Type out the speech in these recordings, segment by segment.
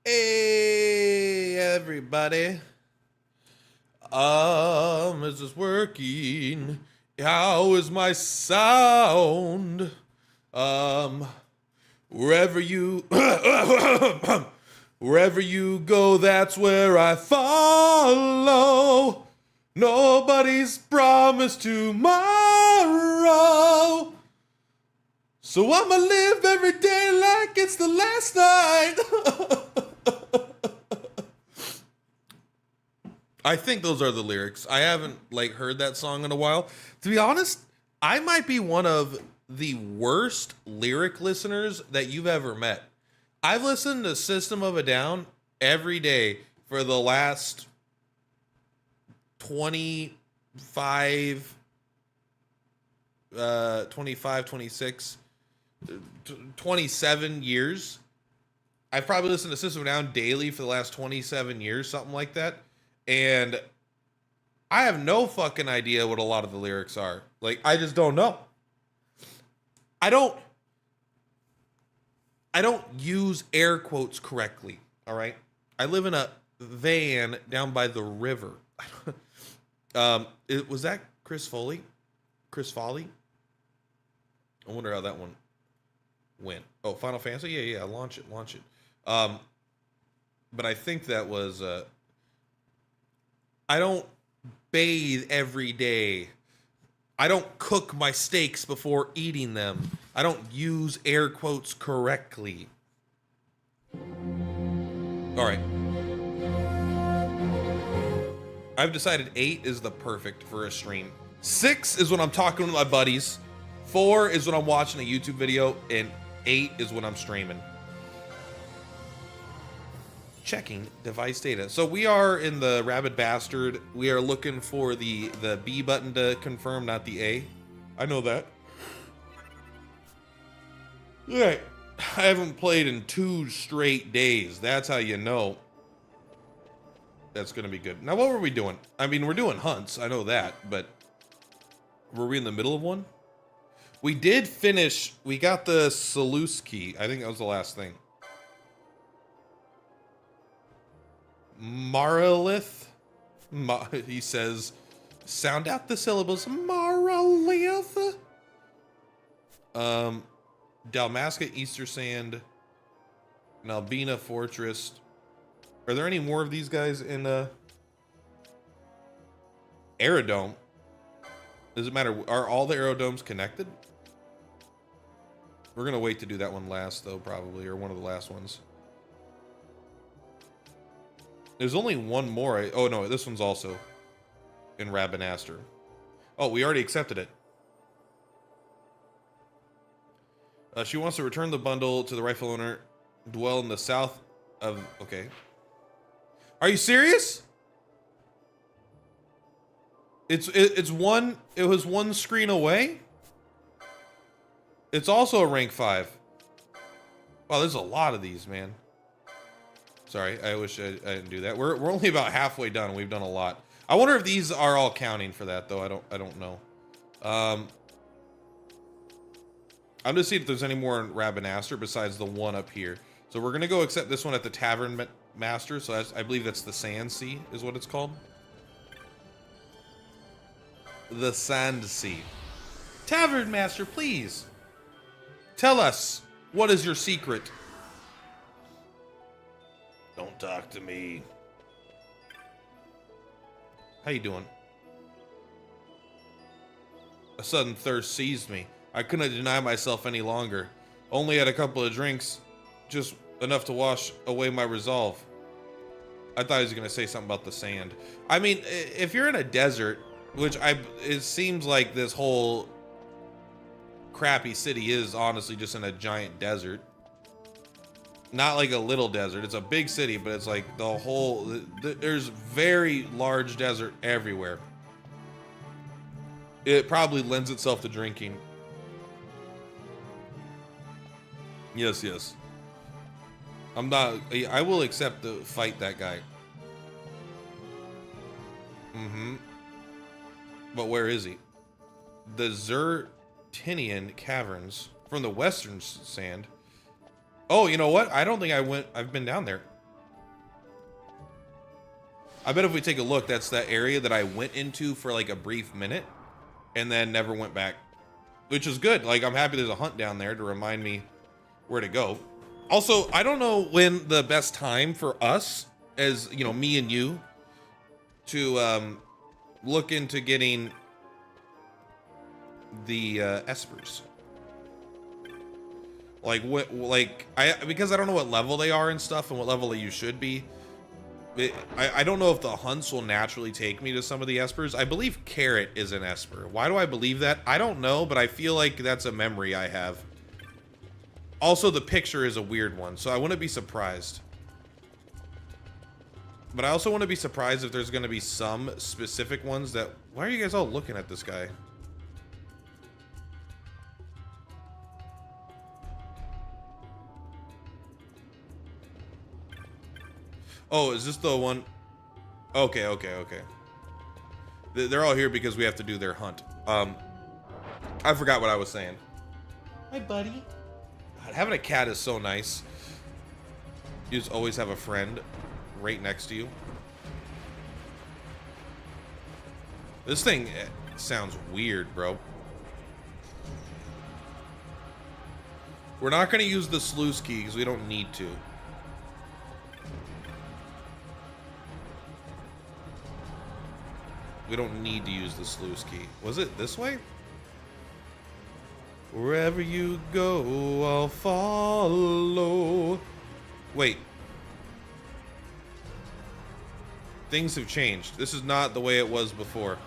Hey, everybody. Is this working? How is my sound? Um, wherever you, wherever you go, that's where I follow. Nobody's promised tomorrow. So I'ma live every day like it's the last night. I think those are the lyrics. I haven't heard that song in a while. To be honest, I might be one of the worst lyric listeners that you've ever met. I've listened to System of a Down every day for the last 25, 26, 27 years. I've probably listened to System of a Down daily for the last 27 years, something like that. And I have no fucking idea what a lot of the lyrics are. I just don't know. I don't use air quotes correctly, all right? I live in a van down by the river. Was that Chris Foley? Chris Foley? I wonder how that one went. Oh, Final Fantasy? Yeah, launch it. But I think that was I don't bathe every day. I don't cook my steaks before eating them. I don't use air quotes correctly. All right. I've decided 8 is the perfect for a stream. 6 is when I'm talking with my buddies. 4 is when I'm watching a YouTube video. And 8 is when I'm streaming. Checking device data. So we are in the Rabid Bastard. We are looking for the B button to confirm, not the A. I know that. Alright. I haven't played in 2 straight days. That's how you know that's gonna be good. Now, what were we doing? I mean, we're doing hunts. I know that, but were we in the middle of one? We did finish. We got the Selous key. I think that was the last thing. Maralith. He says, sound out the syllables. Maralith. Dalmasca, Easter Sand, Nalbina Fortress. Are there any more of these guys in Aerodome? Does it matter? Are all the Aerodomes connected? We're gonna wait to do that one last, though, probably, or one of the last ones. There's only one more. Oh, no, this one's also in Rabinaster. Oh, we already accepted it. She wants to return the bundle to the rightful owner. Dwell in the south of... Okay. Are you serious? It was one screen away? It's also a rank 5. Wow, there's a lot of these, man. Sorry, I wish I didn't do that. We're only about halfway done. We've done a lot. I wonder if these are all counting for that, though. I don't know. I'm just seeing if there's any more in Rabinaster besides the one up here. So we're gonna go accept this one at the Tavern Master. So I believe that's the Sand Sea, is what it's called. The Sand Sea. Tavern Master, please tell us, what is your secret? Don't talk to me. How you doing? A sudden thirst seized me. I couldn't deny myself any longer. Only had a couple of drinks, just enough to wash away my resolve. I thought he was gonna say something about the sand. I mean, if you're in a desert, which it seems like this whole crappy city is honestly just in a giant desert. Not like a little desert. It's a big city, but it's like the whole... There's very large desert everywhere. It probably lends itself to drinking. Yes. I'm not... I will accept to fight that guy. But where is he? The Zertinian Caverns. From the Western Sand. Oh, you know what? I don't think I've been down there. I bet if we take a look, that's that area that I went into for like a brief minute and then never went back, which is good. Like, I'm happy there's a hunt down there to remind me where to go. Also, I don't know when the best time for us, as you know, me and you, to look into getting the espers. Like what? Like because I don't know what level they are and stuff, and what level you should be. I don't know if the hunts will naturally take me to some of the espers. I believe Carrot is an esper. Why do I believe that? I don't know, but I feel like that's a memory I have. Also, the picture is a weird one, so I wouldn't be surprised. But I also want to be surprised if there's going to be some specific ones that... Why are you guys all looking at this guy? Oh, is this the one? Okay. They're all here because we have to do their hunt. I forgot what I was saying. Hi, buddy. God, having a cat is so nice. You just always have a friend right next to you. This thing sounds weird, bro. We're not going to use the sluice key because we don't need to. We don't need to use the sluice key. Was it this way? Wherever you go, I'll follow. Wait. Things have changed. This is not the way it was before.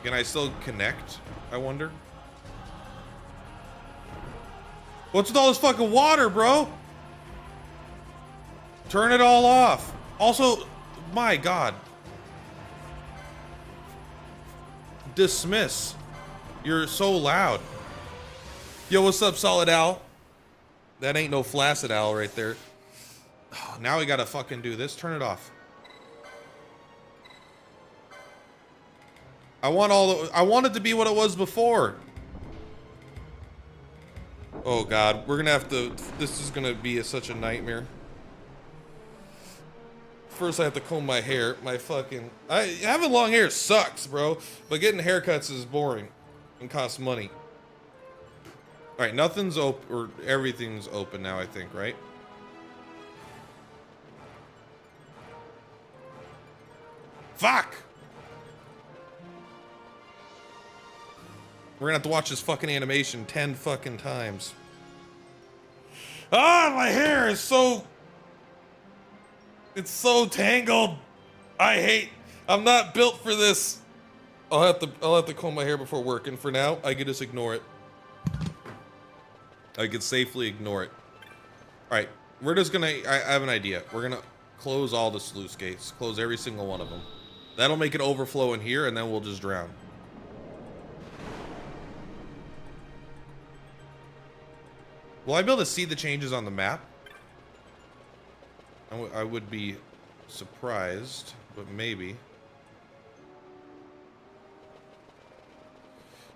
Can I still connect, I wonder? What's with all this fucking water, bro? Turn it all off. Also, my God. Dismiss. You're so loud. Yo, what's up, Solid Al? That ain't no flaccid owl right there. Oh, now we gotta fucking do this. Turn it off. I want it to be what it was before. Oh God, we're gonna have to. This is gonna be such a nightmare. First, I have to comb my hair. Having long hair sucks, bro. But getting haircuts is boring and costs money. All right, nothing's open, or everything's open now, I think, right? Fuck! We're gonna have to watch this fucking animation 10 fucking times. Ah, my hair is so... It's so tangled. I'm not built for this. I'll have to comb my hair before work, and for now, I can just ignore it. I can safely ignore it. Alright, we're just gonna, I have an idea. We're gonna close all the sluice gates. Close every single one of them. That'll make it overflow in here, and then we'll just drown. Will I be able to see the changes on the map? I would be surprised, but maybe.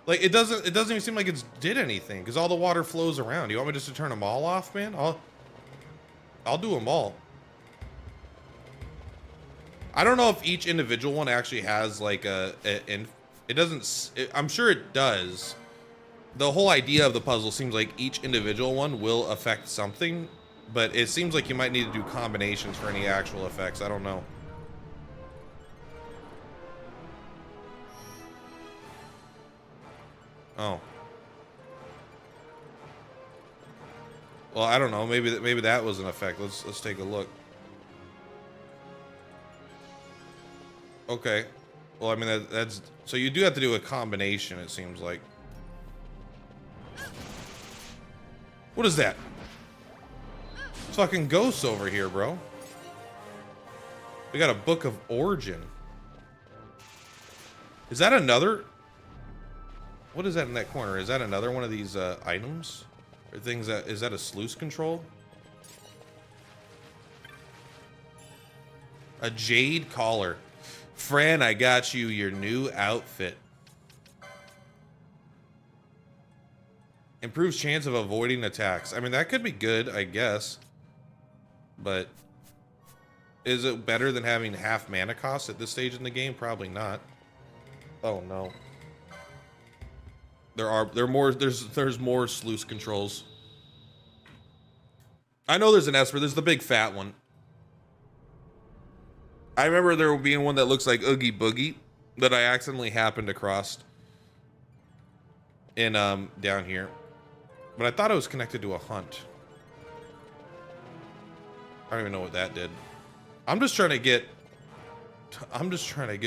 Like, it doesn't even seem like it's did anything, because all the water flows around. You want me just to turn them all off, man? I'll do them all. I don't know if each individual one actually has like it doesn't, I'm sure it does. The whole idea of the puzzle seems like each individual one will affect something, but it seems like you might need to do combinations for any actual effects. I don't know. Oh. Well, I don't know. Maybe that was an effect. Let's take a look. Okay. Well, I mean that's so you do have to do a combination, it seems like. What is that? It's fucking ghosts over here, bro. We got a book of origin. Is that another? What is that in that corner? Is that another one of these items? Or things that, is that a sluice control? A jade collar. Fran, I got you your new outfit. Improves chance of avoiding attacks. I mean, that could be good, I guess. But is it better than having half mana cost at this stage in the game? Probably not. Oh no. There's more sluice controls. I know there's an Esper. There's the big fat one. I remember there being one that looks like Oogie Boogie that I accidentally happened across in down here. But I thought it was connected to a hunt. I don't even know what that did. I'm just trying to get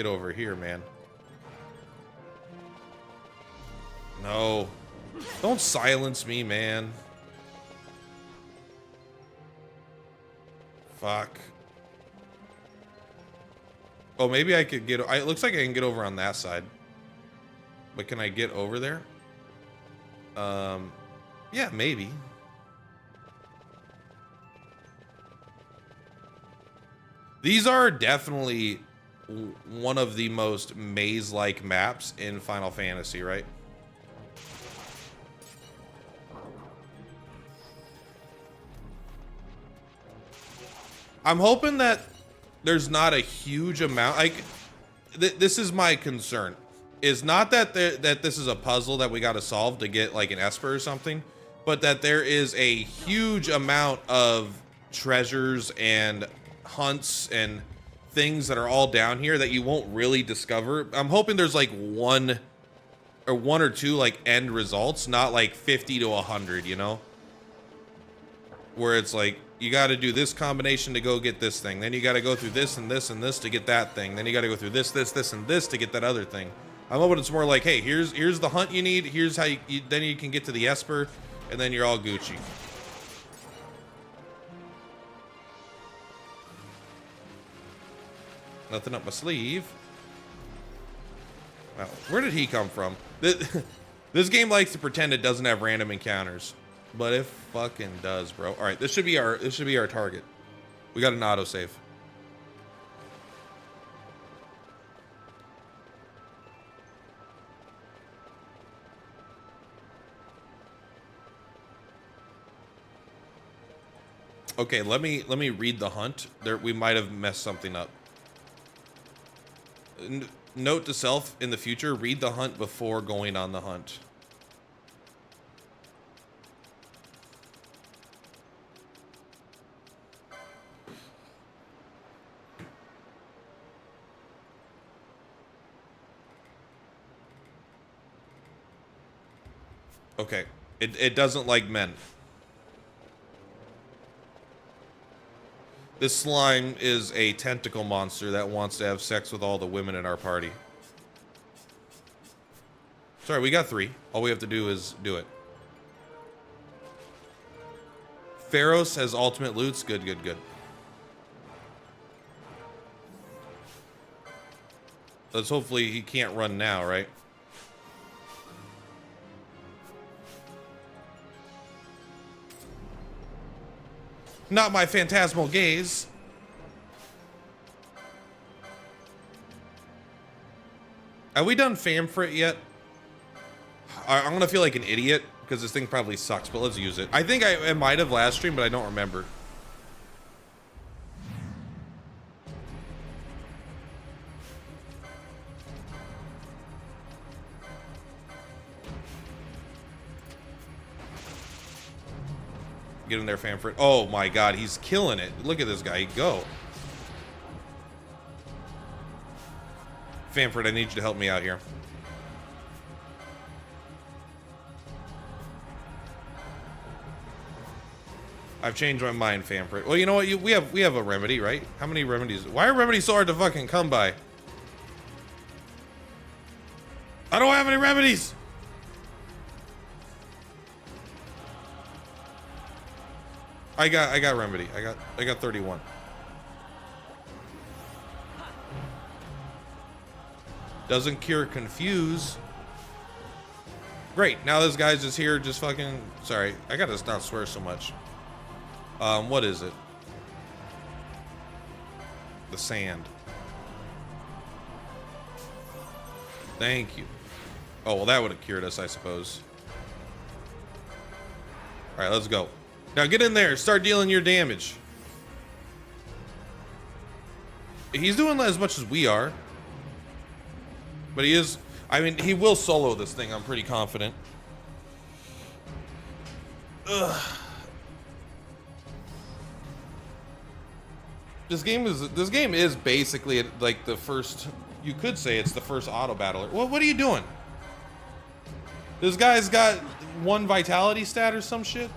over here, man. No. Don't silence me, man. Fuck. Oh, maybe I could get... It looks like I can get over on that side. But can I get over there? Yeah, maybe. These are definitely one of the most maze-like maps in Final Fantasy, right? I'm hoping that there's not a huge amount. Like, this is my concern. Is not that that this is a puzzle that we got to solve to get like an Esper or something, but that there is a huge amount of treasures and hunts and things that are all down here that you won't really discover. I'm hoping there's like one or two like end results, not like 50 to 100, you know? Where it's like, you got to do this combination to go get this thing. Then you got to go through this and this and this to get that thing. Then you got to go through this, this, and this to get that other thing. I'm hoping it's more like, hey, here's the hunt you need. Here's how then you can get to the Esper, and then you're all Gucci. Nothing up my sleeve. Wow, where did he come from? This game likes to pretend it doesn't have random encounters, but it fucking does, bro. All right, this should be our target. We got an autosave. Okay, let me read the hunt. There, we might have messed something up. Note to self in the future: read the hunt before going on the hunt. Okay, it doesn't like men. This slime is a tentacle monster that wants to have sex with all the women in our party. Sorry, we got 3. All we have to do is do it. Pharos has ultimate loots. Good, good, good. Let's hopefully he can't run now, right? Not my phantasmal gaze. Have we done Famfrit yet? I'm gonna feel like an idiot because this thing probably sucks, but let's use it. I think I might have last stream, but I don't remember. Get in there, Famfrit. Oh my god, he's killing it. Look at this guy. Go. Famfrit, I need you to help me out here. I've changed my mind, Famfrit. Well, you know what? We have a remedy, right? How many remedies? Why are remedies so hard to fucking come by? I don't have any remedies. I got remedy. I got 31. Doesn't cure confuse. Great. Now this guy's just here, just fucking. Sorry, I gotta not swear so much. What is it? The sand. Thank you. Oh well, that would have cured us, I suppose. All right, let's go. Now get in there. Start dealing your damage. He's doing as much as we are. But he is... I mean, he will solo this thing, I'm pretty confident. Ugh. This game is basically like the first... You could say it's the first auto battler. Well, what are you doing? This guy's got 1 vitality stat or some shit.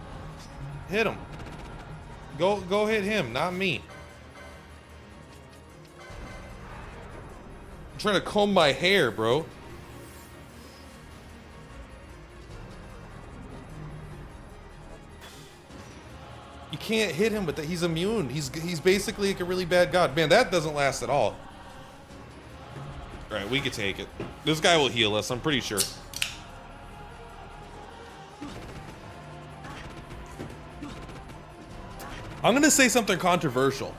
Hit him. Go hit him, not me. I'm trying to comb my hair, bro. You can't hit him, but he's immune. He's basically like a really bad god. Man, that doesn't last at all. All right, we can take it. This guy will heal us, I'm pretty sure. I'm gonna say something controversial.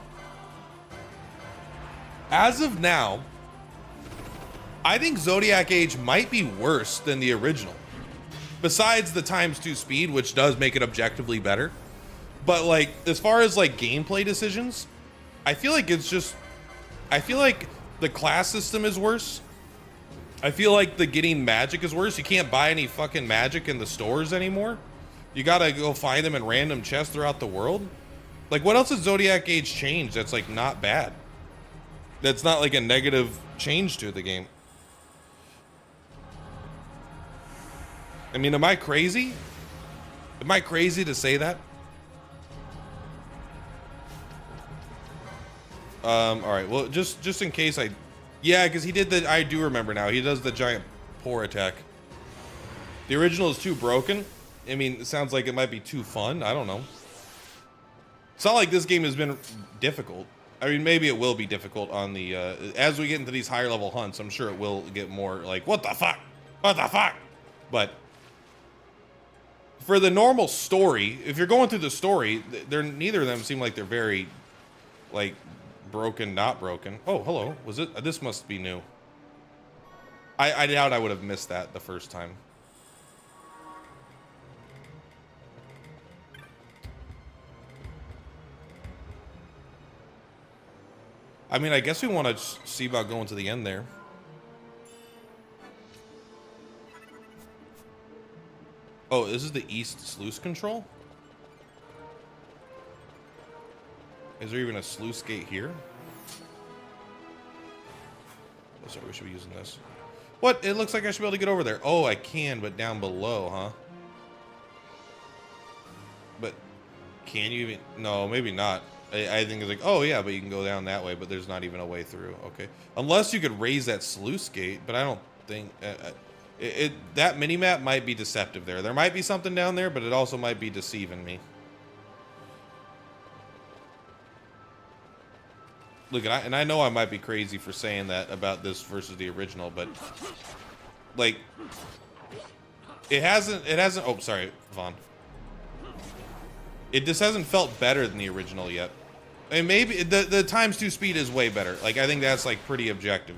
As of now, I think Zodiac Age might be worse than the original. Besides the ×2 speed, which does make it objectively better. But like, as far as like gameplay decisions, I feel like it's just... I feel like the class system is worse. I feel like the getting magic is worse. You can't buy any fucking magic in the stores anymore. You gotta go find them in random chests throughout the world. Like, what else has Zodiac Age changed that's like not bad? That's not like a negative change to the game. I mean, am I crazy? Am I crazy to say that? All right, well, just in case yeah, because he did the, I do remember now, he does the giant pour attack. The original is too broken. I mean, it sounds like it might be too fun. I don't know. It's not like this game has been difficult. I mean, maybe it will be difficult on the, as we get into these higher level hunts, I'm sure it will get more like, what the fuck? What the fuck? But for the normal story, if you're going through the story, neither of them seem like they're very, like, broken, not broken. Oh, hello. Was it? This must be new. I doubt I would have missed that the first time. I mean, I guess we want to see about going to the end there. Oh, this is the east sluice control? Is there even a sluice gate here? Oh, sorry, we should be using this. What? It looks like I should be able to get over there. Oh, I can, but down below, huh? But can you even? No, maybe not. I think it's like, oh yeah, but you can go down that way, but there's not even a way through. Okay. Unless you could raise that sluice gate, but I don't think... that mini-map might be deceptive there. There might be something down there, but it also might be deceiving me. Look, and I know I might be crazy for saying that about this versus the original, but like it hasn't oh, sorry, Vaughn. It just hasn't felt better than the original yet. And maybe the ×2 speed is way better. Like, I think that's like pretty objective.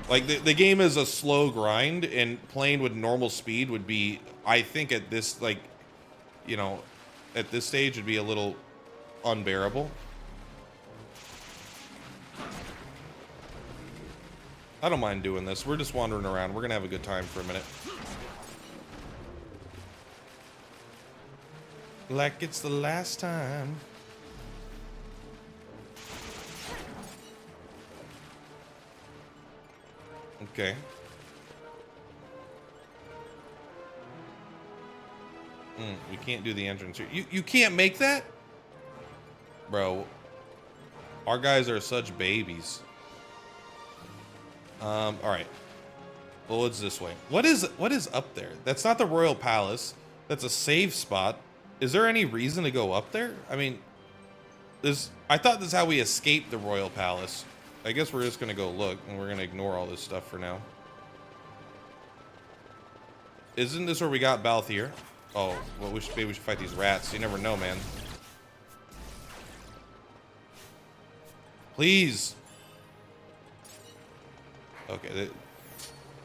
Like, the game is a slow grind, and playing with normal speed would be, I think at this, like, you know, at this stage would be a little unbearable. I don't mind doing this. We're just wandering around. We're gonna have a good time for a minute. Like it's the last time. Okay. We can't do the entrance here. You can't make that? Bro. Our guys are such babies. Alright. Well, it's this way. What is up there? That's not the Royal Palace. That's a save spot. Is there any reason to go up there? I mean, I thought this is how we escaped the Royal Palace. I guess we're just gonna go look, and we're gonna ignore all this stuff for now. Isn't this where we got Balthier? Oh, well, maybe we should fight these rats. You never know, man. Please. Okay,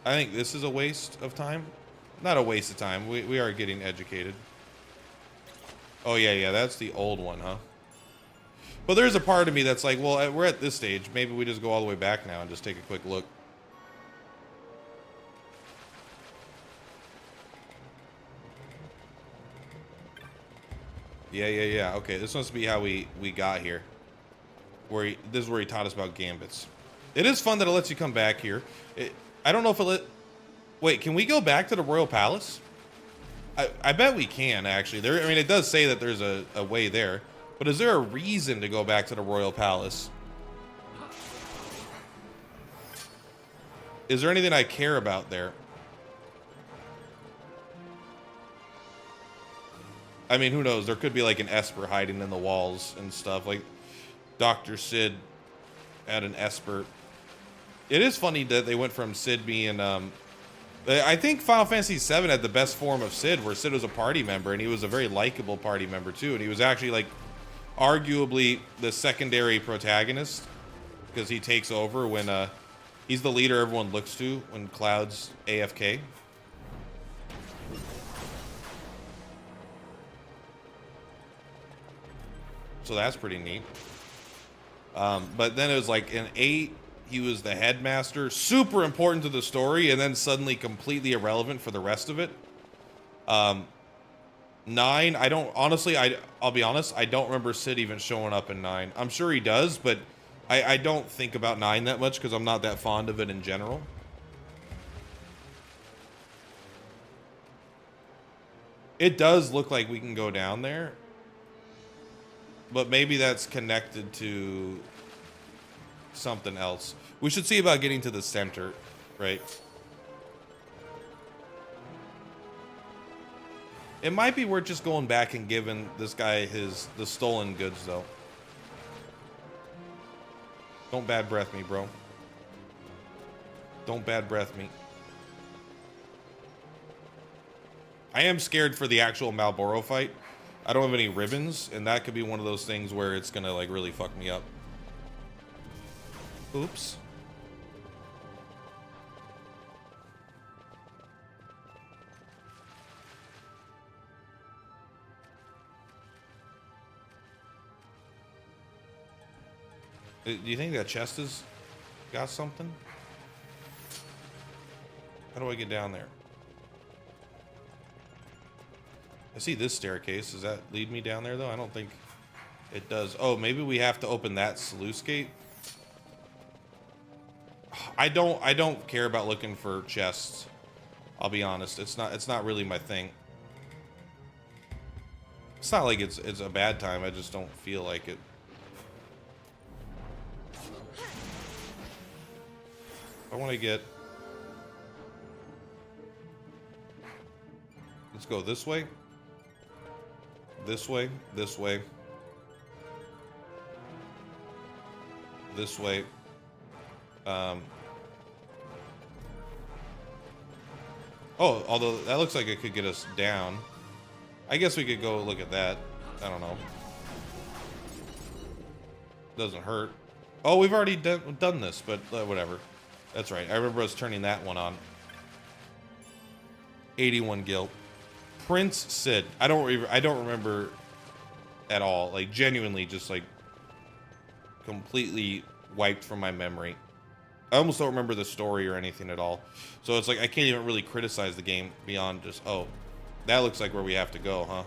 I think this is a waste of time. Not a waste of time. We are getting educated. Oh, yeah, yeah, that's the old one, huh? But there's a part of me that's like, well, we're at this stage. Maybe we just go all the way back now and just take a quick look. Yeah, yeah, yeah. Okay, this must be how we got here. This is where he taught us about gambits. It is fun that it lets you come back here. I don't know if it let... Wait, can we go back to the Royal Palace? I bet we can, actually. I mean, it does say that there's a way there. But is there a reason to go back to the Royal Palace? Is there anything I care about there? I mean, who knows? There could be like an Esper hiding in the walls and stuff. Like Dr. Sid had an Esper. It is funny that they went from Sid being... I think Final Fantasy VII had the best form of Sid, where Sid was a party member, and he was a very likable party member too. And he was actually like arguably the secondary protagonist, because he takes over when he's the leader everyone looks to when Cloud's AFK. So that's pretty neat. But then it was like in 8, he was the headmaster, super important to the story, and then suddenly completely irrelevant for the rest of it. 9, I don't, honestly, I'll be honest, I don't remember Sid even showing up in 9. I'm sure he does, but I don't think about 9 that much because I'm not that fond of it in general. It does look like we can go down there, but maybe that's connected to something else. We should see about getting to the center, right? It might be worth just going back and giving this guy the stolen goods, though. Don't bad breath me, bro. Don't bad breath me. I am scared for the actual Malboro fight. I don't have any ribbons, and that could be one of those things where it's gonna like really fuck me up. Oops. Do you think that chest has got something? How do I get down there? I see this staircase. Does that lead me down there, though? I don't think it does. Oh, maybe we have to open that sluice gate. I don't care about looking for chests. I'll be honest. It's not really my thing. It's not like it's a bad time. I just don't feel like it. I want to get... Let's go this way. This way. This way. This way. Oh, although that looks like it could get us down. I guess we could go look at that. I don't know. Doesn't hurt. Oh, we've already done this, but whatever. That's right. I remember us turning that one on. 81 guilt. Prince Sid. I don't remember at all. Like genuinely, just like completely wiped from my memory. I almost don't remember the story or anything at all. So it's like I can't even really criticize the game beyond just, oh, that looks like where we have to go, huh?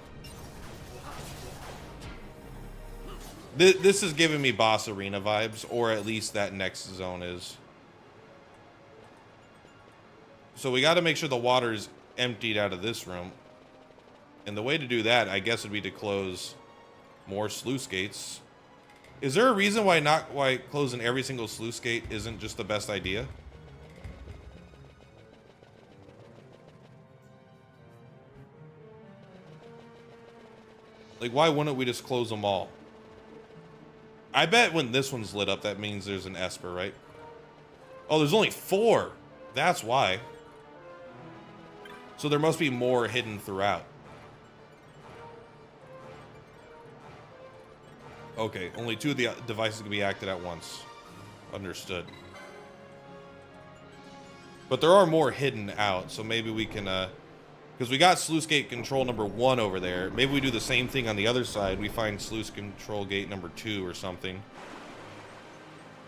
This is giving me boss arena vibes, or at least that next zone is. So we got to make sure the water is emptied out of this room. And the way to do that, I guess, would be to close more sluice gates. Is there a reason why closing every single sluice gate isn't just the best idea? Like, why wouldn't we just close them all? I bet when this one's lit up, that means there's an Esper, right? Oh, there's only 4. That's why. So there must be more hidden throughout. Okay, only 2 of the devices can be acted at once. Understood. But there are more hidden out, so maybe we can Because we got sluice gate control number 1 over there. Maybe we do the same thing on the other side. We find sluice control gate number 2 or something.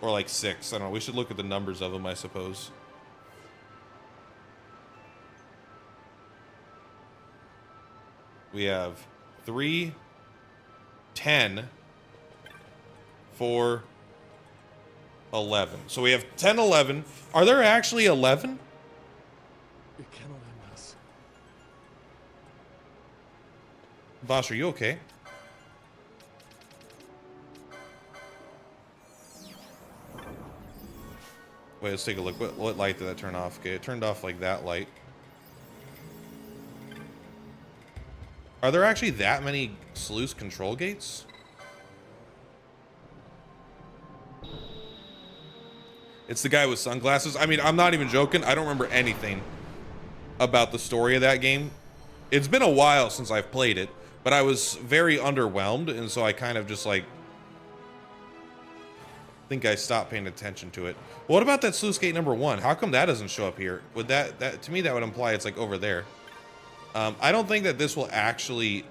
Or like 6. I don't know. We should look at the numbers of them, I suppose. We have 3, 10, 4, 11. So we have 10, 11. Are there actually 11? You cannot end us. Bosch, are you okay? Wait, let's take a look. What light did that turn off? Okay, it turned off like that light. Are there actually that many sluice control gates? It's the guy with sunglasses. I mean, I'm not even joking. I don't remember anything about the story of that game. It's been a while since I've played it, but I was very underwhelmed, and so I kind of just like think I stopped paying attention to it. What about that sluice gate number 1? How come that doesn't show up here? Would that to me that would imply it's like over there. I don't think that this will actually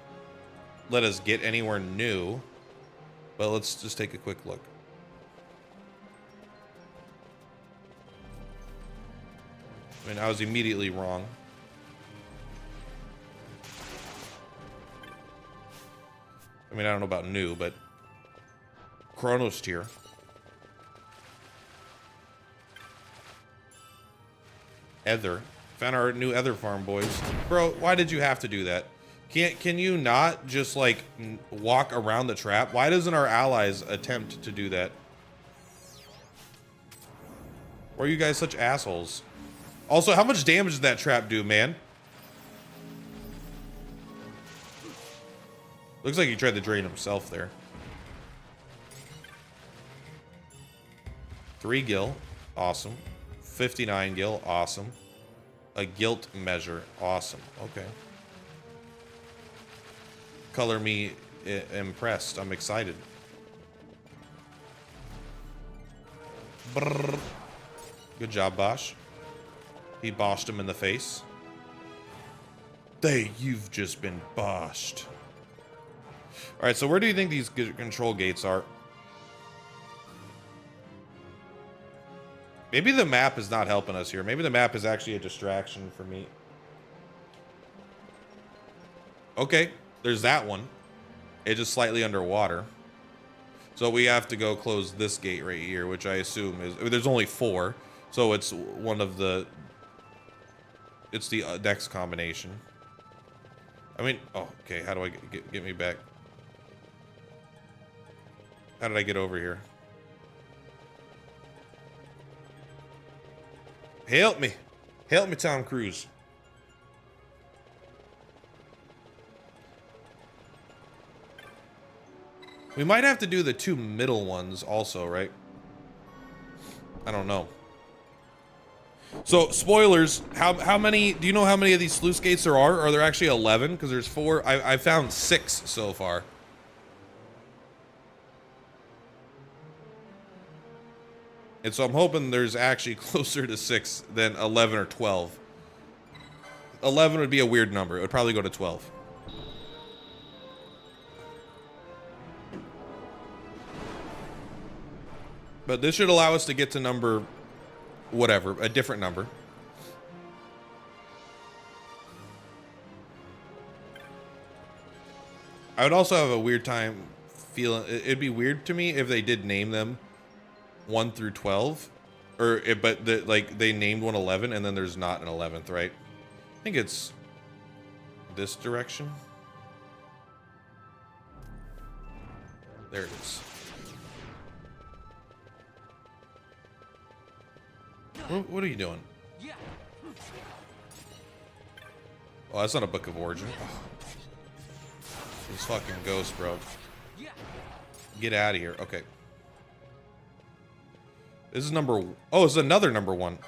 let us get anywhere new, but let's just take a quick look. I mean, I was immediately wrong. I mean, I don't know about new, but Chronos tier. Ether. Found our new Ether farm, boys. Bro, why did you have to do that? Can you not just like walk around the trap? Why doesn't our allies attempt to do that? Why are you guys such assholes? Also, how much damage did that trap do, man? Looks like he tried to drain himself there. 3 gil. Awesome. 59 gil. Awesome. A guilt measure. Awesome. Okay. Color me impressed. I'm excited. Brrr. Good job, Bosch. He boshed him in the face. You've just been boshed. Alright, so where do you think these control gates are? Maybe the map is not helping us here. Maybe the map is actually a distraction for me. Okay, there's that one. It's just slightly underwater. So we have to go close this gate right here, which I assume is... There's only 4. So it's one of the... It's the next combination. I mean... Oh, okay. How do I get me back? How did I get over here? Help me. Help me, Tom Cruise. We might have to do the 2 middle ones also, right? I don't know. So, spoilers. How many... Do you know how many of these sluice gates there are? Are there actually 11? Because there's 4. I found 6 so far. And so I'm hoping there's actually closer to 6 than 11 or 12. 11 would be a weird number. It would probably go to 12. But this should allow us to get to number... whatever. A different number. I would also have a weird time feeling... It'd be weird to me if they did name them 1 through 12, or but like they named one 11 and then there's not an 11th, right? I think it's this direction. There it is. What are you doing? Oh, that's not a book of origin. Oh. This fucking ghost, bro. Get out of here. Okay. This is number... Oh, it's another number 1.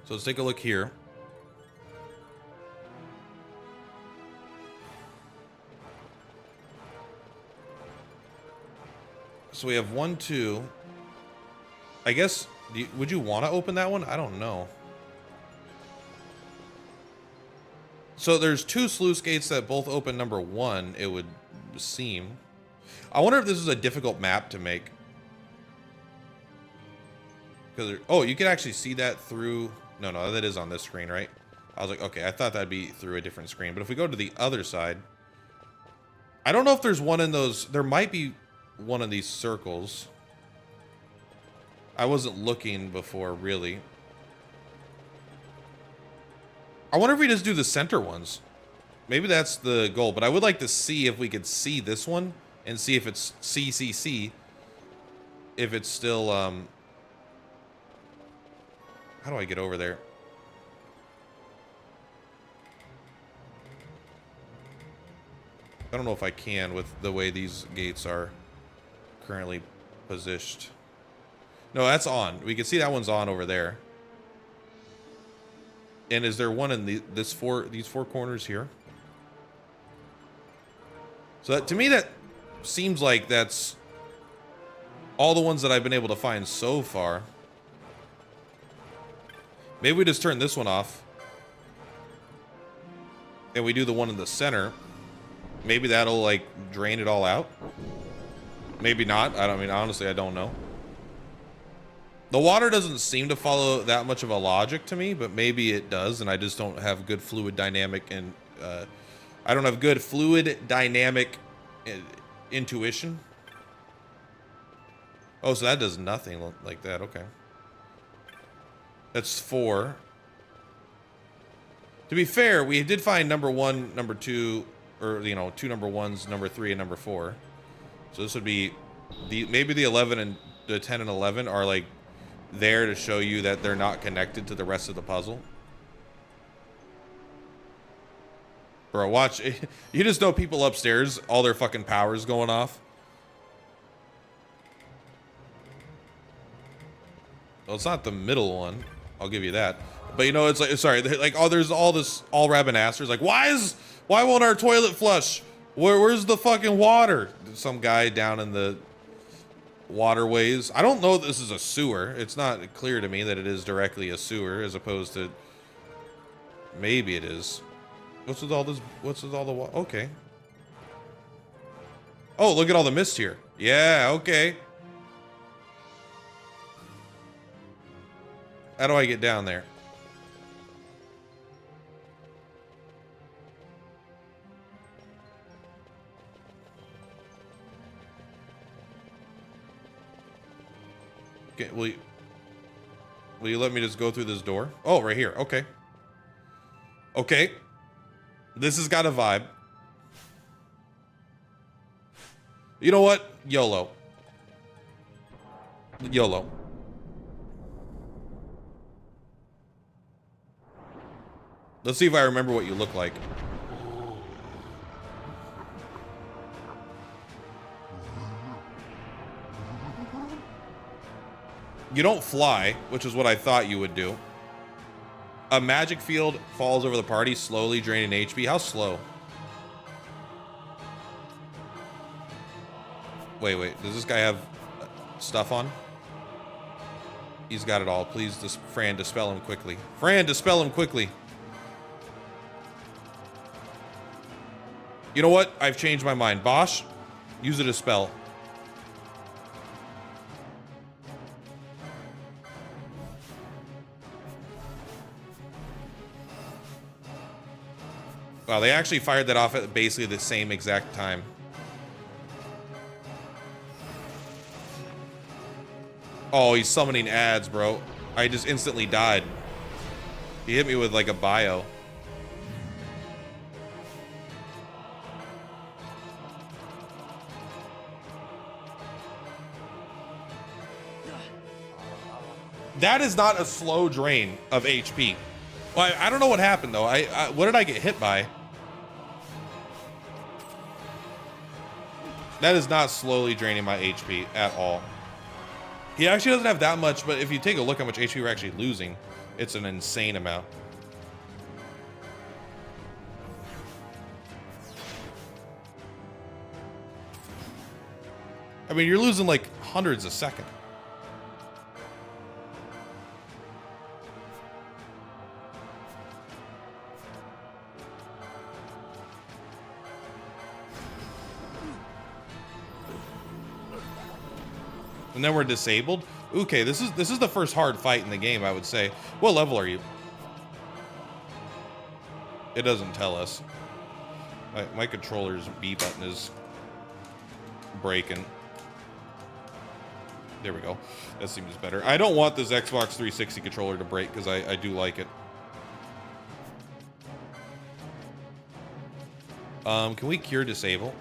So let's take a look here. So we have 1, 2. I guess, would you want to open that one? I don't know. So there's 2 sluice gates that both open number 1, it would seem. I wonder if this is a difficult map to make. Because oh, you can actually see that through. No, that is on this screen, right? I was like, okay, I thought that'd be through a different screen. But if we go to the other side, I don't know if there's one in those. There might be one of these circles. I wasn't looking before, really. I wonder if we just do the center ones. Maybe that's the goal, but I would like to see if we could see this one and see if it's CCC. If it's still, how do I get over there? I don't know if I can with the way these gates are currently positioned. No, that's on. We can see that one's on over there. And is there one in these four corners here? So that, to me, that seems like that's all the ones that I've been able to find so far. Maybe we just turn this one off. And we do the one in the center. Maybe that'll, like, drain it all out. Maybe not. I mean, honestly, I don't know. The water doesn't seem to follow that much of a logic to me, but maybe it does, and I just don't have good fluid dynamic and I don't have good fluid dynamic intuition. Oh, so that does nothing like that. Okay. That's 4. To be fair, we did find number 1, number 2, or, you know, 2 number 1s, number 3, and number 4. So this would be maybe the 11 and the 10 and 11 are like there to show you that they're not connected to the rest of the puzzle. Bro, watch. You just know people upstairs, all their fucking powers going off. Well, it's not the middle one. I'll give you that. But you know, it's like, sorry, like, oh, there's all this, all rabinasters. Like, why won't our toilet flush? Where's the fucking water? Some guy down in the waterways. I don't know if this is a sewer. It's not clear to me that it is directly a sewer as opposed to maybe it is. What's with all this? What's with all the water? Okay. Oh, look at all the mist here. Yeah, okay. How do I get down there? Okay, will you let me just go through this door? Oh, right here. Okay. Okay. This has got a vibe. You know what? YOLO. YOLO. Let's see if I remember what you look like. You don't fly, which is what I thought you would do. A magic field falls over the party, slowly draining HP. How slow? Wait. Does this guy have stuff on? He's got it all. Please, Fran, dispel him quickly. Fran, dispel him quickly. You know what? I've changed my mind. Bosch, use a dispel. Wow, they actually fired that off at basically the same exact time. Oh, he's summoning ads, bro. I just instantly died. He hit me with like a bio. That is not a slow drain of HP. Well, I don't know what happened though. What did I get hit by? That is not slowly draining my HP at all. He actually doesn't have that much, but if you take a look how much HP we're actually losing, it's an insane amount. I mean, you're losing like hundreds a second. And then we're disabled. Okay, this is the first hard fight in the game, I would say. What level are you? It doesn't tell us. My controller's B button is breaking. There we go. That seems better. I don't want this Xbox 360 controller to break because I do like it. Can we cure disable?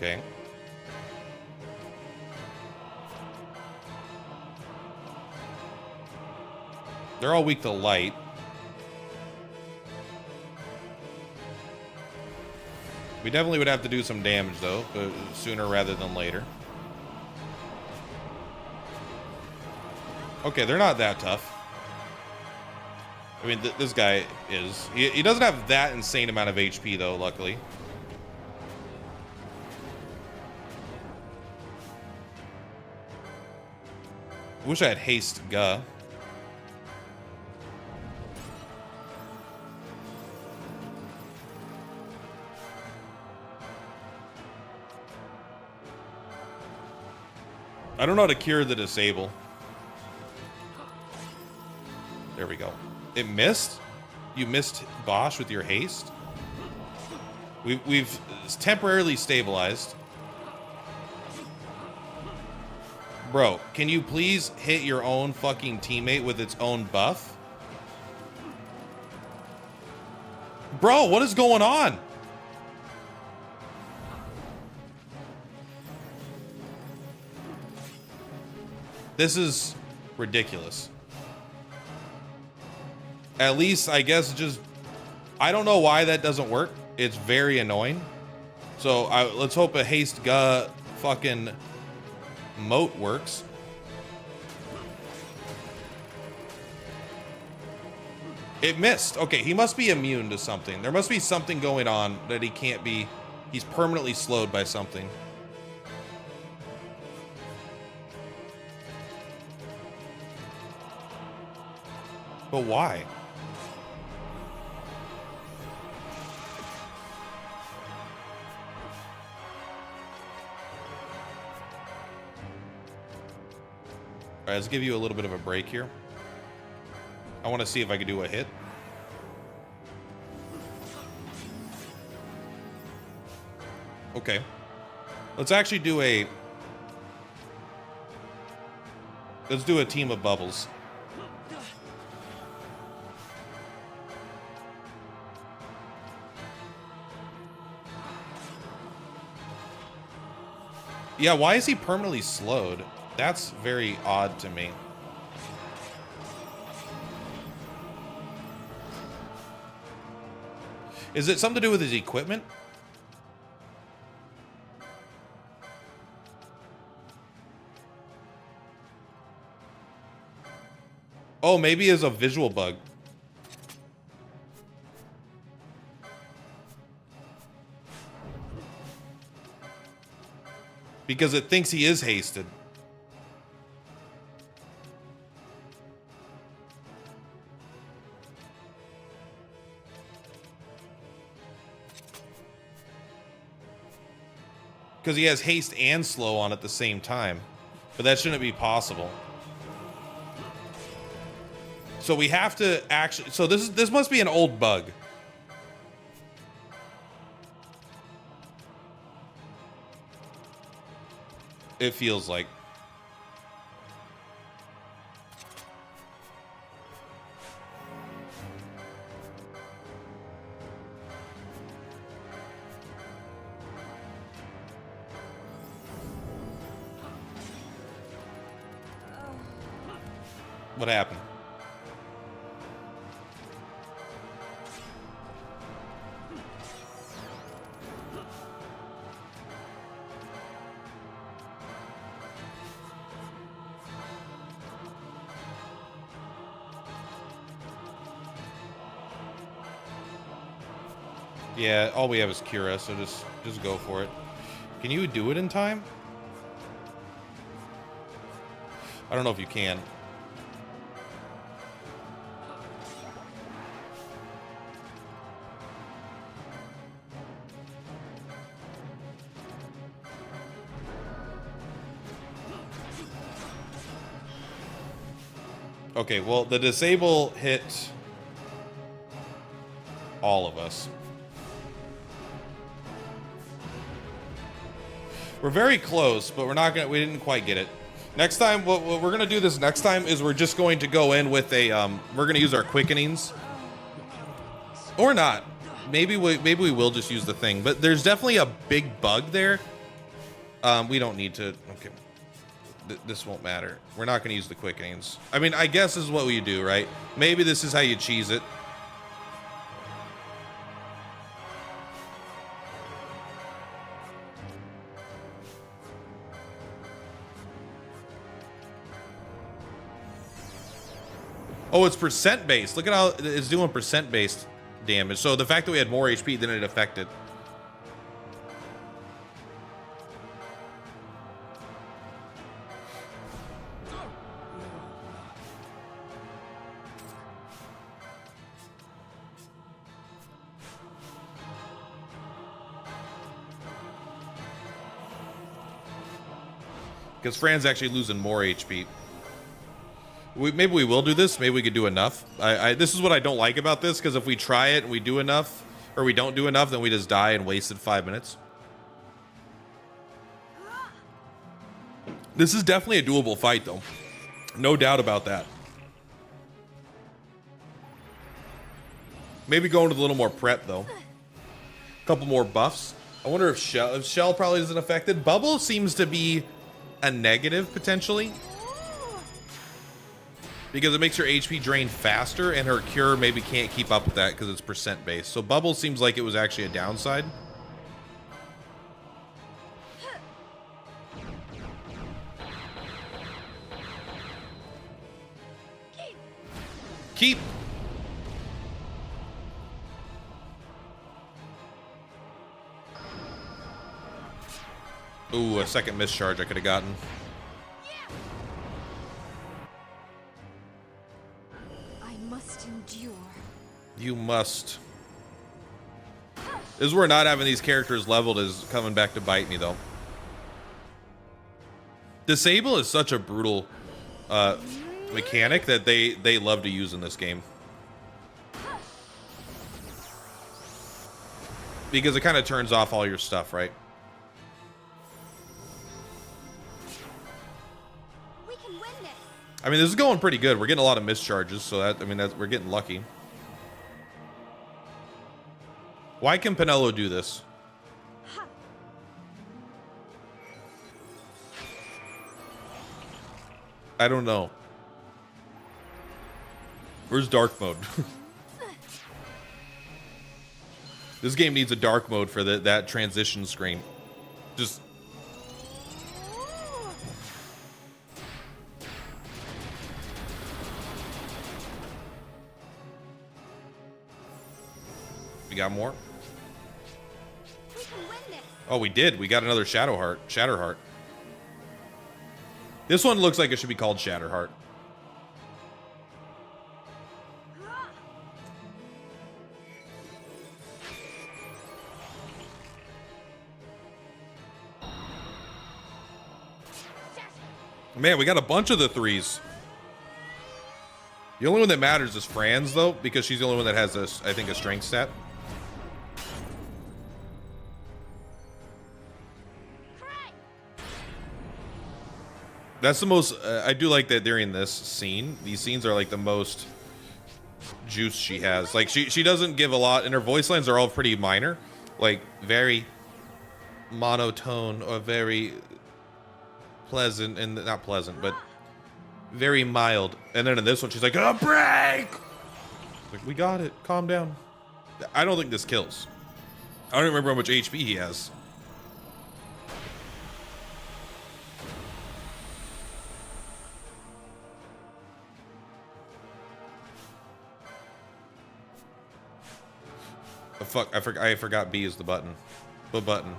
Okay. They're all weak to light. We definitely would have to do some damage, though, but sooner rather than later. Okay, they're not that tough. I mean, this guy is. He doesn't have that insane amount of HP, though, luckily. Wish I had haste Guh. I don't know how to cure the disable. There we go. It missed? You missed Bosch with your haste? We've temporarily stabilized. Bro, can you please hit your own fucking teammate with its own buff? Bro, what is going on? This is ridiculous. At least, I guess, just... I don't know why that doesn't work. It's very annoying. So, let's hope a haste Guh fucking moat works. It missed. Okay, he must be immune to something. There must be something going on that he can't be... He's permanently slowed by something. But why? All right, let's give you a little bit of a break here. I want to see if I can do a hit. Okay. Let's actually do a... Let's do a team of bubbles. Yeah, why is he permanently slowed? That's very odd to me. Is it something to do with his equipment? Oh, maybe it's a visual bug. Because it thinks he is hasted. Because he has haste and slow on at the same time. But that shouldn't be possible. So we have to actually... So this must be an old bug. It feels like. What happened? Yeah, all we have is Kira, so just go for it. Can you do it in time? I don't know if you can. Okay, well, the disable hit all of us. We're very close, but we didn't quite get it. Next time, what we're gonna do this next time is we're just going to go in with a, we're gonna use our quickenings. Or not. Maybe we will just use the thing, but there's definitely a big bug there. We don't need to, okay. This won't matter. We're not gonna use the quickenings. I mean, I guess this is what we do, right? Maybe this is how you cheese it. Oh, it's percent based. Look at how it's doing percent based damage. So the fact that we had more HP than it affected. Because Fran's actually losing more HP. Maybe we will do this. Maybe we could do enough. This is what I don't like about this, because if we try it and we do enough, or we don't do enough, then we just die and wasted 5 minutes. This is definitely a doable fight, though. No doubt about that. Maybe going with a little more prep, though. A couple more buffs. I wonder if Shell probably isn't affected. Bubble seems to be a negative, potentially. Because it makes her HP drain faster, and her cure maybe can't keep up with that because it's percent based. So Bubble seems like it was actually a downside. Keep. Ooh, a second mischarge I could have gotten. You must. This is where not having these characters leveled is coming back to bite me, though. Disable is such a brutal mechanic that they love to use in this game. Because it kind of turns off all your stuff, right? We can win this. I mean, this is going pretty good. We're getting a lot of mischarges, so that, I mean, we're getting lucky. Why can Pinello do this? I don't know. Where's dark mode? This game needs a dark mode for that transition screen. Just... We got more? Oh, we did. We got another Shatterheart. This one looks like it should be called Shatterheart. Man, we got a bunch of the threes. The only one that matters is Fran's, though, because she's the only one that has, I think, a strength stat. That's the most, I do like that during this scene. These scenes are like the most juice she has. Like she doesn't give a lot, and her voice lines are all pretty minor. Like very monotone or very pleasant, and not pleasant, but Very mild. And then in this one, she's like, "Oh, break!" Like, we got it. Calm down. I don't think this kills. I don't remember how much HP he has. Oh, fuck, I forgot B is the button. The button.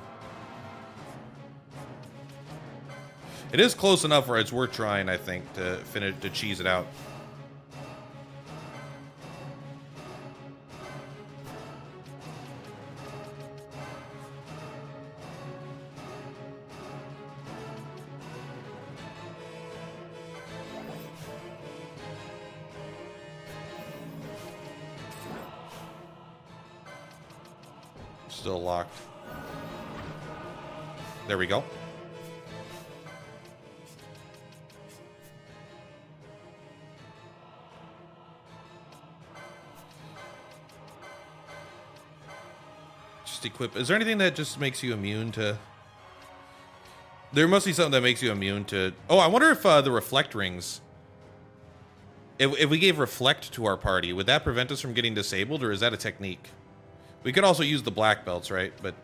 It is close enough where it's worth trying, I think, to cheese it out. Still locked. There we go. Just equip. Is there anything that just makes you immune to? There must be something that makes you immune to. Oh, I wonder if the reflect rings. If we gave reflect to our party, would that prevent us from getting disabled, or is that a technique? We could also use the black belts, right? But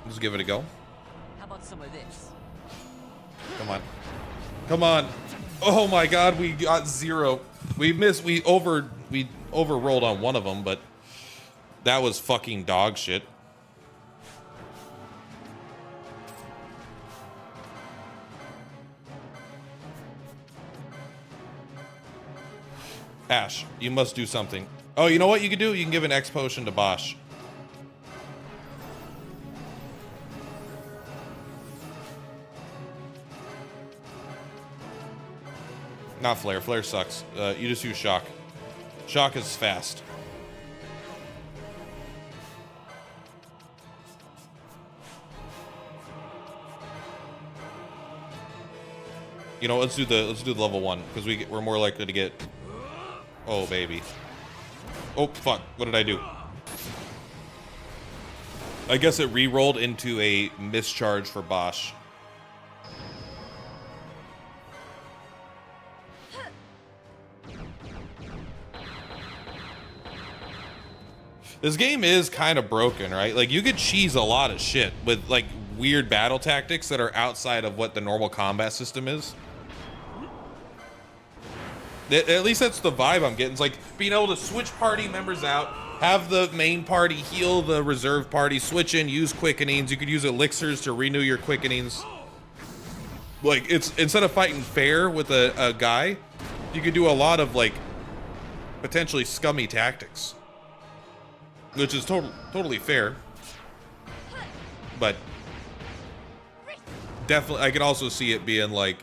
let's give it a go. How about some of this? Come on. Come on. Oh my god, we got 0. We overrolled on one of them, but that was fucking dog shit. Ash, you must do something. Oh, you know what you can do? You can give an X potion to Bosch. Not Flare. Flare sucks. You just use Shock. Shock is fast. You know, let's do the level 1 because we're more likely to get. Oh baby. Oh fuck! What did I do? I guess it re-rolled into a mischarge for Bosch. This game is kind of broken, right? Like, you could cheese a lot of shit with, like, weird battle tactics that are outside of what the normal combat system is. At least that's the vibe I'm getting. It's like being able to switch party members out, have the main party heal the reserve party, switch in, use quickenings. You could use elixirs to renew your quickenings. Like, it's instead of fighting fair with a guy, you could do a lot of, like, potentially scummy tactics. Which is totally fair, but definitely I could also see it being like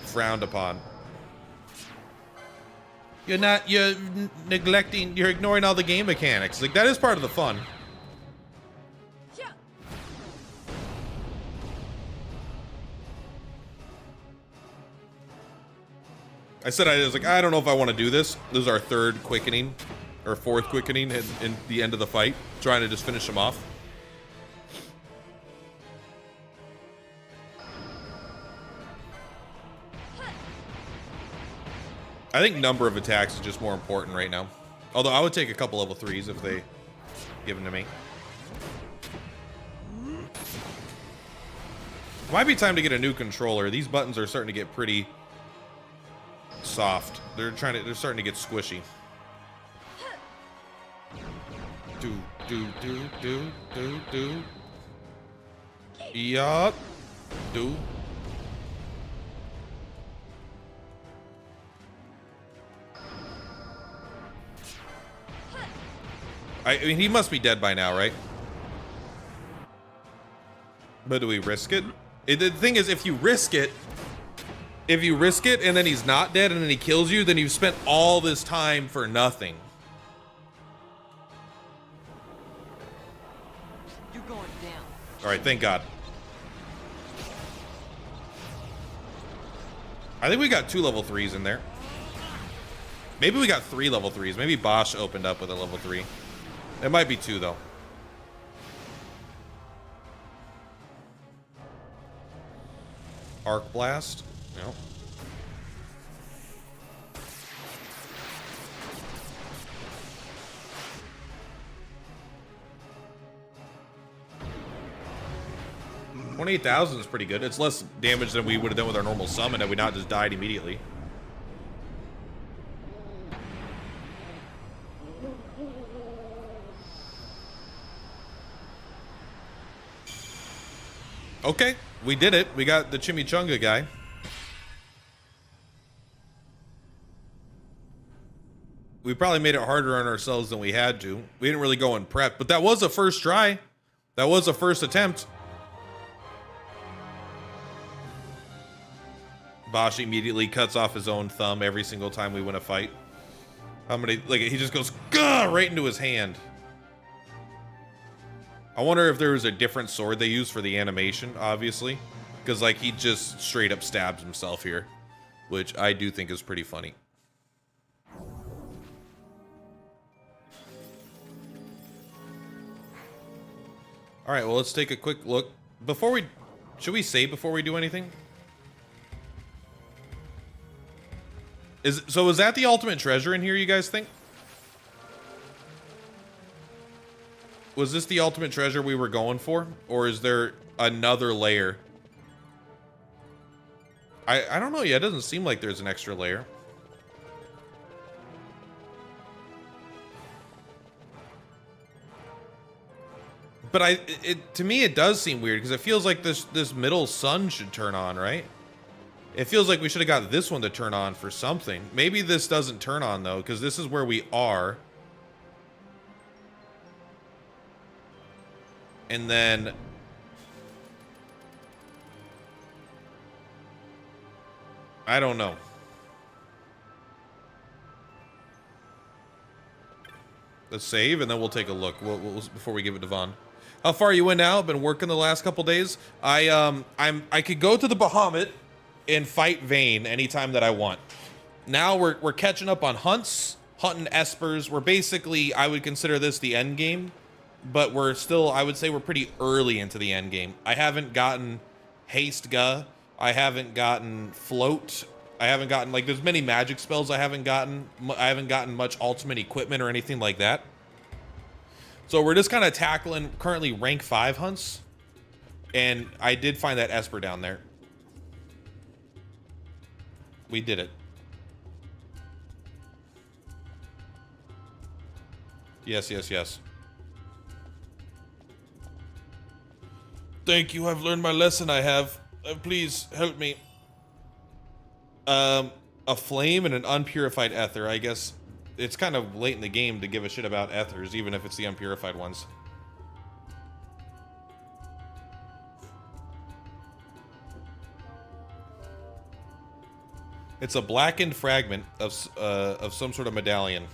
frowned upon. You're neglecting, you're ignoring all the game mechanics. Like, that is part of the fun. I was like, I don't know if I want to do this. This is our 3rd quickening. Or 4th quickening in the end of the fight, trying to just finish him off. I think number of attacks is just more important right now. Although I would take a couple level 3s if they give them to me. Might be time to get a new controller. These buttons are starting to get pretty soft. They're starting to get squishy. Do. Yup. Do. I mean, he must be dead by now, right? But do we risk it? The thing is, if you risk it and then he's not dead and then he kills you, then you've spent all this time for nothing. You're going down. All right, thank God. I think we got 2 level 3s in there. Maybe we got 3 level 3s. Maybe Bosch opened up with a level 3. It might be 2 though. Arc Blast. No. $28,000 is pretty good. It's less damage than we would have done with our normal summon had we not just died immediately. Okay, we did it. We got the Chimichanga guy. We probably made it harder on ourselves than we had to. We didn't really go in prep, but that was a first try. That was a first attempt. Bosch immediately cuts off his own thumb every single time we win a fight. How many, like, he just goes, gah, right into his hand. I wonder if there was a different sword they used for the animation, obviously. Because, like, he just straight up stabs himself here. Which I do think is pretty funny. Alright, well, let's take a quick look. Before we... Should we save before we do anything? So is that the ultimate treasure in here, you guys think? Was this the ultimate treasure we were going for? Or is there another layer? I don't know yet. It doesn't seem like there's an extra layer. But to me, it does seem weird because it feels like this middle sun should turn on, right? It feels like we should have got this one to turn on for something. Maybe this doesn't turn on, though, because this is where we are. And then... I don't know. Let's save, and then we'll take a look before we give it to Vaughn. How far are you in now? Been working the last couple days. I could go to the Bahamut and fight Vayne anytime that I want. Now we're catching up on hunts, hunting espers. We're basically, I would consider this the end game, but we're still, I would say we're pretty early into the end game. I haven't gotten Haste Ga. I haven't gotten Float. I haven't gotten, like, there's many magic spells I haven't gotten. I haven't gotten much ultimate equipment or anything like that. So we're just kind of tackling currently rank 5 hunts. And I did find that Esper down there. We did it. Yes, yes, yes. Thank you. I've learned my lesson. I have. Please help me. A flame and an unpurified ether. I guess it's kind of late in the game to give a shit about ethers, even if it's the unpurified ones. It's a blackened fragment of some sort of medallion.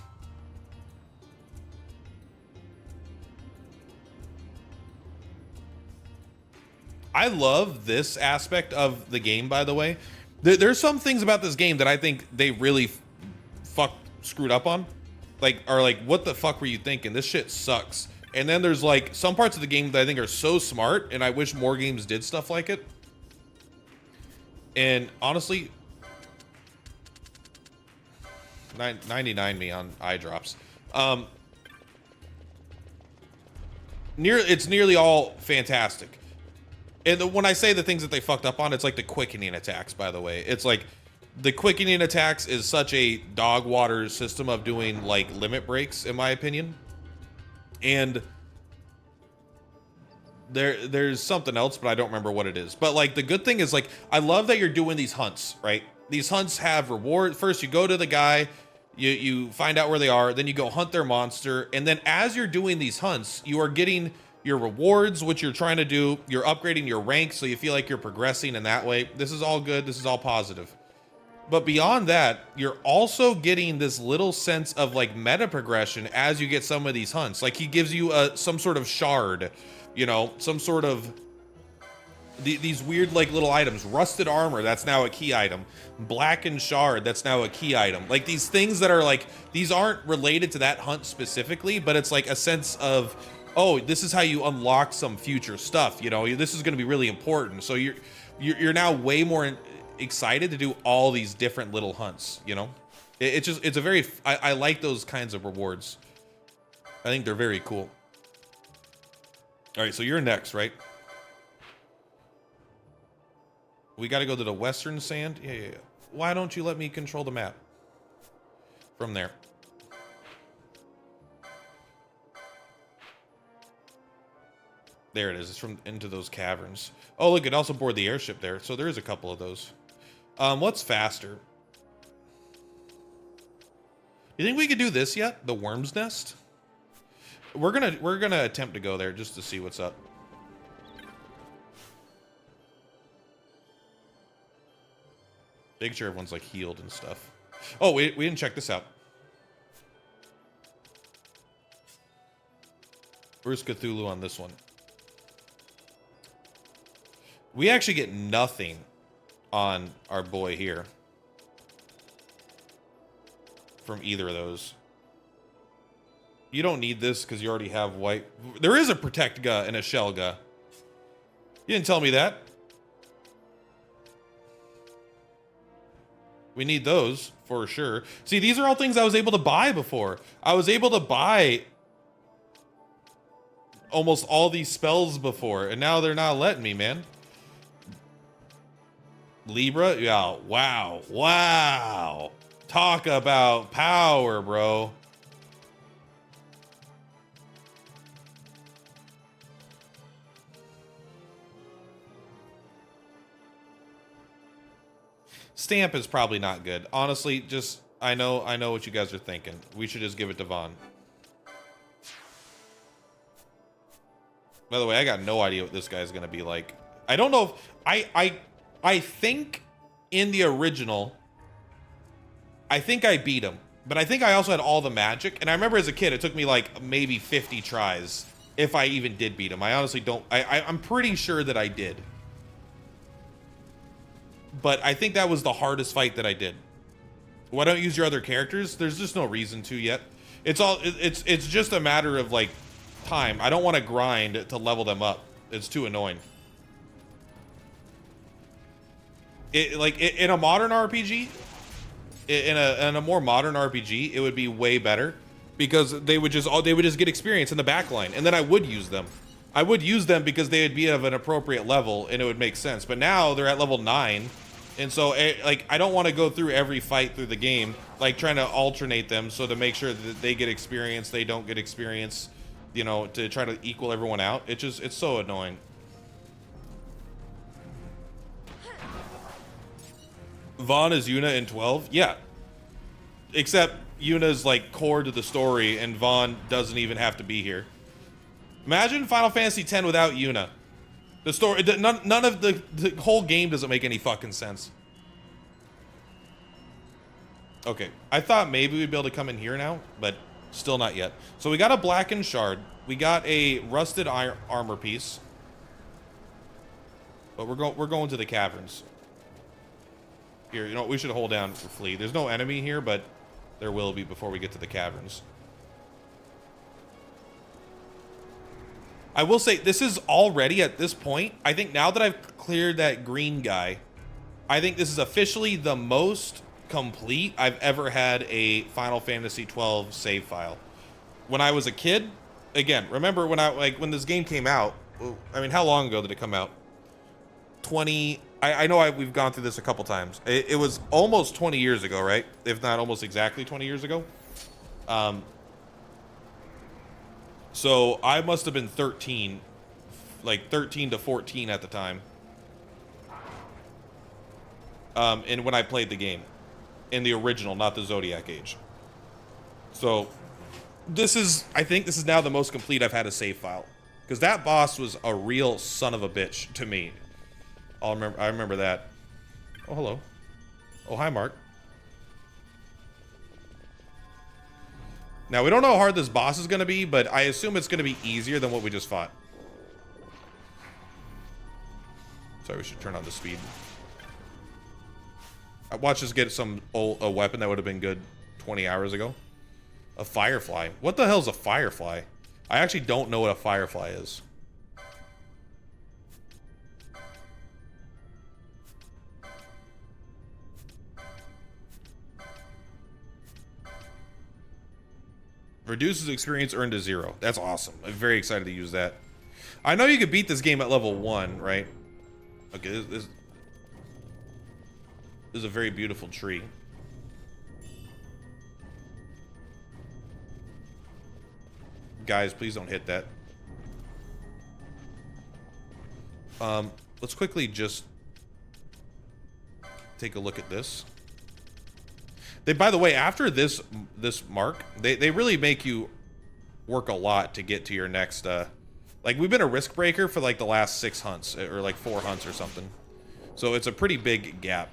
I love this aspect of the game, by the way. There's some things about this game that I think they really screwed up on. Like, are like, what the fuck were you thinking? This shit sucks. And then there's like some parts of the game that I think are so smart, and I wish more games did stuff like it. And honestly, 99 me on eye drops. It's nearly all fantastic. And when I say the things that they fucked up on, it's like the quickening attacks, by the way. It's like the quickening attacks is such a dog water system of doing like limit breaks, in my opinion. And there's something else, but I don't remember what it is. But like the good thing is, like, I love that you're doing these hunts, right? These hunts have reward. First, you go to the guy, you find out where they are, then you go hunt their monster, and then as you're doing these hunts, you are getting your rewards, which you're trying to do. You're upgrading your rank, so you feel like you're progressing in that way. This is all good. This is all positive. But beyond that, you're also getting this little sense of like meta progression as you get some of these hunts. Like he gives you some sort of shard, you know, some sort of These weird like little items. Rusted armor, that's now a key item. Blackened shard, that's now a key item. Like these things that are like, these aren't related to that hunt specifically, but it's like a sense of, oh, this is how you unlock some future stuff. You know, this is going to be really important. So you're now way more excited to do all these different little hunts. You know, it's a very, I like those kinds of rewards. I think they're very cool. All right, so you're next, right? We got to go to the western sand. Yeah. Why don't you let me control the map from there? There it is. It's from into those caverns. Oh, look, it also board the airship there. So there is a couple of those. What's faster? You think we could do this yet? The worm's nest? We're gonna attempt to go there just to see what's up. Make sure everyone's like healed and stuff. Oh, we didn't check this out. Where's Cthulhu on this one? We actually get nothing on our boy here from either of those. You don't need this because you already have white. There is a protect guh and a shell guh. You didn't tell me that. We need those for sure. See, these are all things I was able to buy before. I was able to buy almost all these spells before, and now they're not letting me, man. Libra, yeah, wow. Talk about power, bro. Stamp is probably not good. Honestly, just I know what you guys are thinking. We should just give it to Vaughn. By the way, I got no idea what this guy's gonna be like. I don't know if I think in the original, I think I beat him, but I think I also had all the magic. And I remember as a kid, it took me like maybe 50 tries if I even did beat him. I honestly don't. I'm pretty sure that I did. But I think that was the hardest fight that I did. Why don't you use your other characters? There's just no reason to yet. It's just a matter of like time. I don't want to grind to level them up. It's too annoying. In a modern RPG, in a more modern RPG, it would be way better because they would just get experience in the backline, and then I would use them. I would use them because they would be of an appropriate level and it would make sense. But now they're at level 9. And so, like, I don't want to go through every fight through the game, like trying to alternate them so to make sure that they get experience, they don't get experience, you know, to try to equal everyone out. It's so annoying. Vaughn is Yuna in 12? Yeah. Except Yuna's, like, core to the story and Vaughn doesn't even have to be here. Imagine Final Fantasy X without Yuna. The story, none of the whole game doesn't make any fucking sense. Okay, I thought maybe we'd be able to come in here now, but still not yet. So we got a blackened shard. We got a rusted armor piece. But we're going to the caverns. Here, you know, we should hold down for flee. There's no enemy here, but there will be before we get to the caverns. I will say, this is already, at this point, I think now that I've cleared that green guy, I think this is officially the most complete I've ever had a Final Fantasy 12 save file. When I was a kid, again, remember when this game came out, I mean, how long ago did it come out? I know we've gone through this a couple times. It was almost 20 years ago, right? If not almost exactly 20 years ago. So I must have been 13, like 13 to 14 at the time. And when I played the game in the original, not the Zodiac age. So I think this is now the most complete I've had a save file, because that boss was a real son of a bitch to me. I remember that. Oh, hello. Oh, hi, Mark. Now, we don't know how hard this boss is going to be, but I assume it's going to be easier than what we just fought. Sorry, we should turn on the speed. Watch us get a weapon that would have been good 20 hours ago. A firefly. What the hell is a firefly? I actually don't know what a firefly is. Reduces experience earned to 0. That's awesome. I'm very excited to use that. I know you could beat this game at level 1, right? Okay, this is a very beautiful tree. Guys, please don't hit that. Let's quickly just take a look at this. By the way, after this mark, they really make you work a lot to get to your next, like, we've been a risk breaker for, like, the last 6 hunts, or, like, 4 hunts or something. So it's a pretty big gap.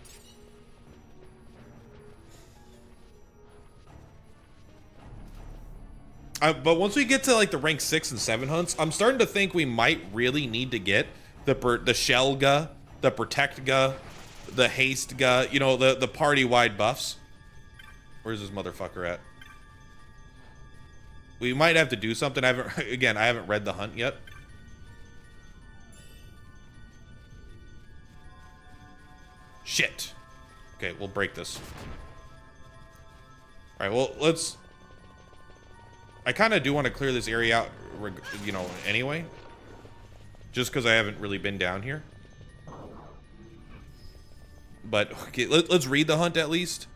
But once we get to, like, the rank 6 and 7 hunts, I'm starting to think we might really need to get the shell ga, the protect ga, the haste ga, you know, the party-wide buffs. Where's this motherfucker at? We might have to do something. I haven't read the hunt yet. Shit. Okay, we'll break this. All right, well, let's... I kind of do want to clear this area out, you know, anyway. Just because I haven't really been down here. But, okay, let's read the hunt at least.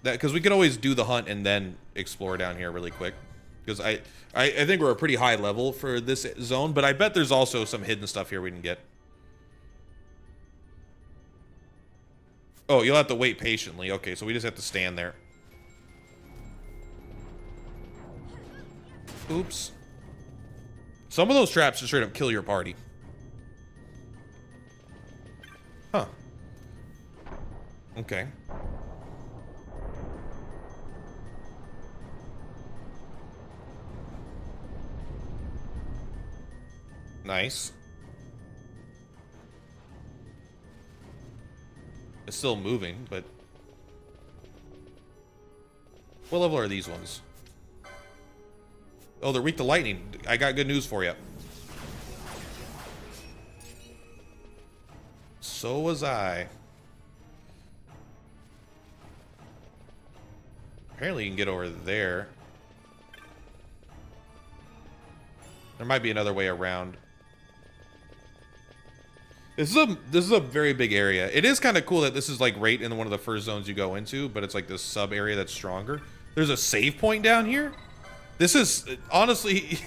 Because we could always do the hunt and then explore down here really quick. Because I think we're a pretty high level for this zone, but I bet there's also some hidden stuff here we can get. Oh, you'll have to wait patiently. Okay, so we just have to stand there. Oops. Some of those traps just straight up kill your party. Huh. Okay. Nice. It's still moving, but... What level are these ones? Oh, they're weak to lightning. I got good news for you. So was I. Apparently you can get over there. There might be another way around. This is a very big area. It is kind of cool that this is like right in one of the first zones you go into, but it's like this sub area that's stronger. There's a save point down here. This is honestly,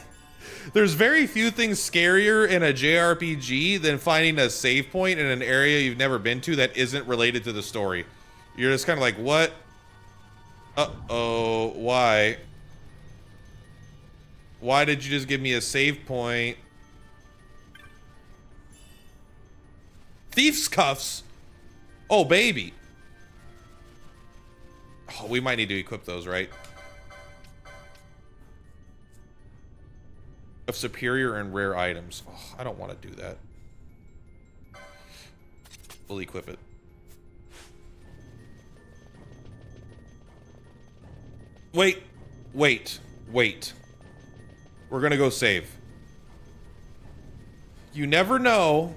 there's very few things scarier in a JRPG than finding a save point in an area you've never been to that isn't related to the story. You're just kind of like, what? Uh-oh, why? Why did you just give me a save point? Thief's cuffs. Oh, baby. Oh, we might need to equip those, right? Of superior and rare items. Oh, I don't want to do that. We'll equip it. Wait. We're gonna go save. You never know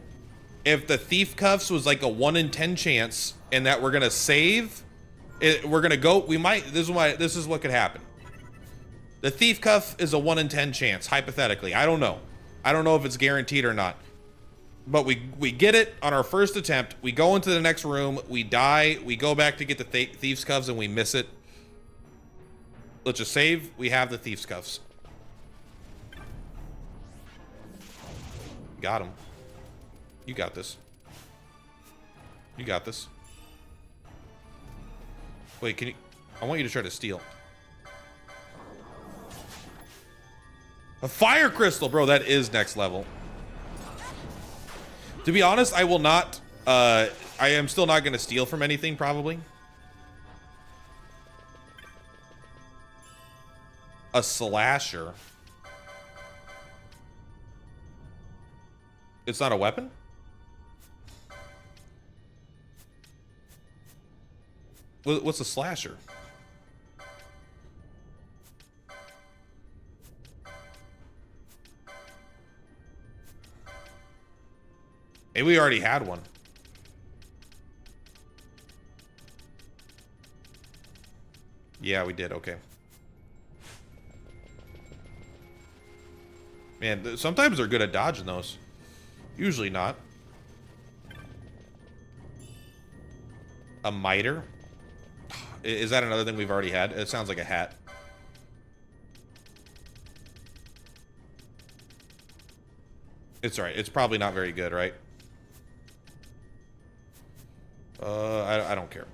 if the thief cuffs was like a 1 in 10 chance and that we're gonna save it, we're gonna go, we might, this is what could happen. The thief cuff is a 1 in 10 chance, hypothetically. I don't know if it's guaranteed or not, but we get it on our first attempt. We go into the next room, we die, we go back to get the thief's cuffs and we miss it. Let's just save. We have the thief's cuffs. Got him. You got this. You got this. Wait, can you... I want you to try to steal. A fire crystal! Bro, that is next level. To be honest, I will not... I am still not going to steal from anything, probably. A slasher. It's not a weapon? What's a slasher? Maybe we already had one. Yeah, we did. Okay. Man, sometimes they're good at dodging those. Usually not. A miter? Is that another thing we've already had? It sounds like a hat. It's alright. It's probably not very good, right? I don't care.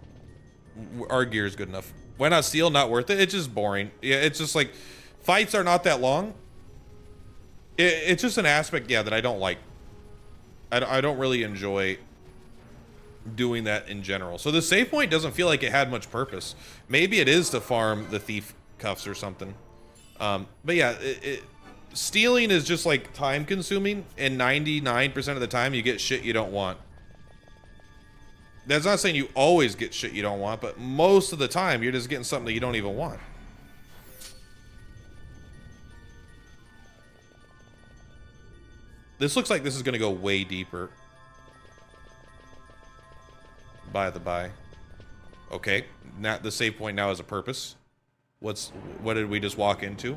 Our gear is good enough. Why not steel? Not worth it. It's just boring. Yeah, it's just like fights are not that long. It's just an aspect, yeah, that I don't like. I don't really enjoy doing that in general. So the save point doesn't feel like it had much purpose. Maybe it is to farm the thief cuffs or something. But yeah, stealing is just like time consuming, and 99% of the time you get shit you don't want. That's not saying you always get shit you don't want, but most of the time you're just getting something that you don't even want. This looks like this is going to go way deeper. By the by. Okay, now the save point now has a purpose. What did we just walk into?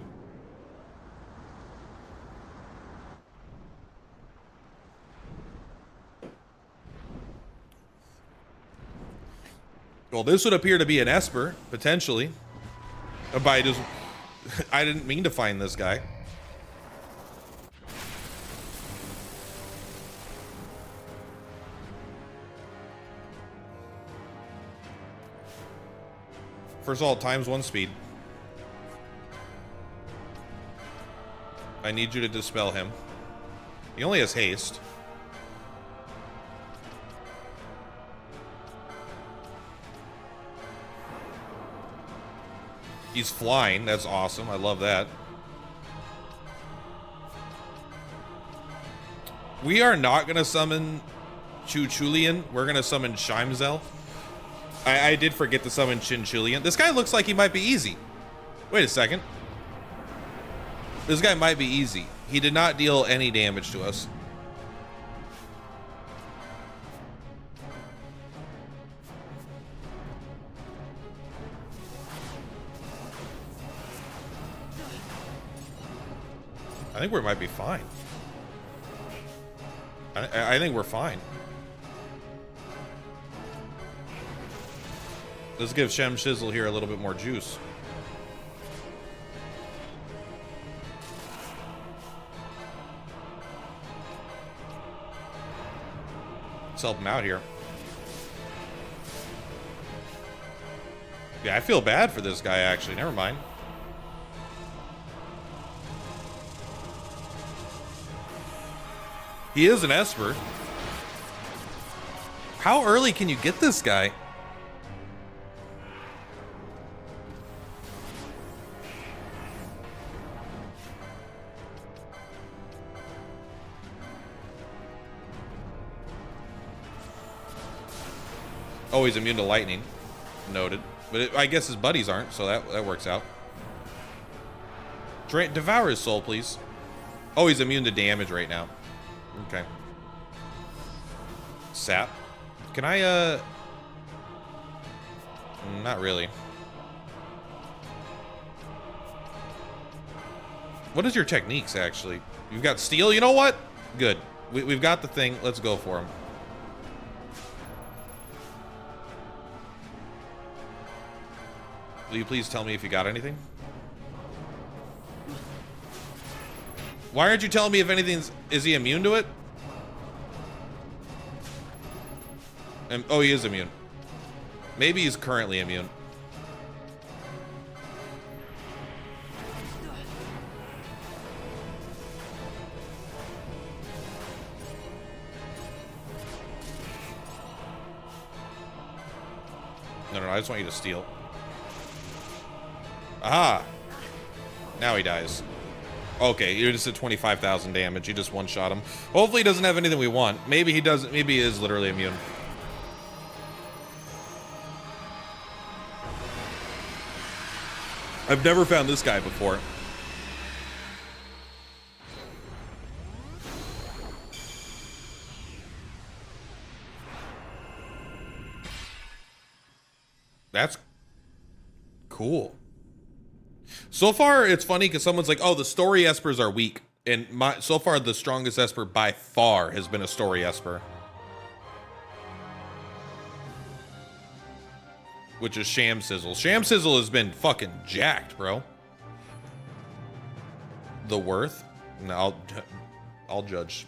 Well, this would appear to be an Esper, potentially. I didn't mean to find this guy. First of all, ×1 speed. I need you to dispel him. He only has haste. He's flying. That's awesome. I love that. We are not going to summon Chuchulian. We're going to summon Shimzel. I did forget to summon Chinchulian. This guy looks like he might be easy. Wait a second. This guy might be easy. He did not deal any damage to us. I think we might be fine. I think we're fine. Let's give Shem Shizzle here a little bit more juice. Let's help him out here. Yeah, I feel bad for this guy, actually. Never mind. He is an Esper. How early can you get this guy? Oh, he's immune to lightning. Noted. But I guess his buddies aren't, so that works out. Devour his soul, please. Oh, he's immune to damage right now. Okay. Sap. Can I, not really. What is your techniques, actually? You've got steel? You know what? Good. We've got the thing. Let's go for him. Will you please tell me if you got anything? Why aren't you telling me if anything's... Is he immune to it? Oh, he is immune. Maybe he's currently immune. No, I just want you to steal. Aha! Now he dies. Okay, you just did 25,000 damage. You just one-shot him. Hopefully he doesn't have anything we want. Maybe he doesn't. Maybe he is literally immune. I've never found this guy before. That's cool. So far, it's funny because someone's like, "Oh, the story espers are weak," and so far the strongest esper by far has been a story esper, which is Sham Sizzle. Sham Sizzle has been fucking jacked, bro. The worth? No, I'll judge.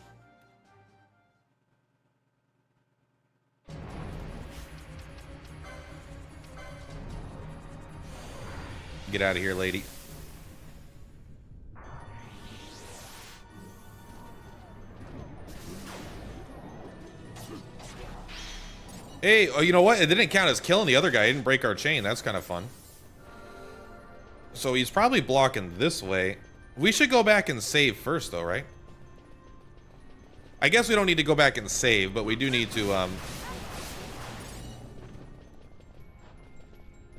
Get out of here, lady. Hey, oh, you know what? It didn't count as killing the other guy. It didn't break our chain. That's kind of fun. So he's probably blocking this way. We should go back and save first, though, right? I guess we don't need to go back and save, but we do need to,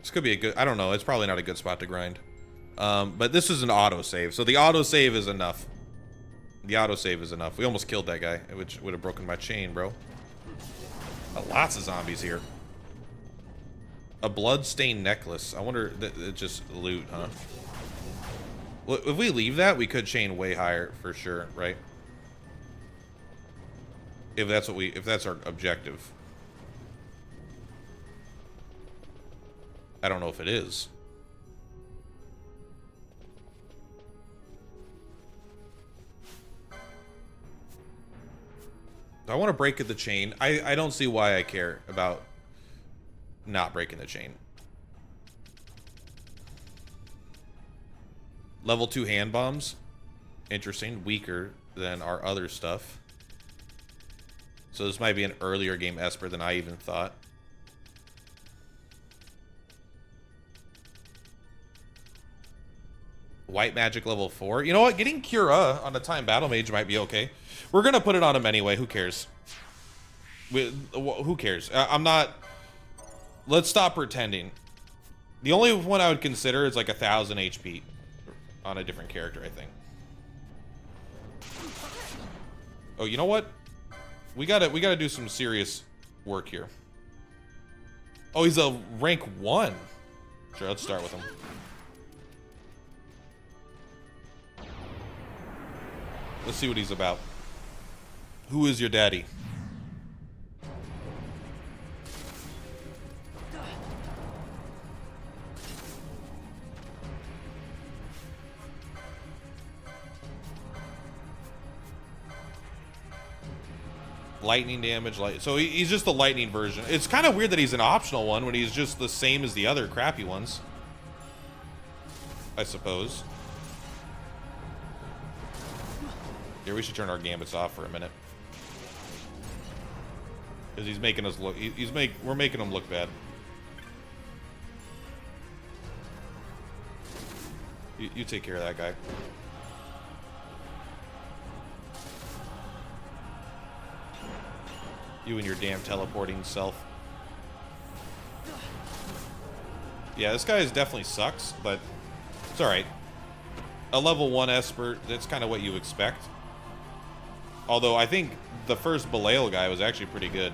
This could be a good... I don't know. It's probably not a good spot to grind. But this is an autosave. So the autosave is enough. The autosave is enough. We almost killed that guy, which would have broken my chain, bro. Lots of zombies here. A blood-stained necklace. I wonder... It's just loot, huh? Well, if we leave that, we could chain way higher for sure, right? If that's what we... If that's our objective. I don't know if it is. I want to break the chain. I don't see why I care about not breaking the chain. Level 2 hand bombs. Interesting. Weaker than our other stuff. So this might be an earlier game Esper than I even thought. White magic level 4. You know what? Getting Cura on a time battle mage might be okay. We're gonna put it on him anyway. Who cares? Who cares? I'm not... Let's stop pretending. The only one I would consider is like 1,000 HP on a different character, I think. Oh, you know what? We gotta do some serious work here. Oh, he's a rank 1. Sure, let's start with him. Let's see what he's about. Who is your daddy? Lightning damage, so he's just the lightning version. It's kind of weird that he's an optional one when he's just the same as the other crappy ones, I suppose. Here, we should turn our gambits off for a minute. Because he's making us look... We're making him look bad. You take care of that guy. You and your damn teleporting self. Yeah, this guy definitely sucks, but it's alright. A level 1 Esper, that's kind of what you expect. Although I think the first Belial guy was actually pretty good.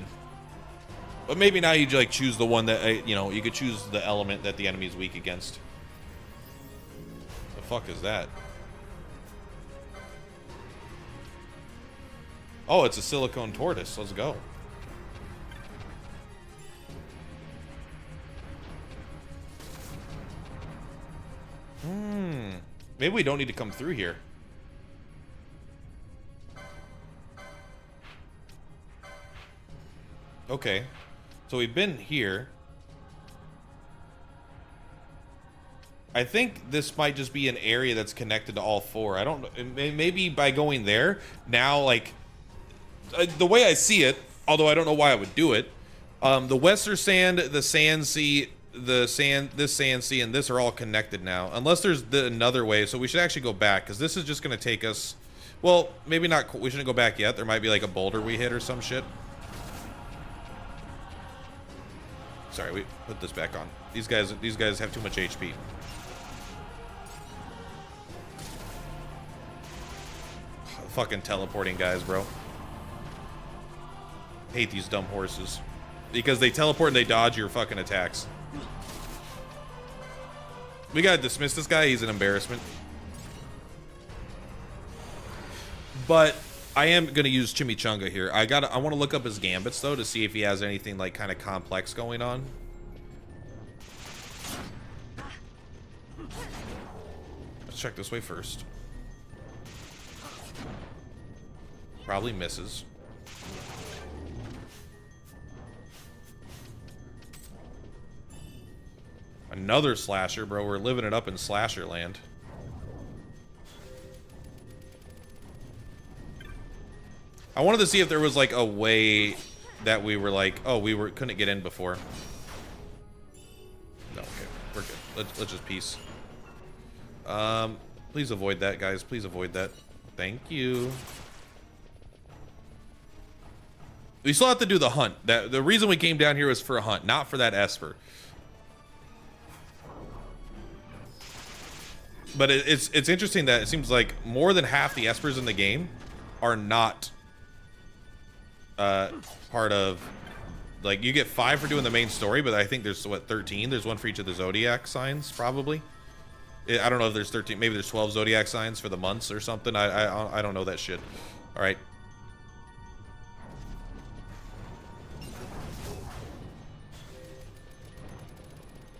But maybe now you like choose the one that, you know, you could choose the element that the enemy's weak against. The fuck is that? Oh, it's a silicone tortoise. Let's go. Maybe we don't need to come through here. Okay. So we've been here. I think this might just be an area that's connected to all 4. I don't know. Maybe by going there, now, like, the way I see it, although I don't know why I would do it, the Western Sand, the Sand Sea, this Sand Sea, and this are all connected now. Unless there's another way, so we should actually go back, because this is just going to take us... Well, maybe not... We shouldn't go back yet. There might be, like, a boulder we hit or some shit. Sorry, we put this back on. These guys have too much HP. fucking teleporting guys, bro. Hate these dumb horses. Because they teleport and they dodge your fucking attacks. We gotta dismiss this guy. He's an embarrassment. But I am gonna use Chimichanga here. I want to look up his gambits though to see if he has anything like kind of complex going on. Let's check this way first. Probably misses. Another slasher, bro. We're living it up in slasher land. I wanted to see if there was like a way that we were like, oh, couldn't get in before. No, okay, we're good. Let's just peace. Please avoid that, guys. Please avoid that. Thank you. We still have to do the hunt. The reason we came down here was for a hunt, not for that Esper. But it's interesting that it seems like more than half the Espers in the game are not part of, like, you get 5 for doing the main story, but I think there's what, 13. There's one for each of the Zodiac signs, probably. I don't know if there's 13. Maybe there's 12 Zodiac signs for the months or something. I don't know that shit. All right.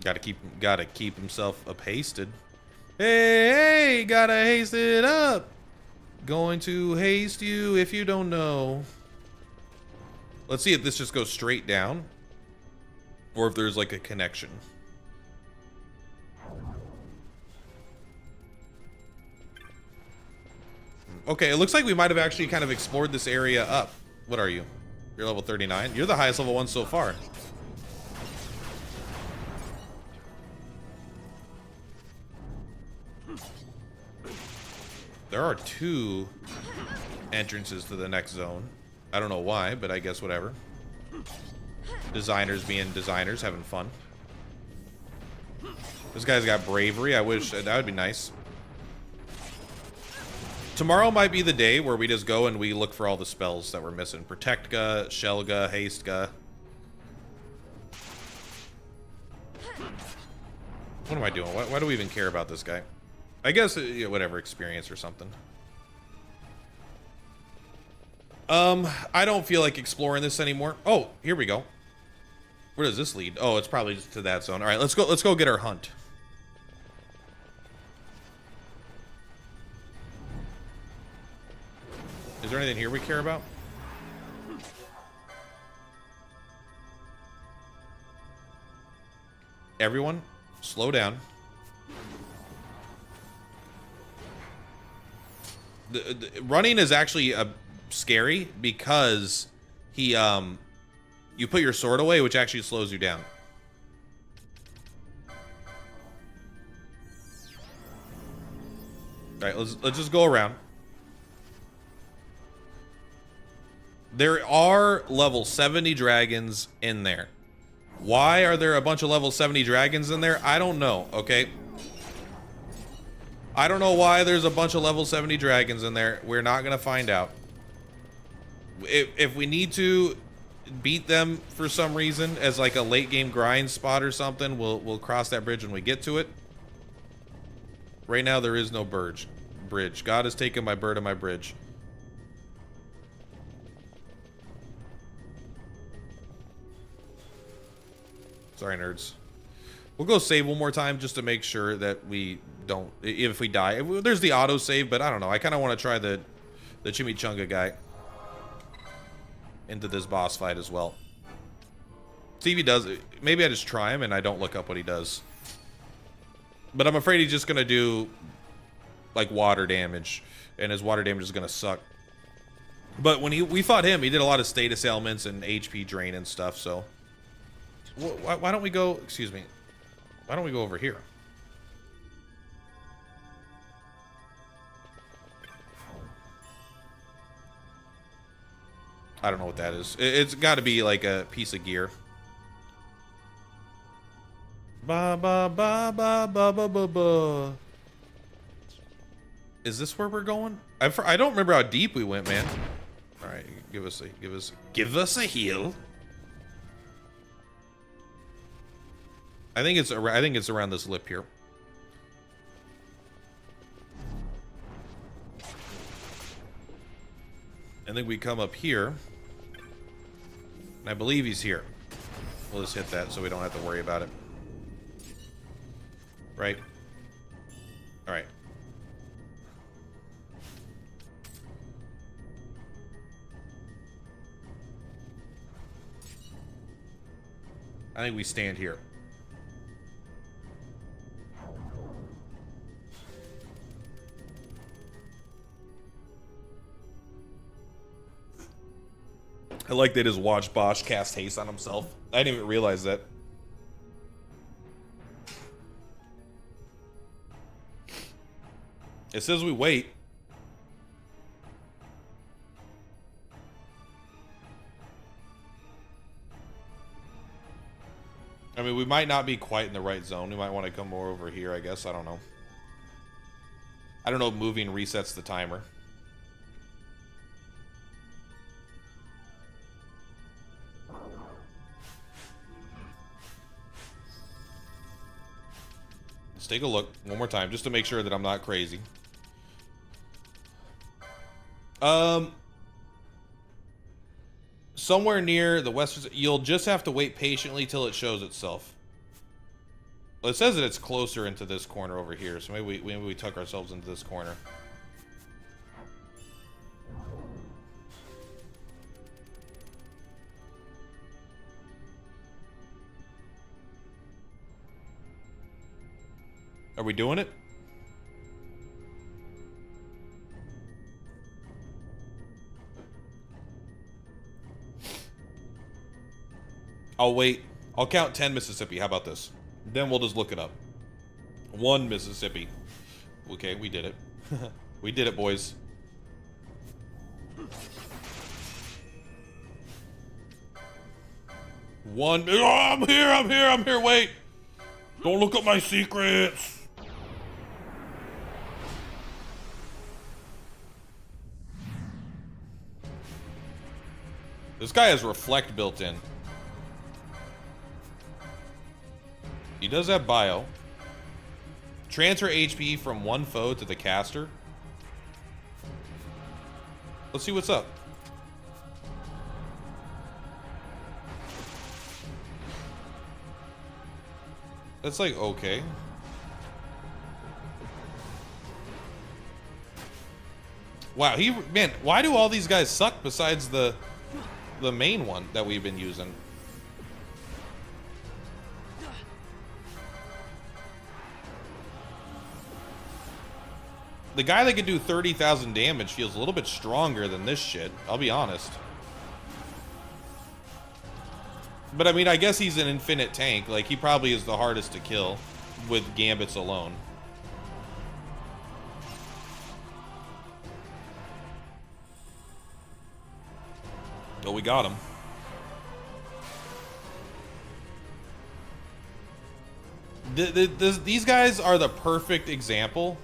Gotta keep himself up-hasted. Hey, gotta haste it up. Going to haste you if you don't know. Let's see if this just goes straight down or if there's like a connection. Okay, it looks like we might have actually kind of explored this area up. What are you? You're level 39. You're the highest level one so far. There are 2 entrances to the next zone. I don't know why, but I guess whatever. Designers being designers, having fun. This guy's got bravery. I wish that would be nice. Tomorrow might be the day where we just go and we look for all the spells that we're missing. Protect-ga, Shell-ga, Haste-ga. What am I doing? Why do we even care about this guy? I guess, yeah, whatever, experience or something. I don't feel like exploring this anymore. Oh, here we go. Where does this lead? Oh, it's probably just to that zone. All right, let's go get our hunt. Is there anything here we care about? Everyone, slow down. The running is actually scary because you put your sword away, which actually slows you down. All right, let's just go around. There are level 70 dragons in there. Why are there a bunch of level 70 dragons in there? I don't know, okay? I don't know why there's a bunch of level 70 dragons in there. We're not going to find out. If we need to beat them for some reason as like a late game grind spot or something, we'll cross that bridge when we get to it. Right now there is no bridge. God has taken my bird and my bridge. Sorry, nerds. We'll go save one more time just to make sure that we don't, if we die. There's the auto save, but I don't know. I kind of want to try the Chimichanga guy into this boss fight as well. See if he does. Maybe I just try him and I don't look up what he does. But I'm afraid he's just going to do like water damage, and his water damage is going to suck. But when we fought him, he did a lot of status ailments and HP drain and stuff, so why don't we go, excuse me, why don't we go over here? I don't know what that is. It's got to be like a piece of gear. Ba ba ba ba ba ba ba ba. Is this where we're going? I don't remember how deep we went, man. All right, give us a heal. I think it's around this lip here. I think we come up here. And I believe he's here. We'll just hit that so we don't have to worry about it. Right? All right. I think we stand here. I like they just watched Bosch cast haste on himself. I didn't even realize that. It says we wait. I mean, we might not be quite in the right zone. We might want to come more over here, I guess. I don't know. I don't know if moving resets the timer. Let's take a look one more time, just to make sure that I'm not crazy. Somewhere near the western, you'll just have to wait patiently till it shows itself. Well, it says that it's closer into this corner over here, so maybe we tuck ourselves into this corner. Are we doing it? I'll wait. I'll count 10 Mississippi. How about this? Then we'll just look it up. 1 Mississippi. Okay, we did it. We did it, boys. One. Oh, I'm here. Wait. Don't look at my secrets. This guy has reflect built in. He does have bio. Transfer HP from one foe to the caster. Let's see what's up. That's like okay. Wow, man, why do all these guys suck besides the main one that we've been using? The guy that can do 30,000 damage feels a little bit stronger than this shit, I'll be honest. But I mean, I guess he's an infinite tank. Like, he probably is the hardest to kill with gambits alone. Oh, we got him. These guys are the perfect example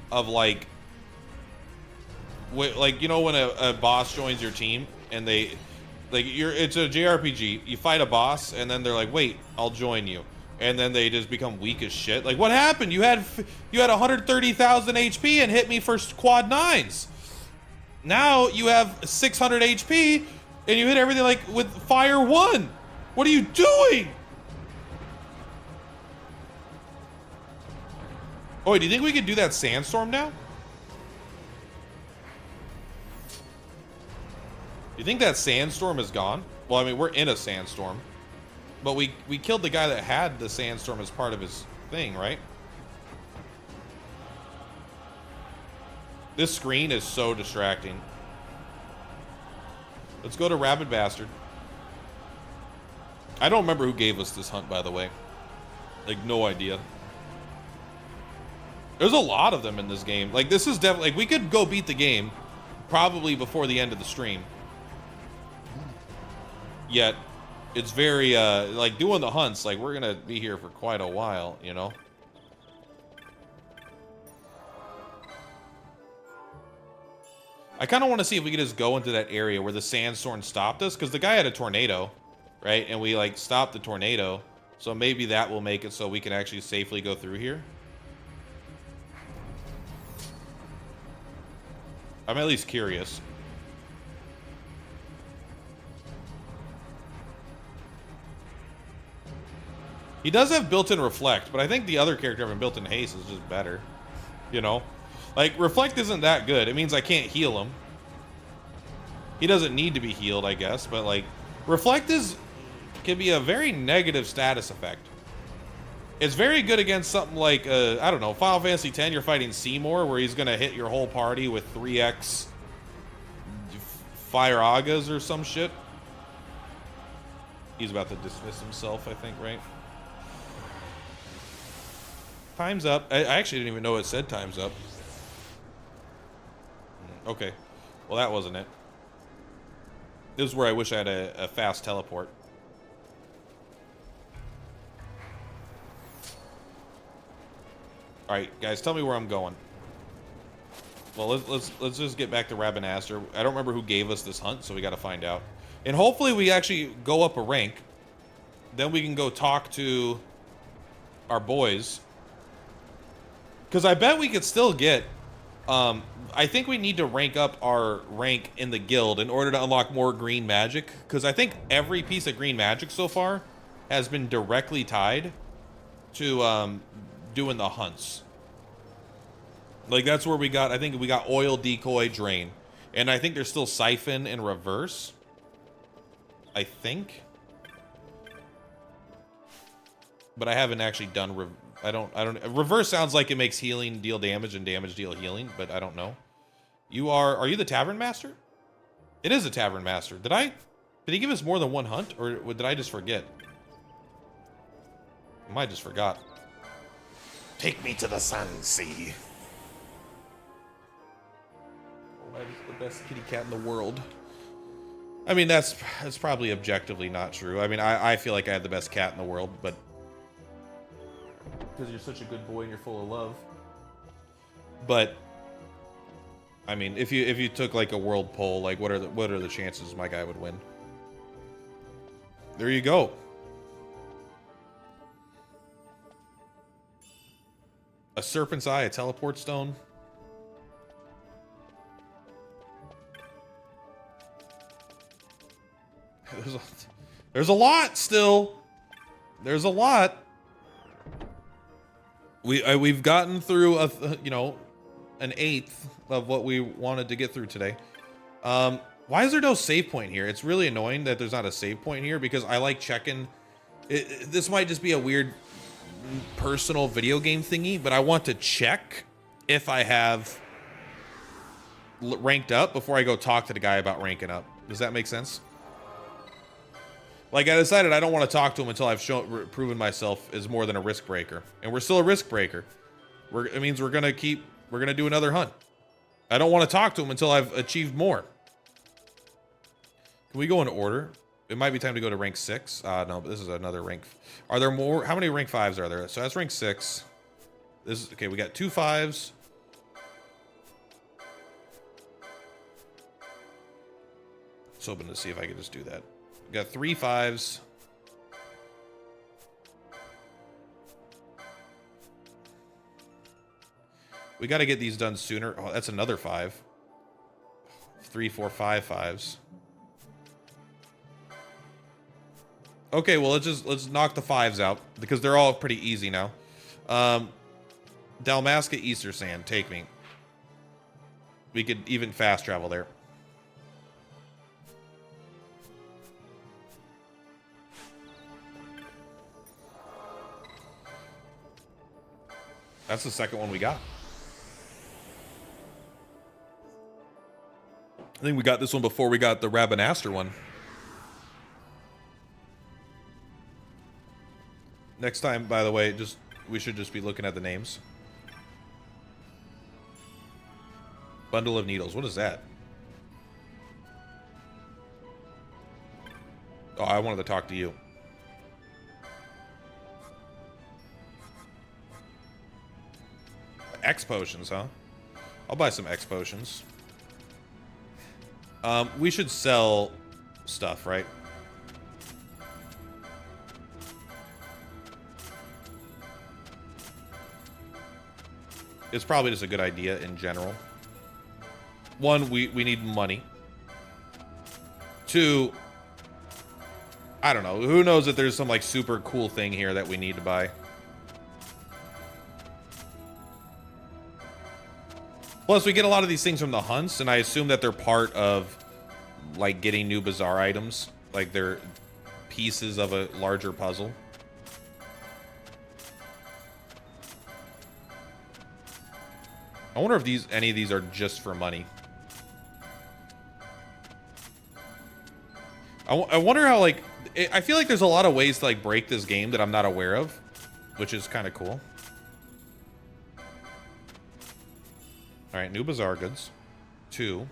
of like you know when a boss joins your team and they it's a JRPG, you fight a boss and then they're like, wait, I'll join you, and then they just become weak as shit. Like, what happened? You had 130,000 HP and hit me for quad 9s. Now you have 600 HP and you hit everything like with fire 1. What are you doing? Oh, do you think we could do that sandstorm now? You think that sandstorm is gone? Well, I mean, we're in a sandstorm. But we killed the guy that had the sandstorm as part of his thing, right? This screen is so distracting. Let's go to Rabid Bastard. I don't remember who gave us this hunt, by the way. Like, no idea. There's a lot of them in this game. Like, this is definitely... Like, we could go beat the game probably before the end of the stream. Yet, it's very, like, doing the hunts, like, we're gonna be here for quite a while, you know? I kind of want to see if we could just go into that area where the sandstorm stopped us, because the guy had a tornado, right? And we like stopped the tornado, so maybe that will make it so we can actually safely go through here. I'm at least curious. He does have built-in reflect, but I think the other character having built-in haste is just better. You know? Like, reflect isn't that good. It means I can't heal him. He doesn't need to be healed, I guess, but like, reflect can be a very negative status effect. It's very good against something like, I don't know, Final Fantasy X, you're fighting Seymour, where he's gonna hit your whole party with 3x Fire Agas or some shit. He's about to dismiss himself, I think, right? Time's up. I actually didn't even know it said time's up. Okay. Well, that wasn't it. This is where I wish I had a fast teleport. Alright, guys, tell me where I'm going. Well, let's just get back to Rabanastre. I don't remember who gave us this hunt, so we gotta find out. And hopefully we actually go up a rank. Then we can go talk to our boys. Because I bet we could still get... I think we need to rank up our rank in the guild in order to unlock more green magic. Because I think every piece of green magic so far has been directly tied to doing the hunts. Like, that's where we got... I think we got oil, decoy, drain. And I think there's still siphon and reverse. I think. But I haven't actually done... I don't... Reverse sounds like it makes healing deal damage and damage deal healing, but I don't know. You are you the Tavern Master? It is a Tavern Master. Did he give us more than one hunt, or did I just forget? I might just forgot. Take me to the sun sea. That is the best kitty cat in the world. I mean, that's probably objectively not true. I mean, I feel like I had the best cat in the world, but because you're such a good boy and you're full of love. But I mean, if you took like a world poll, like what are the chances my guy would win? There you go. A serpent's eye, a teleport stone. There's a lot still. There's a lot. We've gotten through an eighth of what we wanted to get through today. Why is there no save point here? It's really annoying that there's not a save point here because I like checking. This might just be a weird personal video game thingy, but I want to check if I have ranked up before I go talk to the guy about ranking up. Does that make sense? Like, I decided I don't want to talk to him until I've proven myself as more than a risk breaker. And we're still a risk breaker. It means we're going to do another hunt. I don't want to talk to him until I've achieved more. Can we go in order? It might be time to go to rank 6. No, but this is another rank. Are there more? How many rank 5s are there? So that's rank 6. This is, okay, we got 2 5s. I was hoping to see if I could just do that. We got 3 5s. We got to get these done sooner. Oh, that's another 5. 3 4 5 5s. Okay, well let's knock the 5s out because they're all pretty easy now. Dalmasca Easter Sand, take me. We could even fast travel there. That's the second one we got. I think we got this one before we got the Rabanastre one. Next time, by the way, we should just be looking at the names. Bundle of Needles. What is that? Oh, I wanted to talk to you. X potions, huh? I'll buy some X potions. We should sell stuff, right? It's probably just a good idea in general. One, we need money. Two, I don't know. Who knows if there's some like super cool thing here that we need to buy. Plus, we get a lot of these things from the hunts, and I assume that they're part of like getting new bizarre items. Like they're pieces of a larger puzzle. I wonder if any of these are just for money. I wonder how, like, I feel like there's a lot of ways to, like, break this game that I'm not aware of, which is kind of cool. All right, new bazaar goods. 2.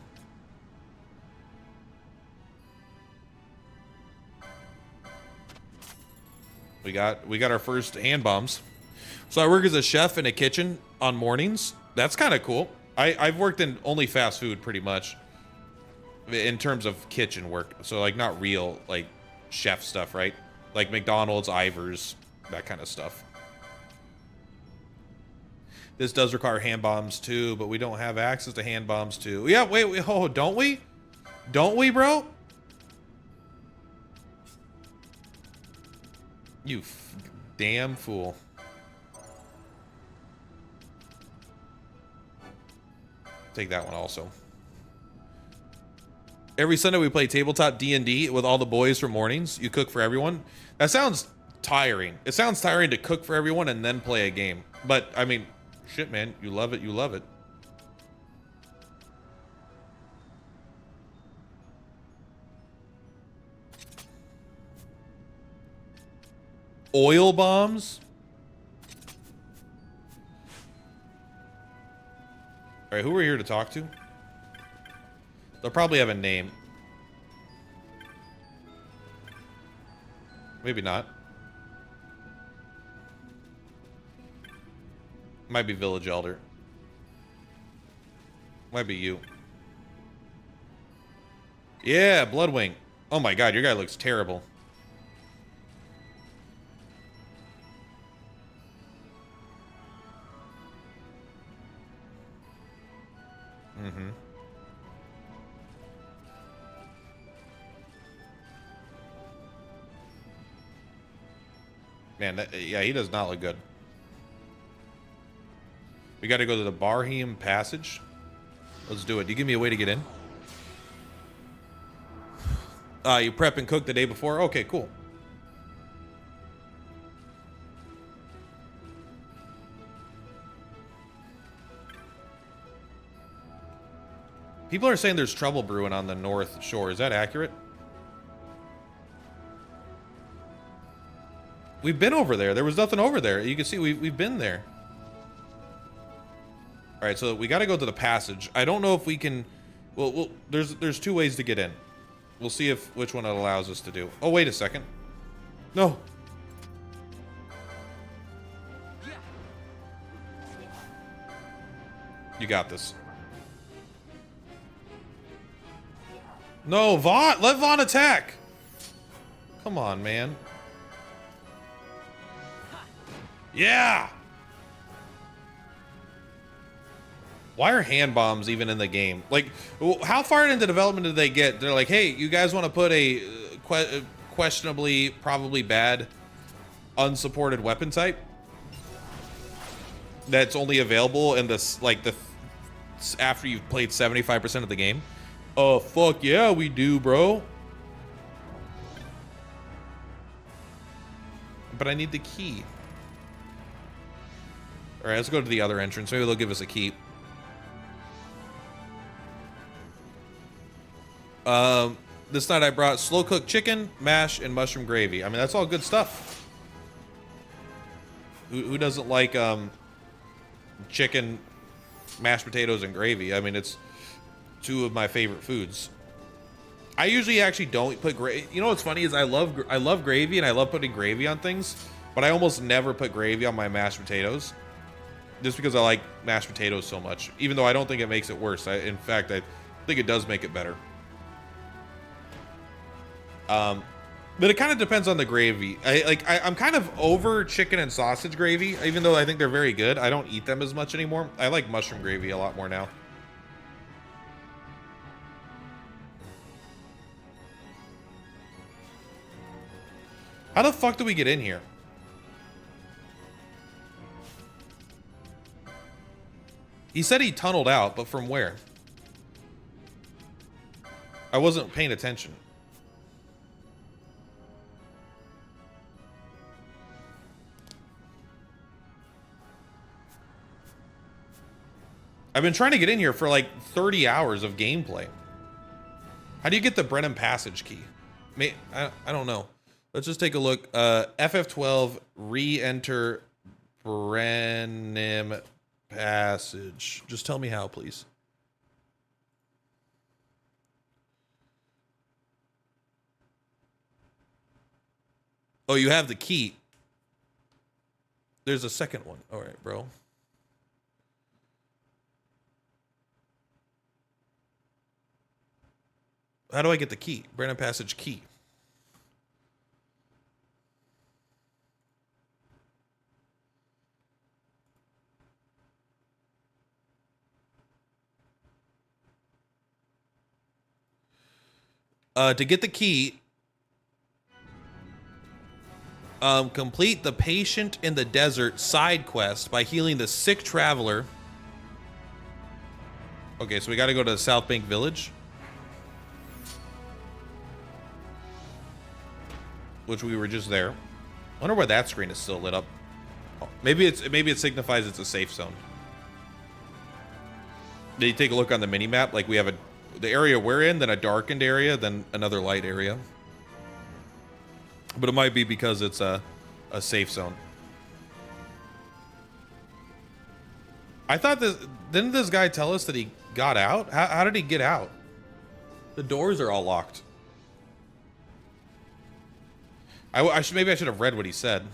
We got our first hand bombs. So I work as a chef in a kitchen on mornings. That's kind of cool. I've worked in only fast food pretty much in terms of kitchen work. So like not real like chef stuff, right? Like McDonald's, Ivor's, that kind of stuff. This does require hand bombs too, but we don't have access to hand bombs too. Yeah, wait, oh, don't we? Don't we, bro? You damn fool. Take that one also. Every Sunday we play tabletop D&D with all the boys for mornings. You cook for everyone. That sounds tiring. It sounds tiring to cook for everyone and then play a game. But, I mean, shit, man. You love it. You love it. Oil bombs? All right, who are we here to talk to? They'll probably have a name. Maybe not. Might be village elder. Might be you. Yeah, Bloodwing. Oh my god, your guy looks terrible. Mm-hmm. Man, yeah, he does not look good. We got to go to the Barheim Passage. Let's do it. Do you give me a way to get in? You prep and cook the day before? Okay, cool. People are saying there's trouble brewing on the North Shore. Is that accurate? We've been over there. There was nothing over there. You can see we've been there. All right, so we got to go to the passage. I don't know if we can. Well, there's 2 ways to get in. We'll see which one it allows us to do. Oh, wait a second. No. You got this. No, Vaughn. Let Vaughn attack. Come on, man. Yeah. Why are hand bombs even in the game? Like, how far into development did they get? They're like, hey, you guys want to put a questionably, probably bad, unsupported weapon type that's only available in this, like, after you've played 75% of the game? Oh, fuck yeah, we do, bro. But I need the key. All right, let's go to the other entrance. Maybe they'll give us a key. This night I brought slow-cooked chicken, mash, and mushroom gravy. I mean, that's all good stuff. Who doesn't like chicken, mashed potatoes, and gravy? I mean, it's 2 of my favorite foods. I usually actually don't put gravy. You know what's funny is I love gravy and I love putting gravy on things, but I almost never put gravy on my mashed potatoes, just because I like mashed potatoes so much. Even though I don't think it makes it worse. In fact, I think it does make it better. But it kind of depends on the gravy. I'm kind of over chicken and sausage gravy, even though I think they're very good. I don't eat them as much anymore. I like mushroom gravy a lot more now. How the fuck do we get in here? He said he tunneled out, but from where? I wasn't paying attention. I've been trying to get in here for like 30 hours of gameplay. How do you get the Brennan Passage key? I don't know. Let's just take a look. FF12, re-enter Brennan Passage. Just tell me how, please. Oh, you have the key. There's a second one. All right, bro. How do I get the key? Brennan Passage key. To get the key, complete the Patient in the Desert side quest by healing the sick traveler. Okay, so we got to go to South Bank Village, which we were just there. I wonder why that screen is still lit up. Oh, maybe it signifies it's a safe zone. Did you take a look on the mini map? Like we have the area we're in, then a darkened area, then another light area. But it might be because it's a safe zone. I thought didn't this guy tell us that he got out? How did he get out? The doors are all locked. Maybe I should have read what he said.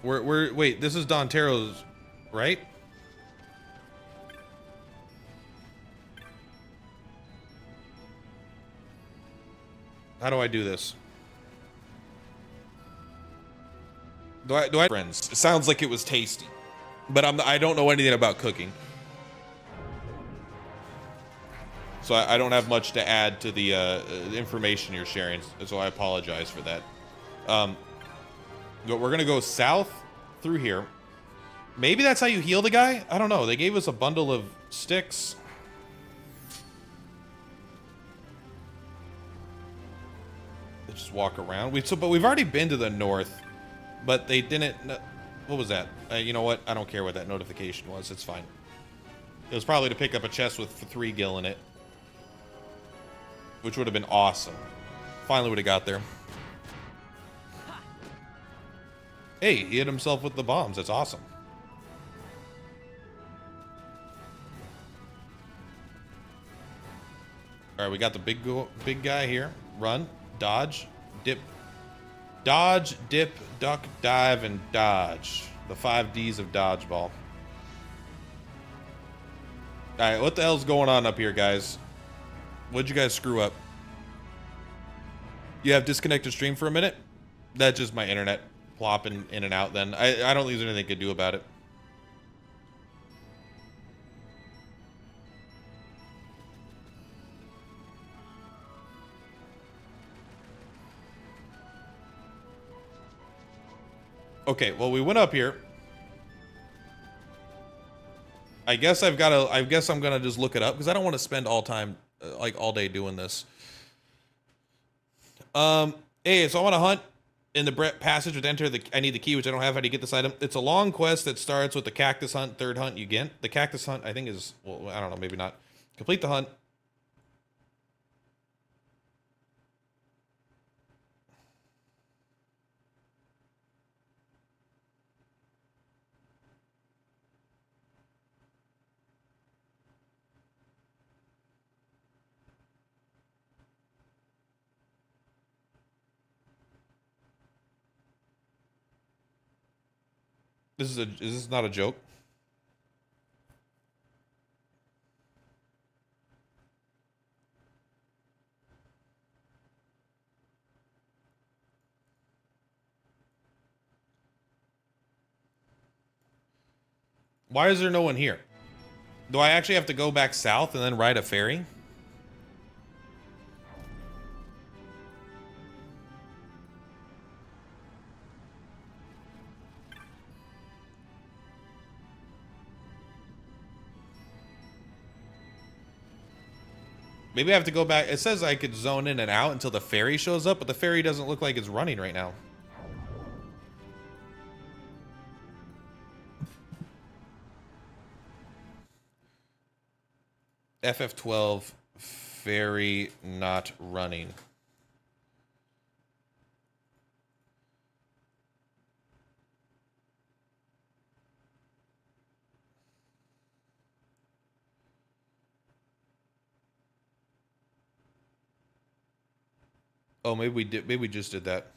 Wait, this is Dontero's, right? How do I do this? Do I friends? It sounds like it was tasty, but I don't know anything about cooking, so I don't have much to add to the information you're sharing. So I apologize for that. We're gonna go south through here. Maybe that's how you heal the guy. I don't know. They gave us a bundle of sticks. Let's just walk around. But we've already been to the north. But they didn't. What was that? You know what? I don't care what that notification was. It's fine. It was probably to pick up a chest with 3 gil in it, which would have been awesome. Finally would have got there. Hey, he hit himself with the bombs. That's awesome. All right, we got the big guy here. Run, dodge, dip. Dodge, dip, duck, dive, and dodge. The 5 Ds of dodgeball. All right, what the hell's going on up here, guys? What'd you guys screw up? You have disconnected stream for a minute? That's just my internet plopping in and out then. I don't think there's anything I could do about it. Okay, well, we went up here. I guess I'm gonna just look it up because I don't want to spend all day doing this. Hey, so I want to hunt in the passage with enter the. I need the key, which I don't have. How do you get this item? It's a long quest that starts with the cactus hunt. Third hunt you get. The cactus hunt, I think, is, well, I don't know, maybe not. Complete the hunt. Is this not a joke? Why is there no one here? Do I actually have to go back south and then ride a ferry? Maybe I have to go back. It says I could zone in and out until the ferry shows up, but the ferry doesn't look like it's running right now. FF12 ferry not running. Oh, maybe we did. Maybe we just did that.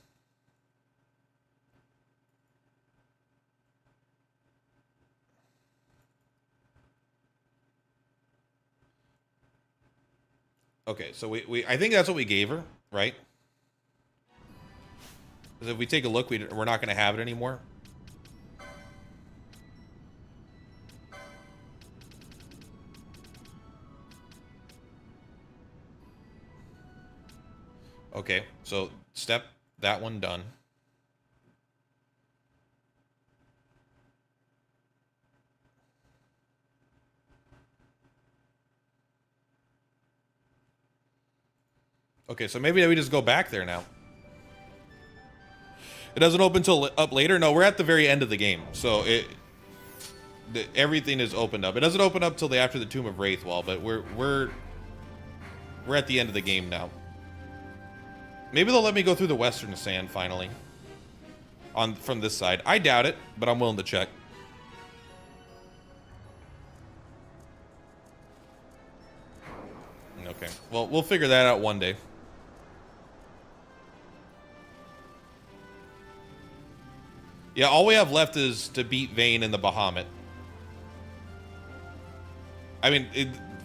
Okay, so we I think that's what we gave her, right? Because if we take a look, we're not going to have it anymore. Okay, so that one done. Okay, so maybe we just go back there now. It doesn't open till up later. No, we're at the very end of the game, so everything is opened up. It doesn't open up till after the Tomb of Wraithwall, but we're at the end of the game now. Maybe they'll let me go through the Western Sand finally. From this side. I doubt it, but I'm willing to check. Okay. Well, we'll figure that out one day. Yeah, all we have left is to beat Vayne in the Bahamut. I mean,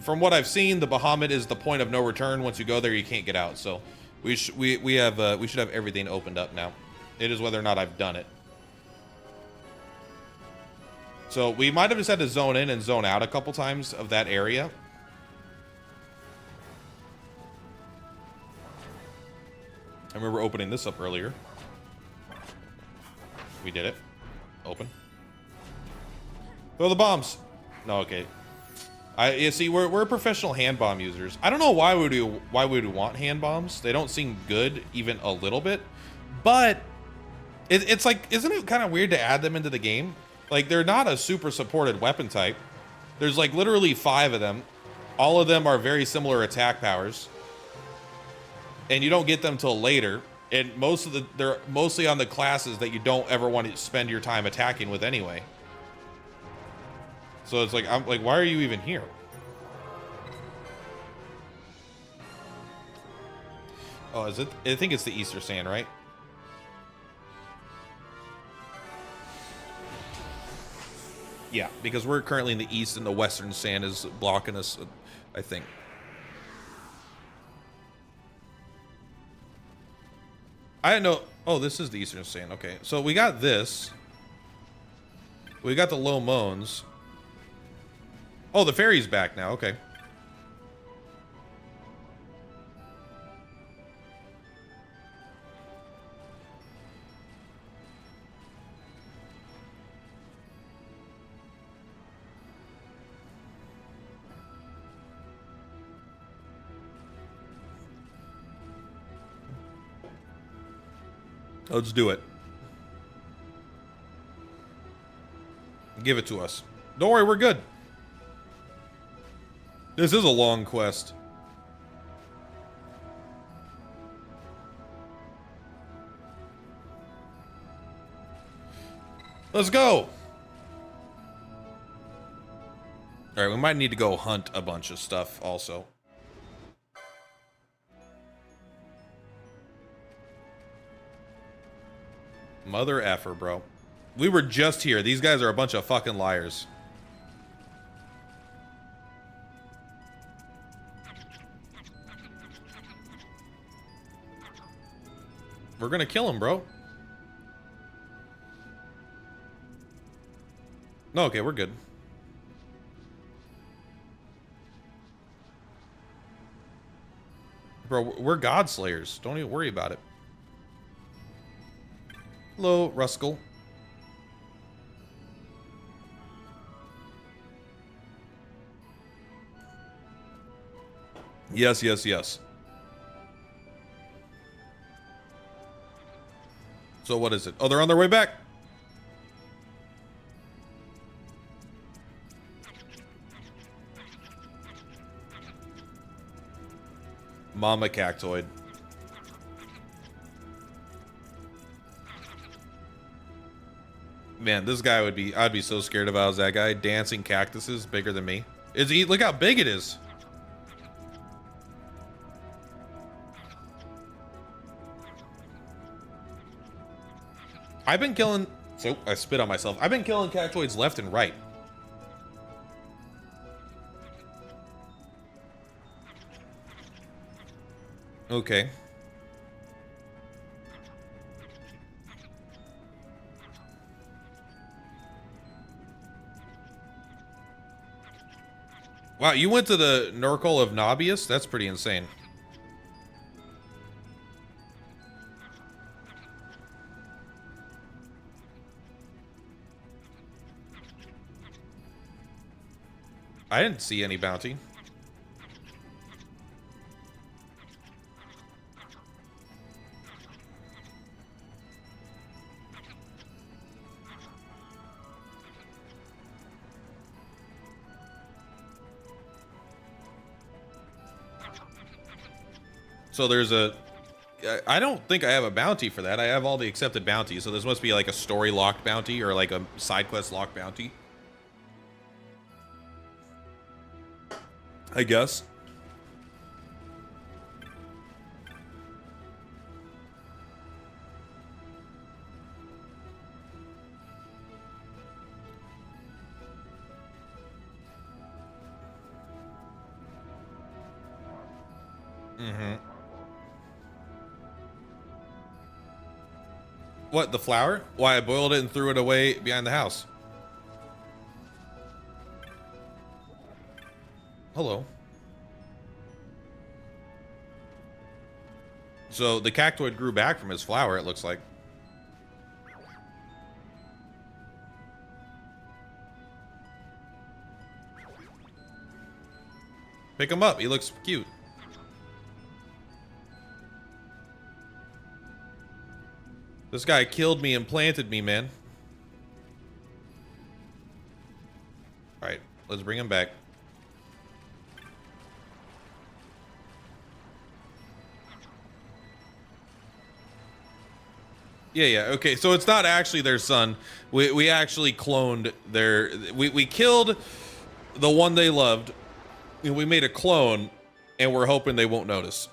from what I've seen, the Bahamut is the point of no return. Once you go there, you can't get out. So we should have everything opened up now. It is whether or not I've done it. So we might have just had to zone in and zone out a couple times of that area. I remember opening this up earlier. We did it. Open. Throw the bombs. No, okay. You see, we're professional hand bomb users. I don't know why would we want hand bombs. They don't seem good even a little bit. But it's like, isn't it kind of weird to add them into the game? Like, they're not a super supported weapon type. There's like literally 5 of them. All of them are very similar attack powers. And you don't get them till later. And they're mostly on the classes that you don't ever want to spend your time attacking with anyway. So it's like, I'm like, why are you even here? Oh, is it? I think it's the Easter Sand, right? Yeah, because we're currently in the east and the Western Sand is blocking us, I think. I didn't know. Oh, this is the Eastern Sand. Okay, so we got this. We got the Low Moans. Oh, the ferry's back now. Okay. Let's do it. Give it to us. Don't worry, we're good. This is a long quest. Let's go. All right, we might need to go hunt a bunch of stuff also. Mother effer, bro. We were just here. These guys are a bunch of fucking liars. We're gonna kill him, bro. No, okay, we're good. Bro, we're God Slayers. Don't even worry about it. Hello, Ruskell. Yes, yes, yes. So what is it? Oh, they're on their way back. Mama Cactoid. Man, this guy would be, I'd be so scared if I was that guy. Dancing cactuses bigger than me. Is he, look how big it is. I've been killing, so I spit on myself. I've been killing cactoids left and right. Okay. Wow, you went to the Norcal of Nobius? That's pretty insane. I didn't see any bounty. So there's a... I don't think I have a bounty for that. I have all the accepted bounties, so this must be like a story locked bounty or like a side quest locked bounty. I guess. Mm-hmm. What, the flour? Why, I boiled it and threw it away behind the house. Hello. So the cactoid grew back from his flower, it looks like. Pick him up, he looks cute. This guy killed me and planted me, man. Alright, let's bring him back. Yeah, okay, so it's not actually their son. We actually cloned their... We killed the one they loved, and we made a clone, and we're hoping they won't notice.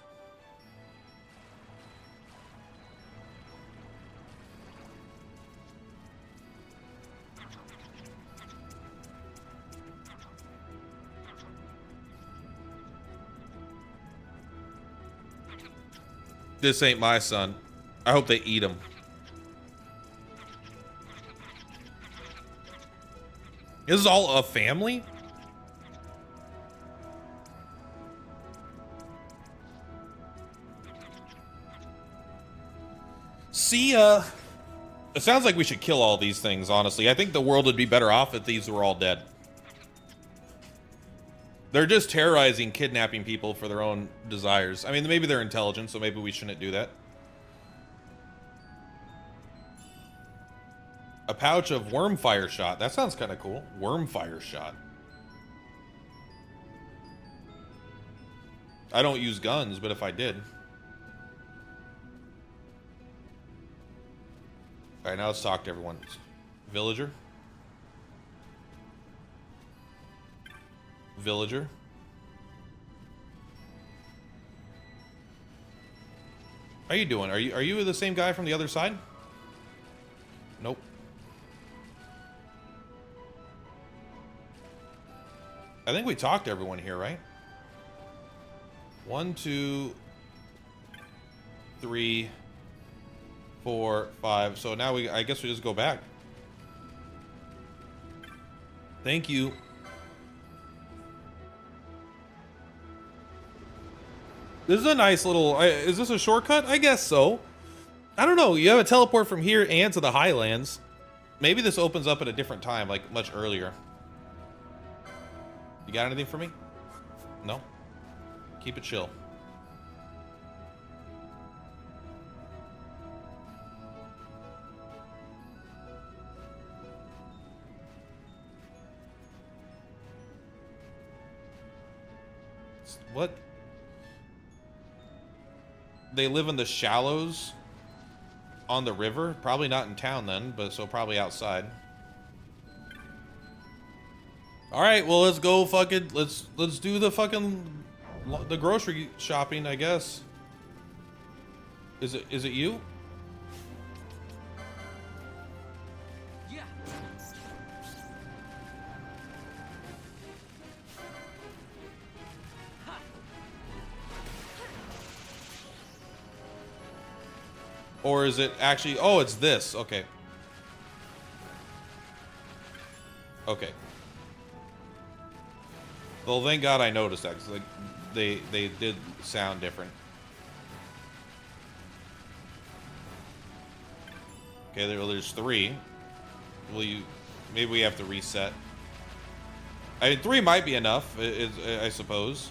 This ain't my son. I hope they eat him. This is all a family? See, it sounds like we should kill all these things, honestly. I think the world would be better off if these were all dead. They're just terrorizing, kidnapping people for their own desires. I mean, maybe they're intelligent, so maybe we shouldn't do that. A pouch of wormfire shot. That sounds kind of cool. Wormfire shot. I don't use guns, but if I did. Alright, now let's talk to everyone. Villager. Villager. How you doing? Are you the same guy from the other side? Nope. I think we talked to everyone here, right? 1, 2, 3, 4, 5. So now I guess we just go back. Thank you. This is a nice little... is this a shortcut? I guess so. I don't know. You have a teleport from here and to the Highlands. Maybe this opens up at a different time, like much earlier. You got anything for me? No? Keep it chill. What? They live in the shallows on the river? Probably not in town then, but so probably outside. All right, well, let's go fucking let's do the grocery shopping, I guess. Is it you? Yeah. Or is it actually... Oh, it's this. Okay. Okay. Well, thank God I noticed that, because like, they did sound different. Okay, there's 3. Maybe we have to reset. I mean, 3 might be enough, I suppose.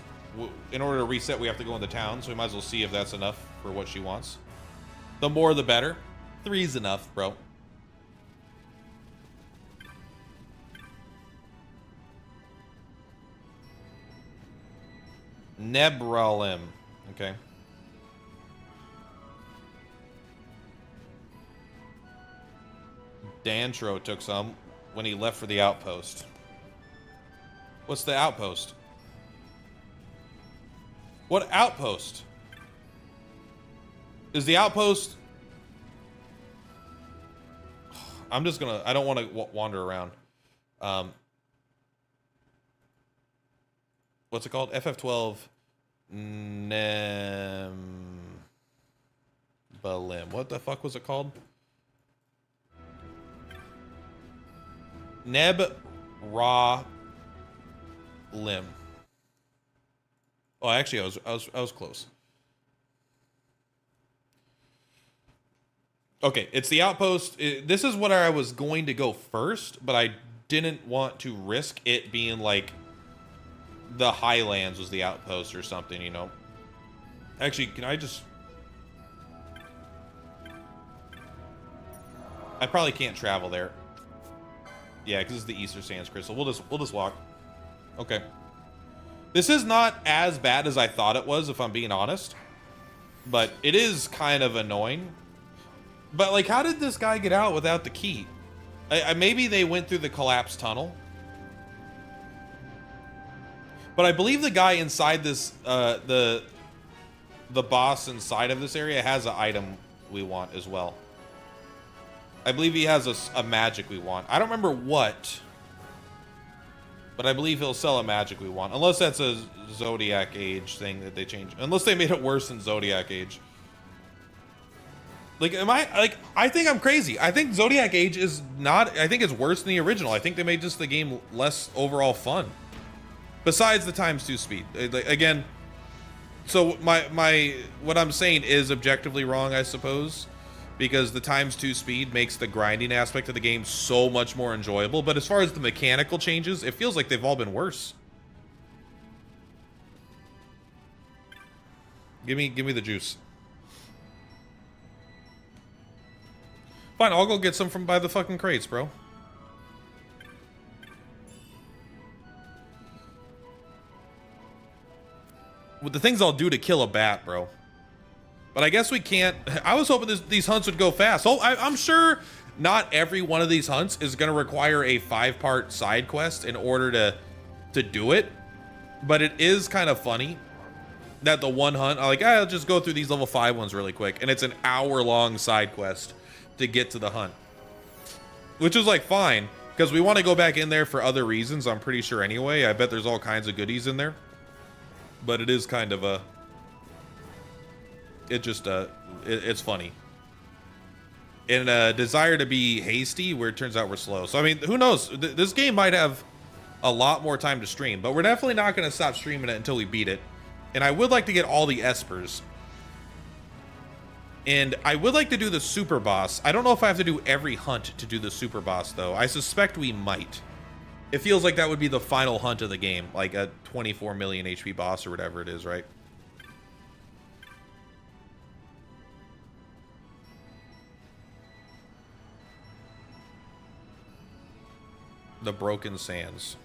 In order to reset, we have to go into town, so we might as well see if that's enough for what she wants. The more, the better. 3's enough, bro. Nebralim. Okay. Dantro took some when he left for the outpost. What's the outpost? What outpost? Is the outpost... I'm just gonna... I don't want to wander around. What's it called? FF12 Nembalim. What the fuck was it called? Neb Ra Lim. Oh, actually, I was close. Okay, it's the outpost. This is what I was going to go first, but I didn't want to risk it being like the Highlands was the outpost or something, you know. Actually, can I just... I probably can't travel there. Yeah, because it's the Easter Sands Crystal. We'll just walk. Okay. This is not as bad as I thought it was, if I'm being honest. But it is kind of annoying. But, like, how did this guy get out without the key? Maybe they went through the collapsed tunnel. But I believe the guy inside this, the boss inside of this area has an item we want as well. I believe he has a magic we want. I don't remember what. But I believe he'll sell a magic we want. Unless that's a Zodiac Age thing that they changed. Unless they made it worse than Zodiac Age. Like, I think I'm crazy. I think Zodiac Age is not... I think it's worse than the original. I think they made just the game less overall fun. Besides the ×2 speed. Again, so what I'm saying is objectively wrong, I suppose. Because the ×2 speed makes the grinding aspect of the game so much more enjoyable. But as far as the mechanical changes, it feels like they've all been worse. Give me the juice. Fine, I'll go get some from by the fucking crates, bro. With the things I'll do to kill a bat, bro. But I guess we can't... I was hoping these hunts would go fast. Oh, I'm sure not every one of these hunts is going to require a 5-part side quest in order to do it. But it is kind of funny that the one hunt... I'll just go through these level 5 ones really quick. And it's an hour-long side quest to get to the hunt. Which is, like, fine. Because we want to go back in there for other reasons, I'm pretty sure anyway. I bet there's all kinds of goodies in there. But it is kind of a... it's funny. And a desire to be hasty where it turns out we're slow. So, I mean, who knows? This game might have a lot more time to stream. But we're definitely not going to stop streaming it until we beat it. And I would like to get all the espers. And I would like to do the super boss. I don't know if I have to do every hunt to do the super boss, though. I suspect we might. It feels like that would be the final hunt of the game. Like a 24 million HP boss or whatever it is, right? The Broken Sands.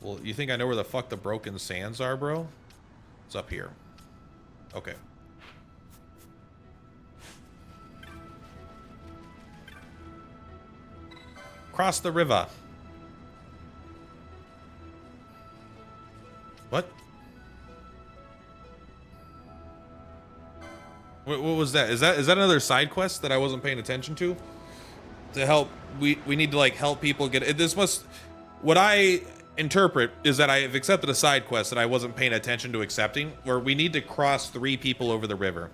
Well, you think I know where the fuck the Broken Sands are, bro? It's up here. Okay. Cross the river. What? What was that? Is that another side quest that I wasn't paying attention to? To help, we need to like help people get it. This must, what I interpret is that I have accepted a side quest that I wasn't paying attention to accepting, where we need to cross 3 people over the river,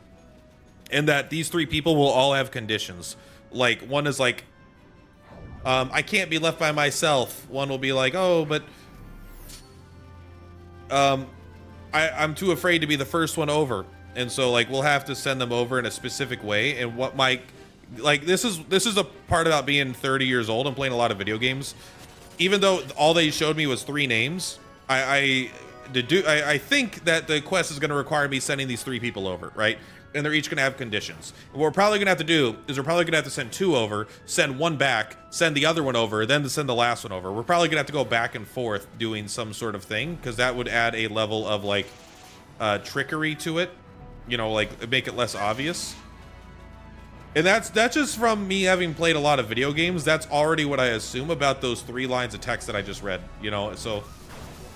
and that these 3 people will all have conditions. Like one is like, I can't be left by myself. One will be like, oh, but I'm too afraid to be the first one over, and so like we'll have to send them over in a specific way. And what my, like, this is a part about being 30 years old and playing a lot of video games. Even though all they showed me was 3 names, I think that the quest is going to require me sending these 3 people over, right? And they're each going to have conditions. What we're probably going to have to do is we're probably going to have to send 2 over, send 1 back, send the other one over, then to send the last one over. We're probably going to have to go back and forth doing some sort of thing, because that would add a level of like trickery to it, you know, like make it less obvious. And that's just from me having played a lot of video games. That's already what I assume about those 3 lines of text that I just read, you know. So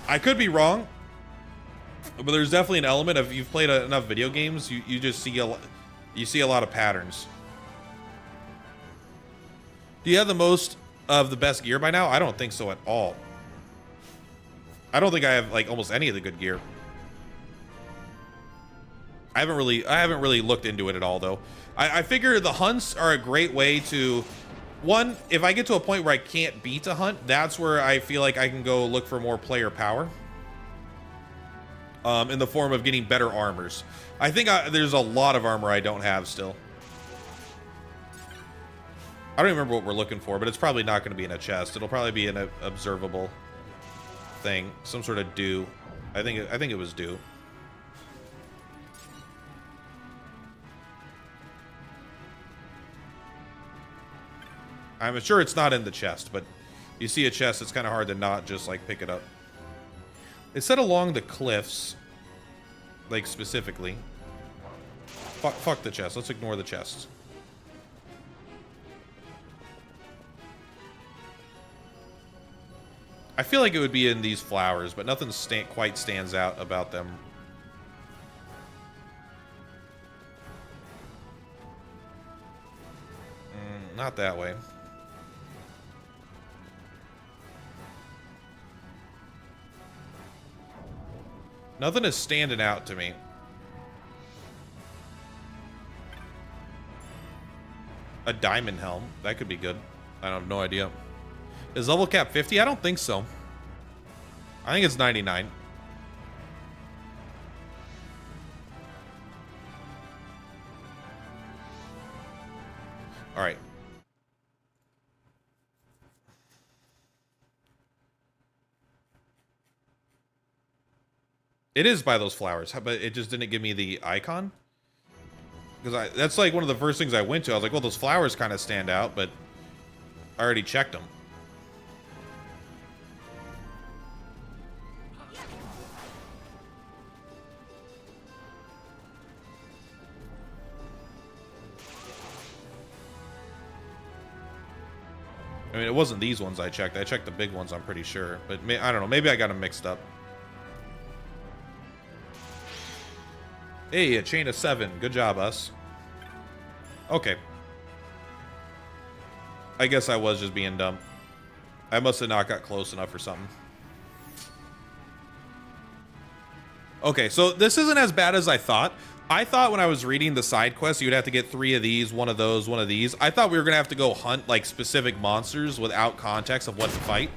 I could be wrong, but there's definitely an element of, you've played enough video games, you just see a lot of patterns. Do you have the most of the best gear by now? I don't think so at all. I don't think I have like almost any of the good gear. I haven't really looked into it at all, though. I figure the hunts are a great way to, one, if I get to a point where I can't beat a hunt, that's where I feel like I can go look for more player power. In the form of getting better armors. I think there's a lot of armor I don't have still. I don't remember what we're looking for, but it's probably not going to be in a chest. It'll probably be in an observable thing, some sort of dew. I think it was dew. I'm sure it's not in the chest, but you see a chest, it's kind of hard to not just like pick it up. It said along the cliffs, like specifically. Fuck the chest. Let's ignore the chests. I feel like it would be in these flowers, but nothing quite stands out about them. Not that way. Nothing is standing out to me. A diamond helm. That could be good. I have no idea. Is level cap 50? I don't think so. I think it's 99. All right. It is by those flowers, but it just didn't give me the icon. Because that's like one of the first things I went to. I was like, well, those flowers kind of stand out, but I already checked them. I mean, it wasn't these ones I checked. I checked the big ones, I'm pretty sure. But I don't know. Maybe I got them mixed up. Hey, a chain of 7. Good job, us. Okay. I guess I was just being dumb. I must have not got close enough or something. Okay, so this isn't as bad as I thought. I thought when I was reading the side quests, you'd have to get 3 of these, 1 of those, 1 of these. I thought we were going to have to go hunt, like, specific monsters without context of what to fight.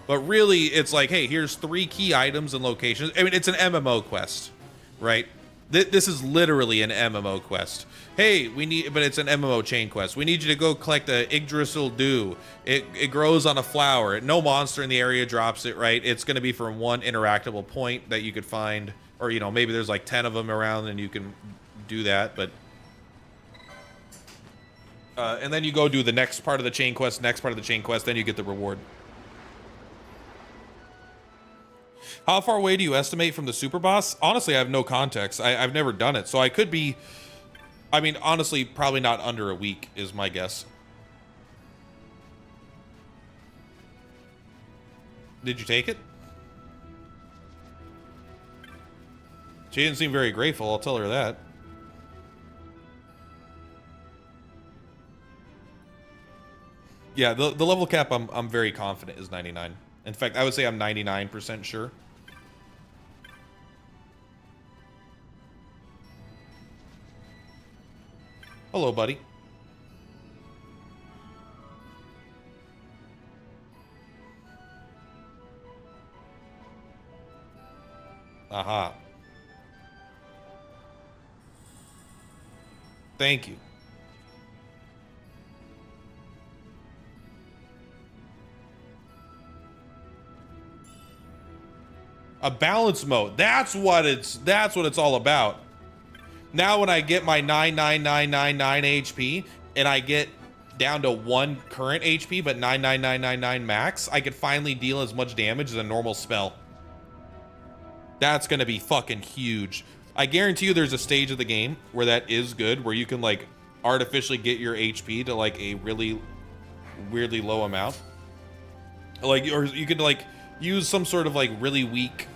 But really, it's like, hey, here's 3 key items and locations. I mean, it's an MMO quest, right? This is literally an MMO quest. Hey, but it's an MMO chain quest. We need you to go collect the Yggdrasil Dew. It grows on a flower. No monster in the area drops it, right? It's going to be from 1 interactable point that you could find. Or, you know, maybe there's like 10 of them around and you can do that, but... and then you go do the next part of the chain quest, then you get the reward. How far away do you estimate from the super boss? Honestly, I have no context. I've never done it, so I could be... I mean, honestly, probably not under a week is my guess. Did you take it? She didn't seem very grateful, I'll tell her that. Yeah, the level cap I'm very confident is 99. In fact, I would say I'm 99% sure. Hello, buddy. Aha. Thank you. A balance mode. That's what it's all about. Now when I get my 99999 HP and I get down to 1 current HP but 99999 max, I could finally deal as much damage as a normal spell. That's gonna be fucking huge. I guarantee you there's a stage of the game where that is good, where you can like artificially get your HP to like a really weirdly low amount. Like, or you could like use some sort of like really weak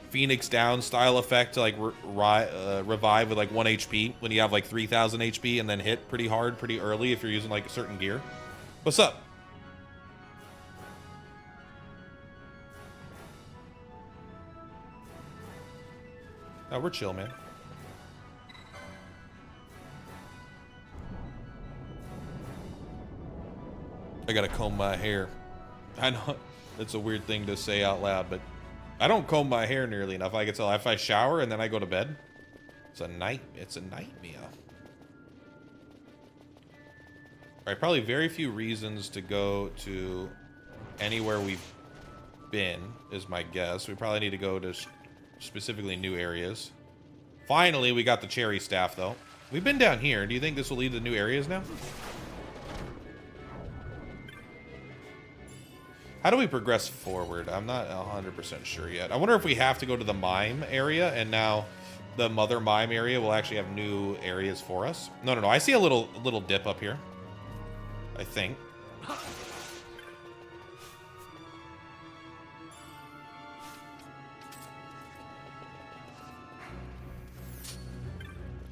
Phoenix Down style effect to like revive with like 1 HP when you have like 3000 HP and then hit pretty hard pretty early if you're using like a certain gear. What's up? Oh, we're chill, man. I gotta comb my hair. I know it's a weird thing to say out loud, but I don't comb my hair nearly enough. I can tell if I shower and then I go to bed, it's a nightmare. Alright, probably very few reasons to go to anywhere we've been, is my guess. We probably need to go to specifically new areas. Finally, we got the cherry staff, though. We've been down here. Do you think this will lead to new areas now? How do we progress forward? I'm not 100% sure yet. I wonder if we have to go to the mime area, and now the mother mime area will actually have new areas for us. No. I see a little dip up here, I think.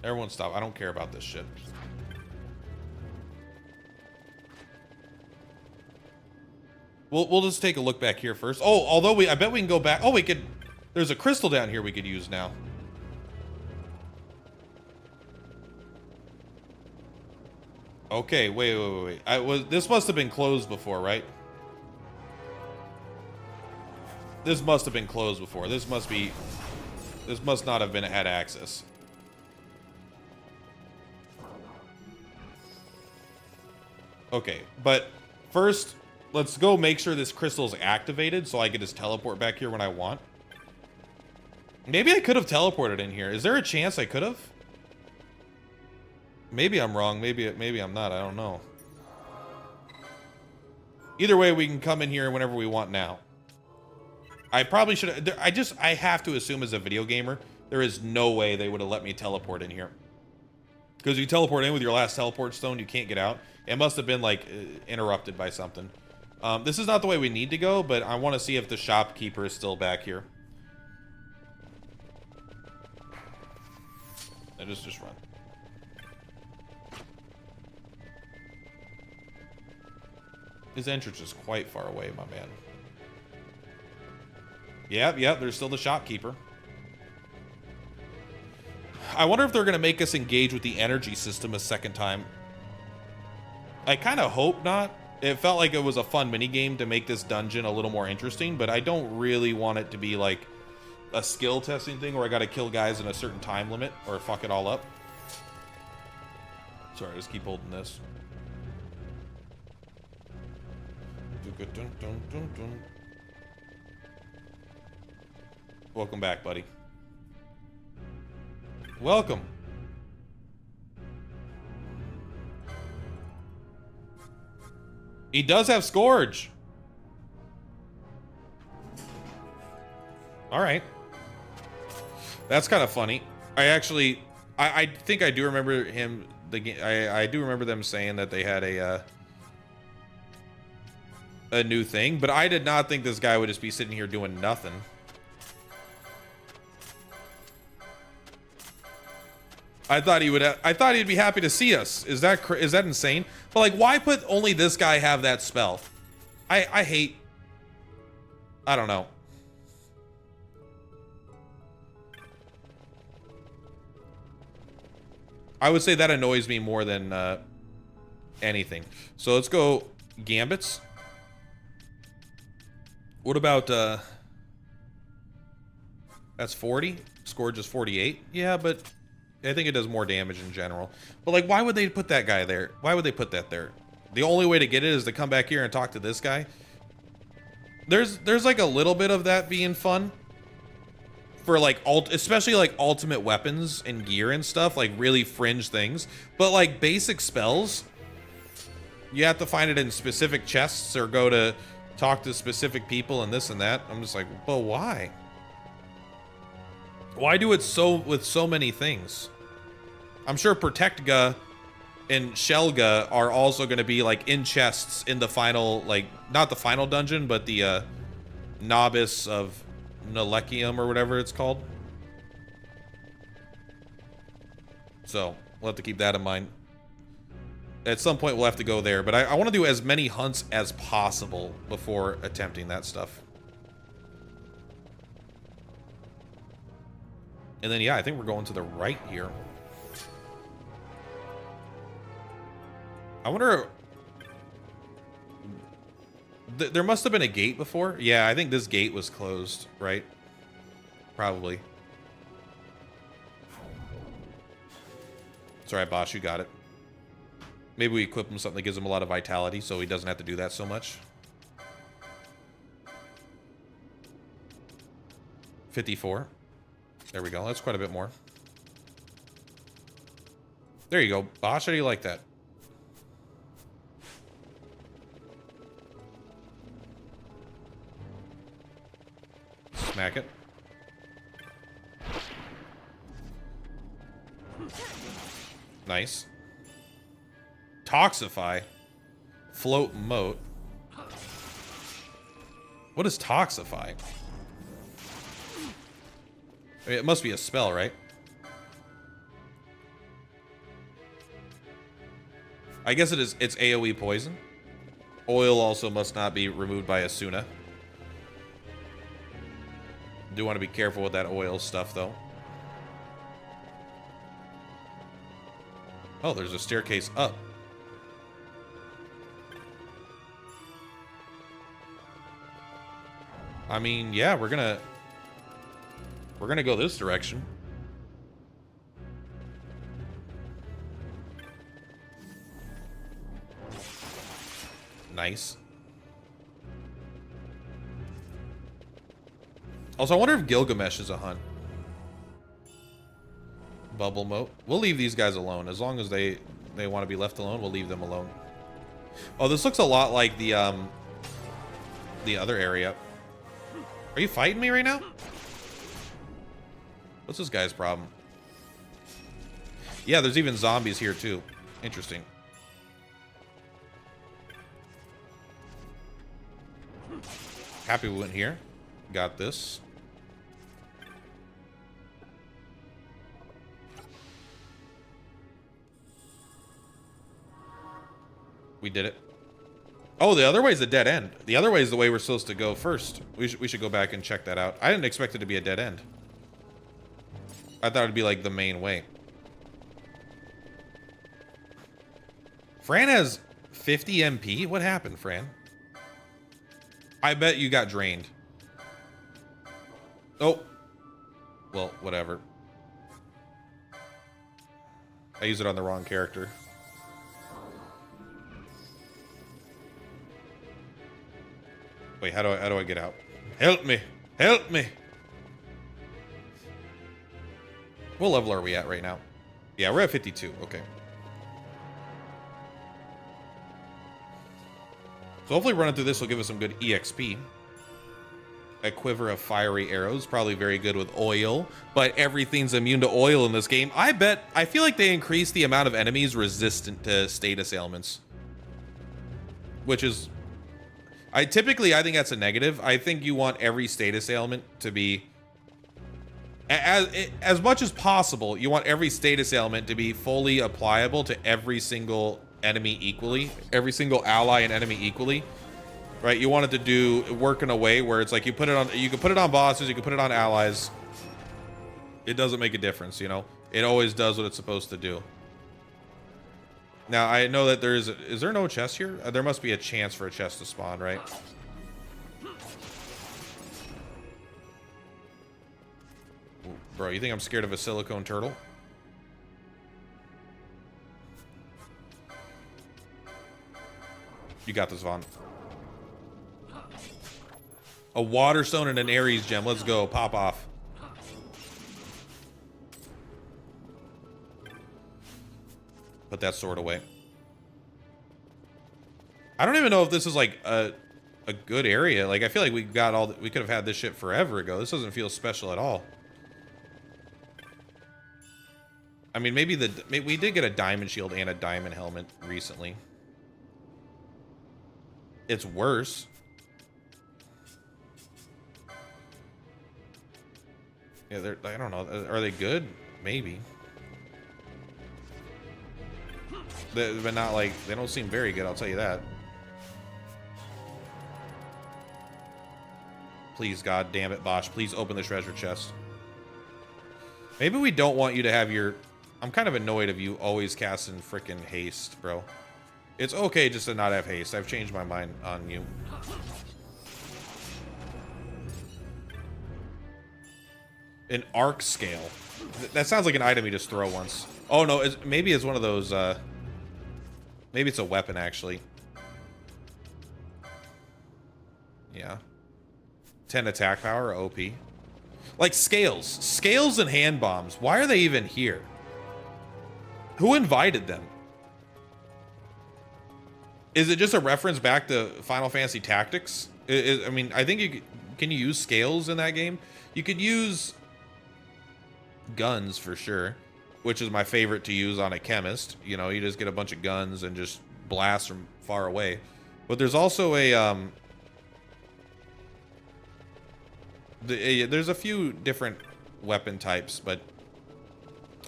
Everyone stop. I don't care about this shit. We'll just take a look back here first. Oh, although I bet we can go back. Oh, we could. There's a crystal down here we could use now. Okay, wait. This must have been closed before, right? This must have been closed before. This must not have been had access. Okay, but first, let's go make sure this crystal's activated so I can just teleport back here when I want. Maybe I could have teleported in here. Is there a chance I could have? Maybe I'm wrong. Maybe I'm not. I don't know. Either way, we can come in here whenever we want now. I probably should have... I have to assume as a video gamer, there is no way they would have let me teleport in here. Because you teleport in with your last teleport stone, you can't get out. It must have been, like, interrupted by something. This is not the way we need to go, but I want to see if the shopkeeper is still back here. And just run. His entrance is quite far away, my man. Yep, there's still the shopkeeper. I wonder if they're going to make us engage with the energy system a second time. I kind of hope not. It felt like it was a fun minigame to make this dungeon a little more interesting, but I don't really want it to be like a skill testing thing where I got to kill guys in a certain time limit or fuck it all up. Sorry, just keep holding this. Welcome back, buddy. Welcome. He does have Scourge. All right. That's kind of funny. I think I do remember him. I do remember them saying that they had a new thing, but I did not think this guy would just be sitting here doing nothing. I thought he'd be happy to see us. Is that insane? But like, why put only this guy have that spell? I hate. I don't know. I would say that annoys me more than anything. So let's go Gambits. What about that's 40? Scourge is 48. Yeah, but I think it does more damage in general. But like, why would they put that guy there? Why would they put that there? The only way to get it is to come back here and talk to this guy. There's like a little bit of that being fun for like especially like ultimate weapons and gear and stuff, like really fringe things. But like basic spells, you have to find it in specific chests or go to talk to specific people and this and that. I'm just like, but why? Why do it with so many things? I'm sure Protectga and Shelga are also going to be like in chests in the final, like not the final dungeon, but the Novice of Nalekium or whatever it's called. So we'll have to keep that in mind. At some point we'll have to go there, but I want to do as many hunts as possible before attempting that stuff. And then, yeah, I think we're going to the right here. I wonder... There must have been a gate before. Yeah, I think this gate was closed, right? Probably. It's alright, boss, you got it. Maybe we equip him something that gives him a lot of vitality so he doesn't have to do that so much. 54. There we go. That's quite a bit more. There you go. Bosh, how do you like that? Smack it. Nice. Toxify. Float moat. What is Toxify? I mean, it must be a spell, right? I guess it is. It's AoE poison. Oil also must not be removed by Asuna. Do want to be careful with that oil stuff, though. Oh, there's a staircase up. I mean, yeah, we're gonna go this direction. Nice. Also, I wonder if Gilgamesh is a hunt. Bubble moat. We'll leave these guys alone. As long as they want to be left alone, we'll leave them alone. Oh, this looks a lot like the other area. Are you fighting me right now? What's this guy's problem? Yeah, there's even zombies here too. Interesting. Happy we went here. Got this. We did it. Oh, the other way is a dead end. The other way is the way we're supposed to go first. We should go back and check that out. I didn't expect it to be a dead end. I thought it'd be like the main way. Fran has 50 MP? What happened, Fran? I bet you got drained. Oh. Well, whatever. I used it on the wrong character. Wait, how do I get out? Help me! Help me! What level are we at right now? Yeah, we're at 52. Okay. So hopefully running through this will give us some good EXP. A quiver of fiery arrows, probably very good with oil, but everything's immune to oil in this game. I feel like they increased the amount of enemies resistant to status ailments. Which is... I think that's a negative. I think you want every status ailment to be... As much as possible, you want every status ailment to be fully applicable to every single enemy equally. Every single ally and enemy equally. Right? You want it to work in a way where it's like you can put it on bosses, you can put it on allies. It doesn't make a difference, you know? It always does what it's supposed to do. Now, I know that is there no chest here? There must be a chance for a chest to spawn, right? Ooh, bro, you think I'm scared of a silicone turtle? You got this, Vaughn. A water stone and an Ares gem. Let's go. Pop off. Put that sword away. I don't even know if this is like a good area. Like, I feel like we could have had this shit forever ago. This doesn't feel special at all. I mean, maybe we did get a diamond shield and a diamond helmet recently. It's worse. Yeah, I don't know. Are they good? Maybe. But not like, they don't seem very good, I'll tell you that. Please, God damn it, Bosch. Please open the treasure chest. Maybe we don't want you to have your... I'm kind of annoyed of you always casting frickin' haste, bro. It's okay just to not have haste. I've changed my mind on you. An arc scale. That sounds like an item you just throw once. Oh, no. Maybe it's one of those... Maybe it's a weapon, actually. Yeah. 10 attack power, OP. Like scales. Scales and hand bombs. Why are they even here? Who invited them? Is it just a reference back to Final Fantasy Tactics? I mean, I think can you use scales in that game? You could use guns for sure, which is my favorite to use on a chemist. You know, you just get a bunch of guns and just blast from far away. But there's also there's a few different weapon types, but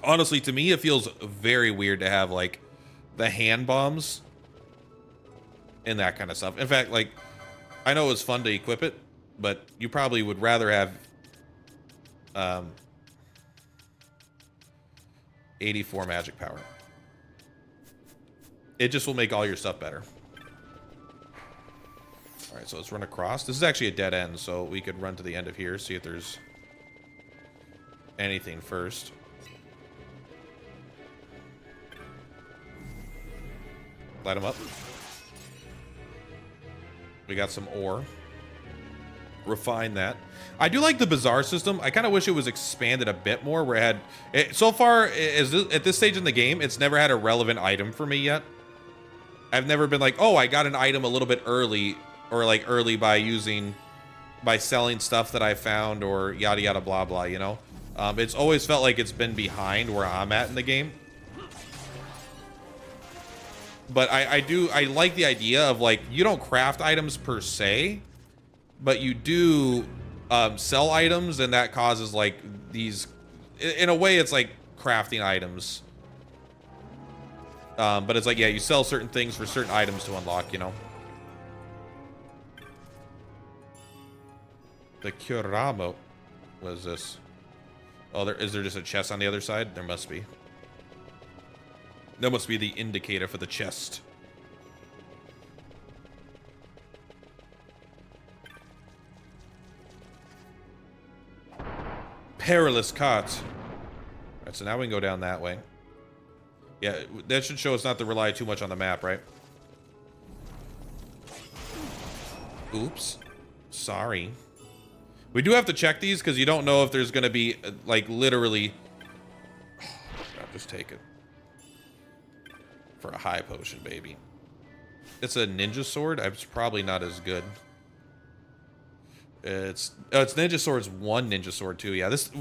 honestly, to me, it feels very weird to have like the hand bombs and that kind of stuff. In fact, like, I know it was fun to equip it, but you probably would rather have 84 magic power. It just will make all your stuff better. All right, so let's run across. This is actually a dead end, so we could run to the end of here, see if there's anything first. Light them up. We got some ore. Refine that. I do like the bazaar system. I kind of wish it was expanded a bit more, where so far at this stage in the game, it's never had a relevant item for me yet. I've never been like, oh, I got an item a little bit early, or like early by selling stuff that I found, or yada yada blah blah, you know? It's always felt like it's been behind where I'm at in the game. But I like the idea of, like, you don't craft items per se. but you do sell items, and that causes like these. In a way, it's like crafting items. But it's like, yeah, you sell certain things for certain items to unlock, you know. The Kuramo. What is this? Oh, is there just a chest on the other side? There must be. That must be the indicator for the chest. Perilous cot. Alright, so now we can go down that way. Yeah, that should show us not to rely too much on the map, right? Oops. Sorry. We do have to check these because you don't know if there's going to be, like, literally... I'll just take it. For a high potion, baby. It's a ninja sword? It's probably not as good. It's ninja sword's one ninja sword, too. Yeah, this...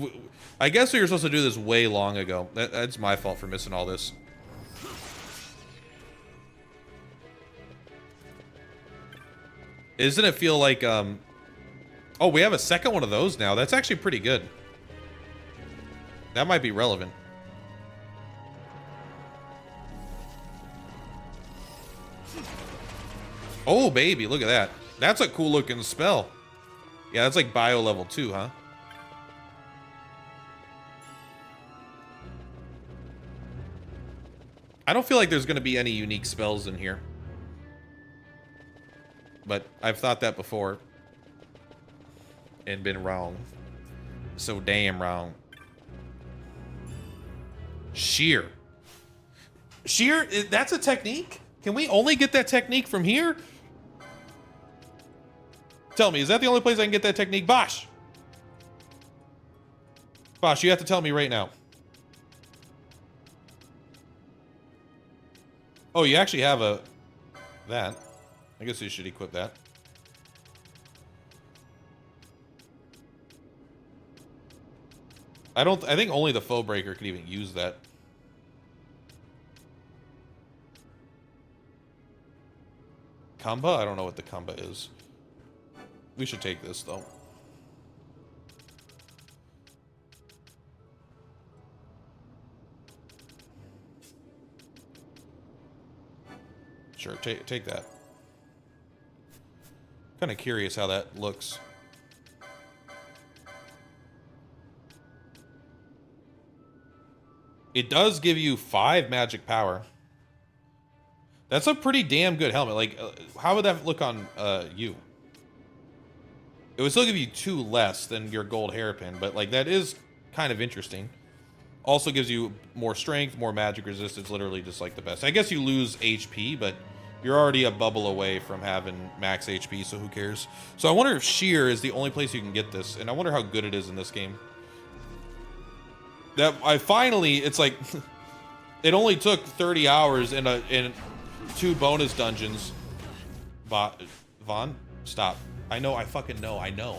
I guess we were supposed to do this way long ago. That's my fault for missing all this. Doesn't it feel like, Oh, we have a second one of those now. That's actually pretty good. That might be relevant. Oh, baby, look at that. That's a cool looking spell. Yeah, that's like bio level 2, huh? I don't feel like there's going to be any unique spells in here. But I've thought that before. And been wrong. So damn wrong. Shear. Shear, that's a technique? Can we only get that technique from here? Tell me, is that the only place I can get that technique? Bosh! Bosh, you have to tell me right now. Oh, you actually have that. I guess you should equip that. I think only the foe breaker could even use that. Kamba? I don't know what the Kamba is. We should take this, though. Sure, take that. Kind of curious how that looks. It does give you 5 magic power. That's a pretty damn good helmet. Like, how would that look on you? It would still give you 2 less than your gold hairpin, but like that is kind of interesting. Also gives you more strength, more magic resistance, literally just like the best. I guess you lose HP, but you're already a bubble away from having max HP, so who cares? So I wonder if Shear is the only place you can get this, and I wonder how good it is in this game. That I finally, it's like, it only took 30 hours in 2 bonus dungeons. Vaughn, stop. I know, I fucking know, I know.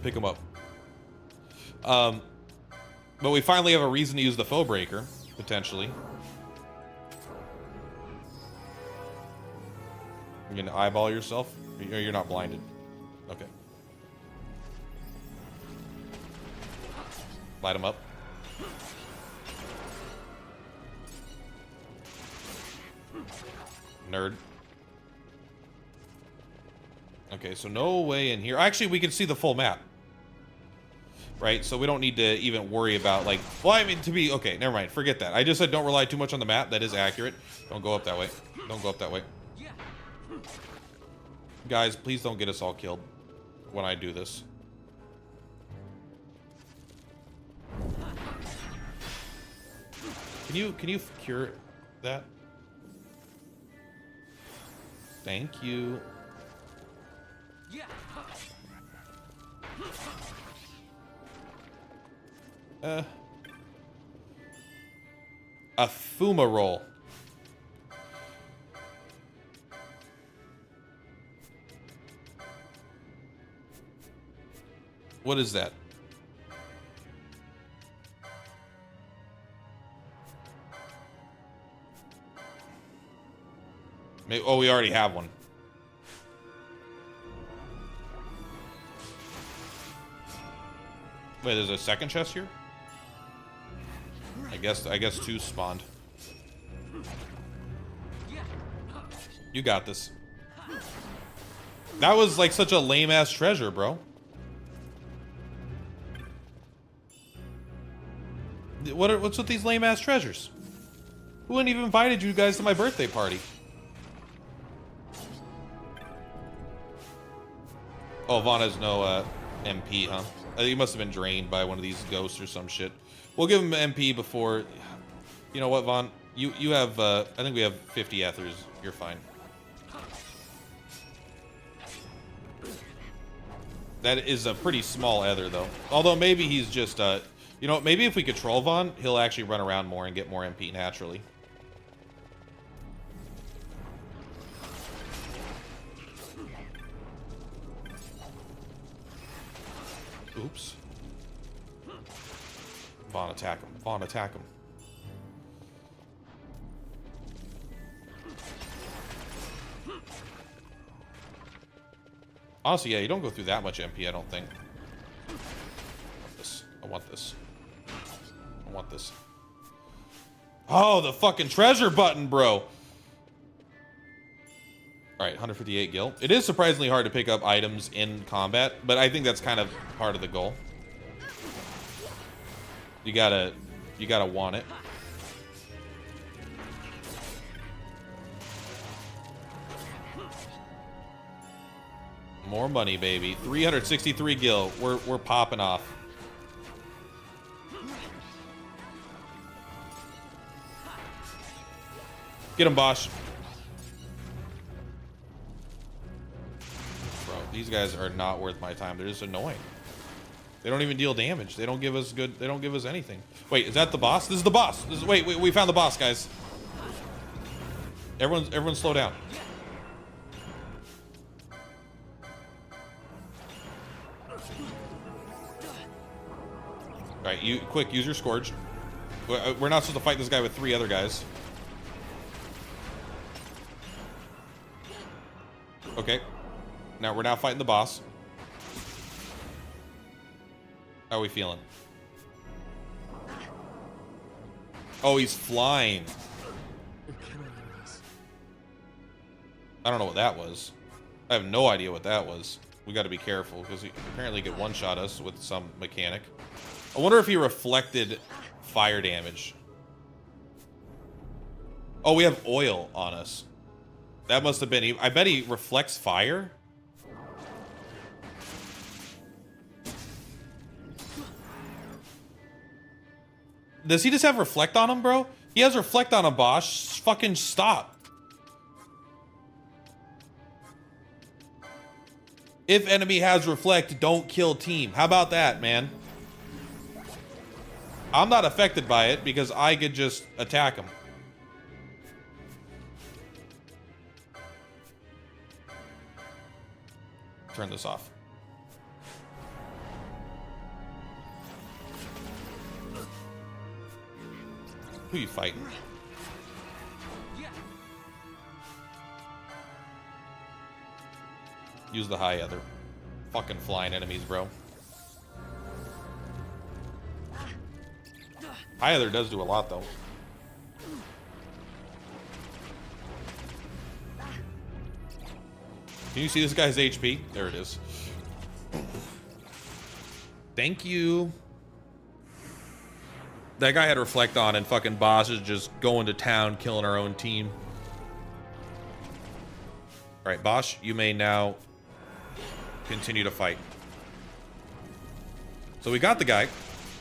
Pick him up. But we finally have a reason to use the foe breaker, potentially. You're gonna eyeball yourself? Or you're not blinded? Okay. Light him up. Nerd. Okay, so no way in here. Actually, we can see the full map. Right? So we don't need to even worry about, like... Well, I mean, to be... Okay, never mind. Forget that. I just said don't rely too much on the map. That is accurate. Don't go up that way. Don't go up that way. Guys, please don't get us all killed when I do this. Can you cure that? Thank you. A Fuma roll. What is that? Maybe, oh, we already have one. Wait, there's a second chest here? I guess two spawned. You got this. That was like such a lame ass treasure, bro. What's with these lame ass treasures? Who wouldn't even invited you guys to my birthday party? Oh, Vaughn has no MP, huh? I think he must have been drained by one of these ghosts or some shit. We'll give him MP before. You know what, Vaughn? You have I think we have 50 ethers. You're fine. That is a pretty small ether though. Although maybe he's just you know, maybe if we control Vaughn, he'll actually run around more and get more MP naturally. Oops. Vaughn, attack him. Vaughn, attack him. Honestly, yeah, you don't go through that much MP, I don't think. I want this. I want this. Oh, the fucking treasure button, bro. Alright, 158 gil. It is surprisingly hard to pick up items in combat, but I think that's kind of part of the goal. You gotta want it. More money, baby. 363 gil. We're popping off. Get him, Bosch. Bro, these guys are not worth my time. They're just annoying. They don't even deal damage. They don't give us good. They don't give us anything. Wait, is that the boss? This is the boss. Wait, we found the boss, guys. Everyone, slow down. All right, you quick. Use your Scourge. We're not supposed to fight this guy with 3 other guys. Okay. Now we're now fighting the boss. How are we feeling? Oh, he's flying. I don't know what that was. I have no idea what that was. We got to be careful because he apparently could one-shot us with some mechanic. I wonder if he reflected fire damage. Oh, we have oil on us. That must have been... I bet he reflects fire. Does he just have reflect on him, bro? He has reflect on him, Bosch. Fucking stop. If enemy has reflect, don't kill team. How about that, man? I'm not affected by it because I could just attack him. Turn this off. Who you fighting? Use the high ether. Fucking flying enemies, bro. High ether does do a lot, though. Can you see this guy's HP? There it is. Thank you. That guy had reflect on, and fucking Boss is just going to town, killing our own team. All right, Bosch, you may now continue to fight. So we got the guy.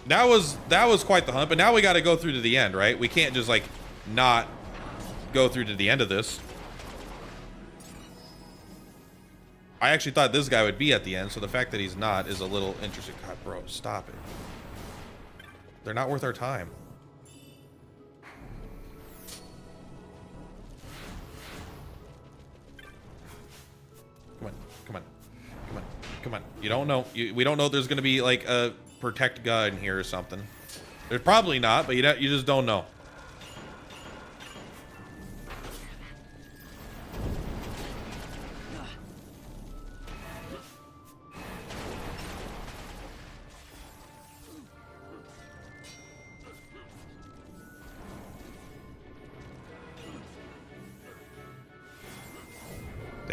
That was quite the hunt, but now we got to go through to the end, right? We can't just like not go through to the end of this. I actually thought this guy would be at the end, so the fact that he's not is a little interesting. God, bro, stop it. They're not worth our time. Come on, come on, come on, come on. You don't know. We don't know if there's going to be like a protect gun here or something. There's probably not, but you just don't know.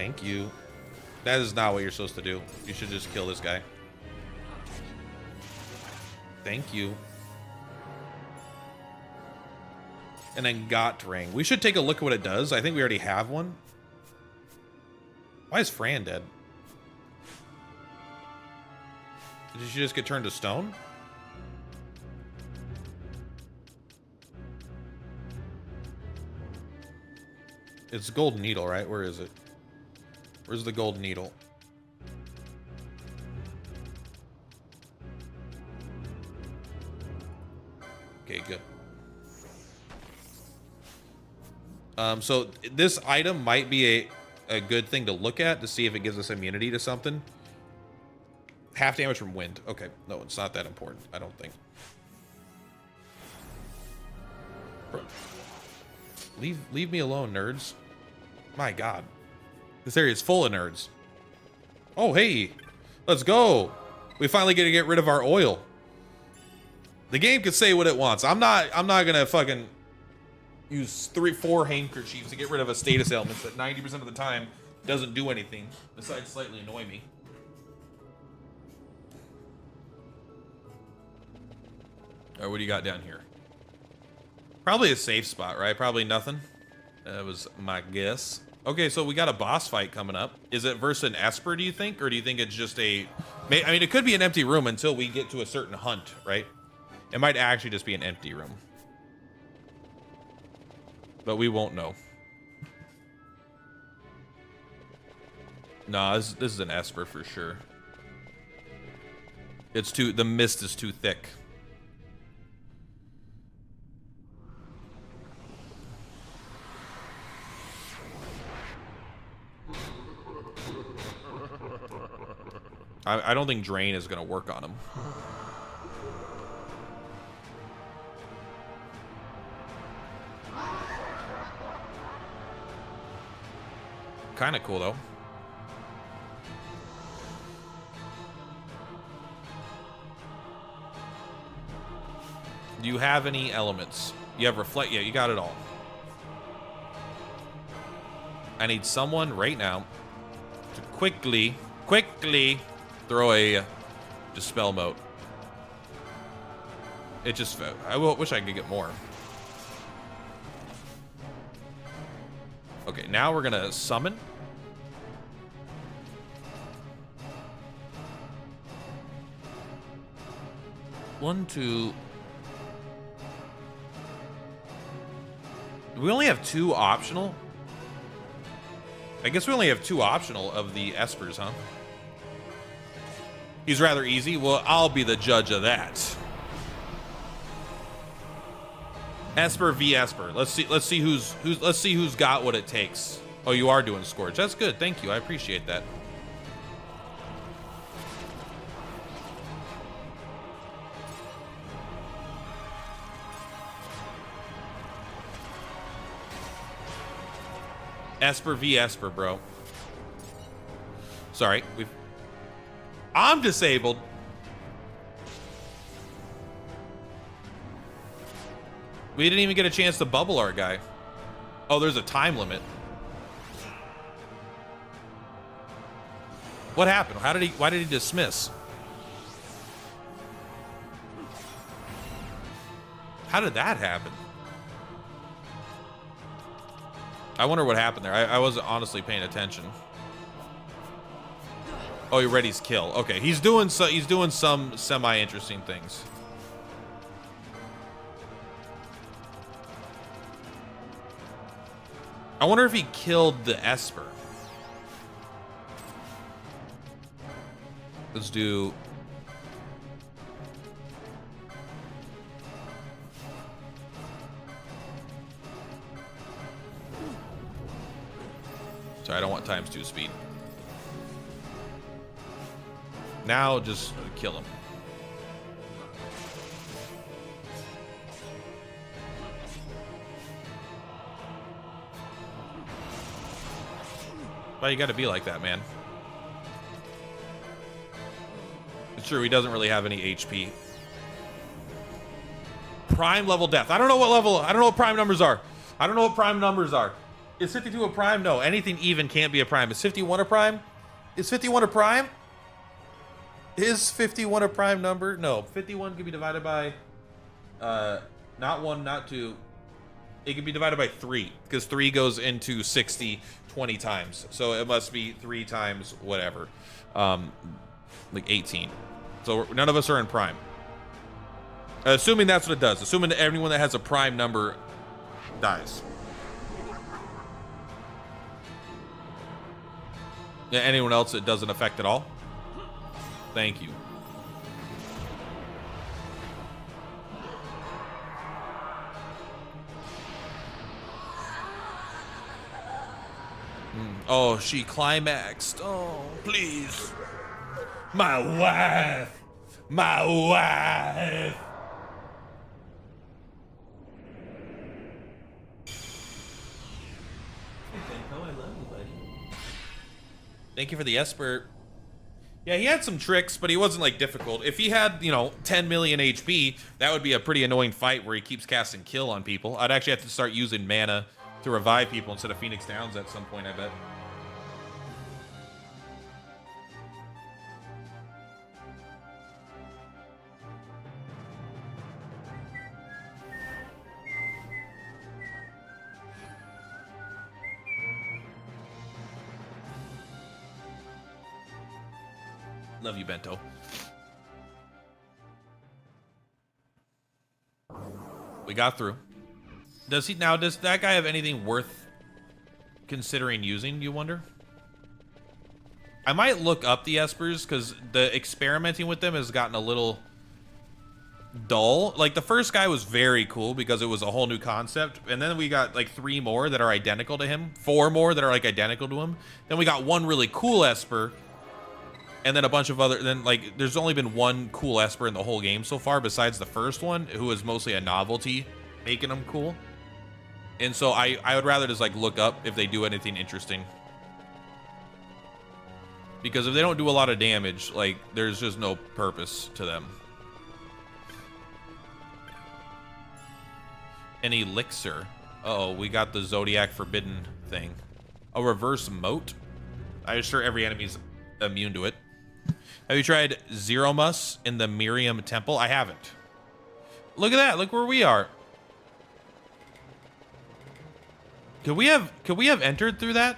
Thank you. That is not what you're supposed to do. You should just kill this guy. Thank you. And then Got Ring. We should take a look at what it does. I think we already have one. Why is Fran dead? Did she just get turned to stone? It's Golden Needle, right? Where is it? Where's the Golden Needle? Okay, good. So this item might be a good thing to look at to see if it gives us immunity to something. Half damage from wind. Okay, no, it's not that important, I don't think. Leave me alone, nerds. My God. This area is full of nerds. Oh, hey. Let's go. We finally get to get rid of our oil. The game can say what it wants. I'm not gonna fucking use 4 handkerchiefs to get rid of a status ailment that 90% of the time doesn't do anything besides slightly annoy me. All right, what do you got down here? Probably a safe spot, right? Probably nothing. That was my guess. Okay, so we got a boss fight coming up. Is it versus an Esper, do you think? Or do you think it's just a... I mean, it could be an empty room until we get to a certain hunt, right? It might actually just be an empty room. But we won't know. Nah, this is an Esper for sure. It's too... The mist is too thick. I don't think Drain is going to work on him. Kind of cool, though. Do you have any elements? You have Reflect? Yeah, you got it all. I need someone right now to quickly throw a Dispel Mote. It just... I wish I could get more. Okay, now we're gonna summon. One, two... We only have 2 optional? I guess we only have 2 optional of the Espers, huh? He's rather easy. Well, I'll be the judge of that. Esper v Esper. Let's see who's got what it takes. Oh, you are doing Scourge. That's good. Thank you. I appreciate that. Esper v Esper, bro. Sorry, I'm disabled. We didn't even get a chance to bubble our guy. Oh, there's a time limit. What happened? Why did he dismiss? How did that happen? I wonder what happened there. I wasn't honestly paying attention. Oh, he ready's kill. Okay, he's doing some semi-interesting things. I wonder if he killed the Esper. Let's do... Sorry, I don't want ×2 speed. Now just kill him. Well, you gotta be like that, man. It's true, he doesn't really have any HP. Prime level death. I don't know what level, I don't know what prime numbers are. I don't know what prime numbers are. Is 52 a prime? No, anything even can't be a prime. Is 51 a prime? Is 51 a prime? Is 51 a prime number? No, 51 can be divided by, not 1, not 2. It can be divided by 3, because 3 goes into 60 20 times. So it must be 3 times whatever. Like 18. So none of us are in prime. Assuming that's what it does. Assuming that everyone that has a prime number dies. Yeah, anyone else it doesn't affect at all? Thank you. Oh, she climaxed. Oh, please. My wife. My wife. Thank you for the Esper. Yeah, he had some tricks, but he wasn't like difficult. If he had, you know, 10 million HP, that would be a pretty annoying fight where he keeps casting kill on people. I'd actually have to start using mana to revive people instead of Phoenix Downs at some point, I bet. Love you, Bento. We got through. Does that guy have anything worth considering using, you wonder? I might look up the Espers, because the experimenting with them has gotten a little dull. Like, the first guy was very cool because it was a whole new concept, and then we got like 3 more that are identical to him, 4 more that are like identical to him. Then we got 1 really cool Esper, and then a bunch of other, then like there's only been 1 cool Esper in the whole game so far besides the first one, who was mostly a novelty making them cool. And so I would rather just like look up if they do anything interesting, because if they don't do a lot of damage, like there's just no purpose to them. An elixir. Uh-oh, we got the Zodiac forbidden thing. A reverse moat. I'm sure every enemy's immune to it. Have you tried Zeromus in the Miriam Temple? I haven't. Look at that. Look where we are. Could we have entered through that?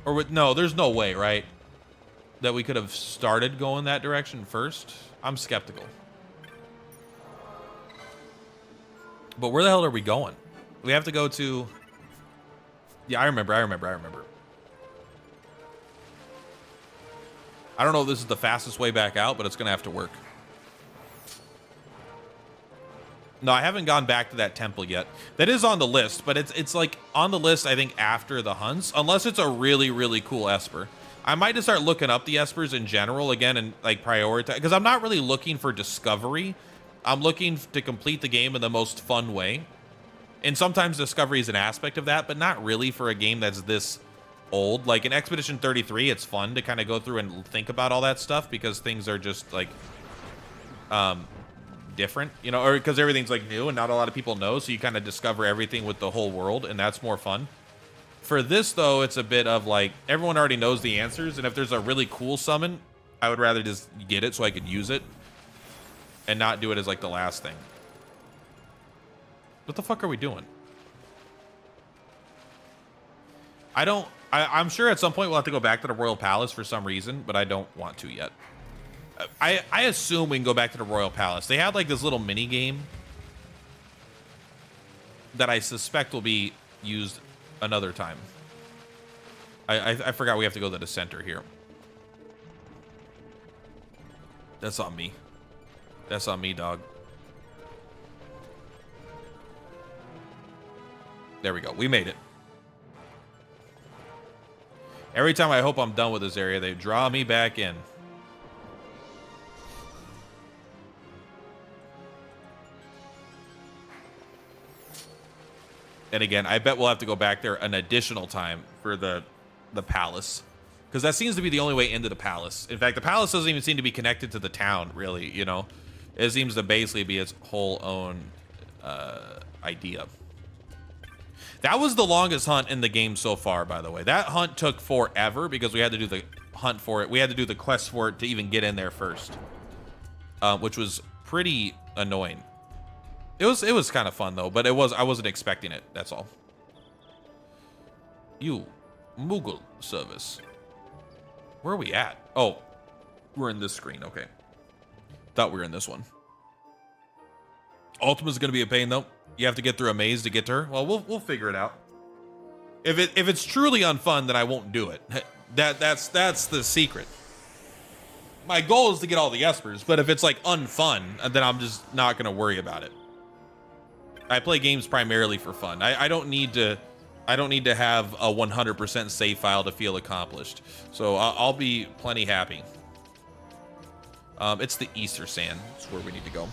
Or with, no, there's no way, right? That we could have started going that direction first? I'm skeptical. But where the hell are we going? We have to go to... Yeah, I remember. I don't know if this is the fastest way back out, but it's going to have to work. No, I haven't gone back to that temple yet. That is on the list, but it's like on the list, I think, after the hunts, unless it's a really, really cool Esper. I might just start looking up the Espers in general again and like prioritize, because I'm not really looking for discovery. I'm looking to complete the game in the most fun way. And sometimes discovery is an aspect of that, but not really for a game that's this old. Like in Expedition 33, it's fun to kind of go through and think about all that stuff because things are just like different, you know, or because everything's like new and not a lot of people know, so you kind of discover everything with the whole world, and that's more fun. For this though, it's a bit of like everyone already knows the answers, and if there's a really cool summon, I would rather just get it so I could use it and not do it as like the last thing. What the fuck are we doing? I'm sure at some point we'll have to go back to the Royal Palace for some reason, but I don't want to yet. I assume we can go back to the Royal Palace. They had like this little mini game that I suspect will be used another time. I forgot we have to go to the center here. That's on me. That's on me, dog. There we go. We made it. Every time I hope I'm done with this area, they draw me back in. And again, I bet we'll have to go back there an additional time for the palace, because that seems to be the only way into the palace. In fact, the palace doesn't even seem to be connected to the town, really, you know? It seems to basically be its whole own idea. That was the longest hunt in the game so far, by the way. That hunt took forever because we had to do the hunt for it. We had to do the quest for it to even get in there first, which was pretty annoying. It was kind of fun though, but I wasn't expecting it. That's all. You, Mughal service. Where are we at? Oh, we're in this screen. Okay. Thought we were in this one. Ultima's gonna be a pain though. You have to get through a maze to get to her. Well, we'll figure it out. If it's truly unfun, then I won't do it. That's the secret. My goal is to get all the espers, but if it's like unfun, then I'm just not gonna worry about it. I play games primarily for fun. I don't need to have a 100% save file to feel accomplished. So I'll be plenty happy. It's the Easter Sand. That's where we need to go.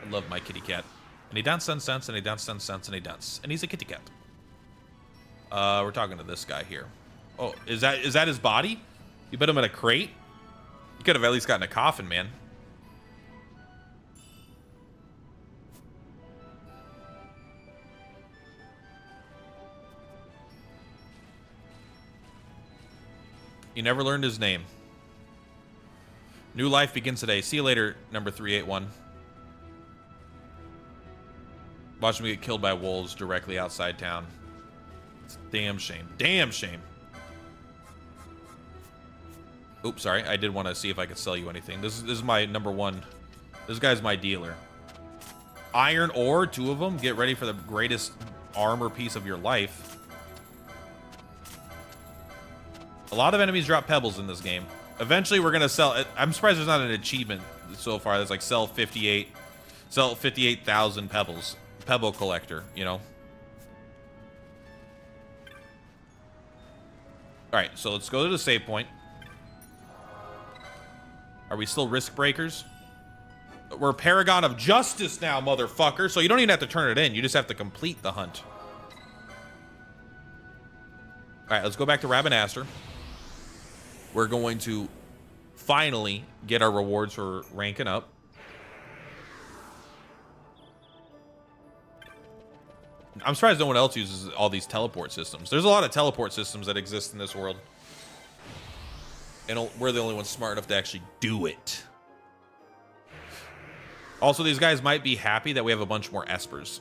I love my kitty cat. And he dance, and he dance, and he dance. And he's a kitty cat. We're talking to this guy here. Oh, is that his body? You put him in a crate? You could have at least gotten a coffin, man. You never learned his name. New life begins today. See you later, number 381. Watch me get killed by wolves directly outside town. It's a damn shame. Damn shame. Oops, sorry. I did want to see if I could sell you anything. This is my number one. This guy's my dealer. Iron ore, 2 of them. Get ready for the greatest armor piece of your life. A lot of enemies drop pebbles in this game. Eventually, we're going to sell... I'm surprised there's not an achievement so far that's like sell 58,000 pebbles. Pebble collector, you know. Alright, so let's go to the save point. Are we still risk breakers? We're Paragon of Justice now, motherfucker. So you don't even have to turn it in. You just have to complete the hunt. Alright, let's go back to Rabanastre. We're going to finally get our rewards for ranking up. I'm surprised no one else uses all these teleport systems. There's a lot of teleport systems that exist in this world. And we're the only ones smart enough to actually do it. Also, these guys might be happy that we have a bunch more espers.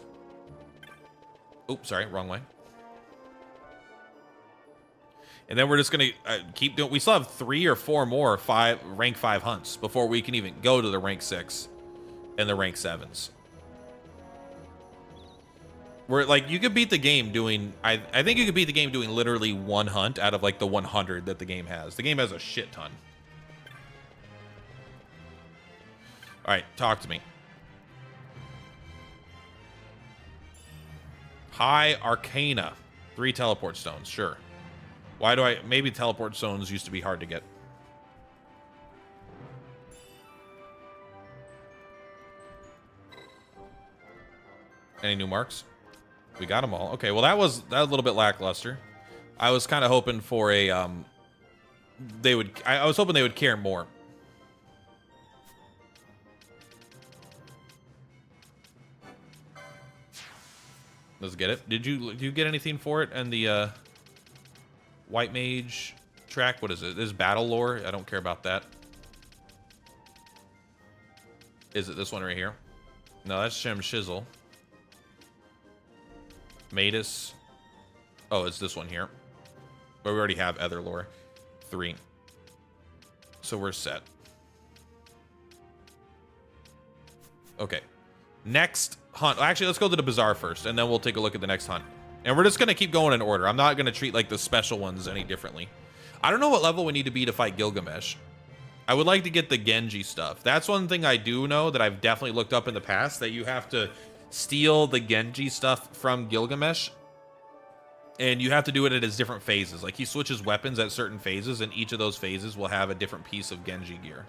Oops, sorry, wrong way. And then we're just going to keep doing... We still have 3 or 4 more rank 5 hunts before we can even go to the rank 6 and the rank 7s. Where, like, you could beat the game doing... I think you could beat the game doing literally 1 hunt out of, like, the 100 that the game has. The game has a shit ton. Alright, talk to me. High Arcana. 3 teleport stones, sure. Why do I... Maybe teleport stones used to be hard to get. Any new marks? We got them all. Okay, well that was a little bit lackluster. I was kind of hoping for a I was hoping they would care more. Let's get it. Did you get anything for it? And the White Mage track, what is it? This is battle lore. I don't care about that. Is it this one right here? No, that's Shem Shizzle. Matus. Oh, it's this one here. But we already have other lore. 3. So we're set. Okay. Next hunt. Actually, let's go to the bazaar first, and then we'll take a look at the next hunt. And we're just going to keep going in order. I'm not going to treat like the special ones any differently. I don't know what level we need to be to fight Gilgamesh. I would like to get the Genji stuff. That's one thing I do know that I've definitely looked up in the past, that you have to steal the Genji stuff from Gilgamesh, and you have to do it at his different phases. Like, he switches weapons at certain phases, and each of those phases will have a different piece of Genji gear.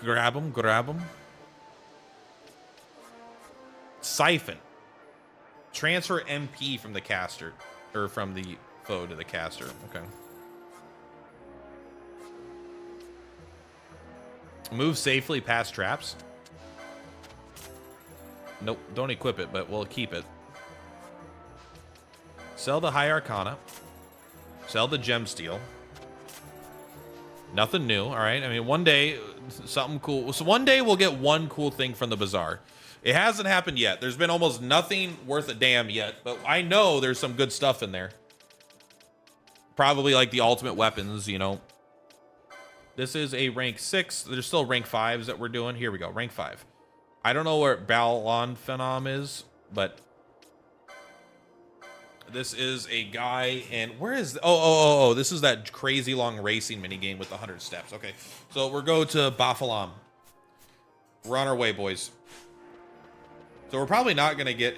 Grab him, grab him. Siphon. Transfer MP from the caster, or from the foe to the caster. Okay. Move safely past traps. Nope, don't equip it, but we'll keep it. Sell the High Arcana. Sell the Gem Steel. Nothing new, all right? I mean, one day, something cool. So one day we'll get one cool thing from the Bazaar. It hasn't happened yet. There's been almost nothing worth a damn yet, but I know there's some good stuff in there. Probably like the ultimate weapons, you know. This is a rank 6. There's still rank 5s that we're doing. Here we go, rank 5. I don't know where Balon Phenom is, but this is a guy, and where is... Oh, this is that crazy long racing minigame with the 100 steps. Okay, so we'll go to Bafalam. We're on our way, boys. So we're probably not going to get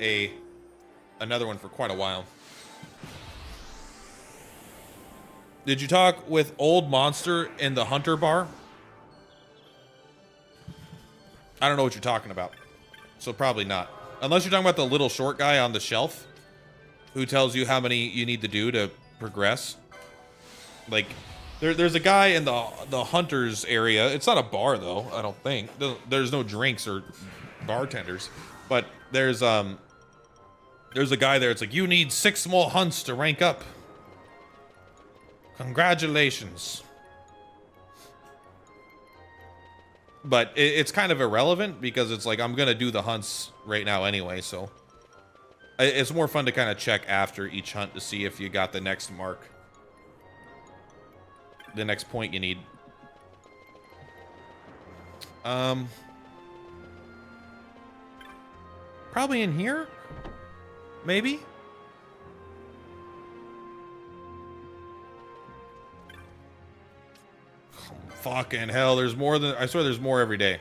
another one for quite a while. Did you talk with Old Monster in the Hunter Bar? I don't know what you're talking about. So probably not. Unless you're talking about the little short guy on the shelf who tells you how many you need to do to progress. Like, there's a guy in the Hunters area. It's not a bar, though, I don't think. There's no drinks or bartenders. But there's a guy there. It's like, you need 6 more hunts to rank up. Congratulations. But it's kind of irrelevant because it's like, I'm going to do the hunts right now anyway, so. It's more fun to kind of check after each hunt to see if you got the next mark. The next point you need. Probably in here? Maybe? Fucking hell, there's more than... I swear there's more every day.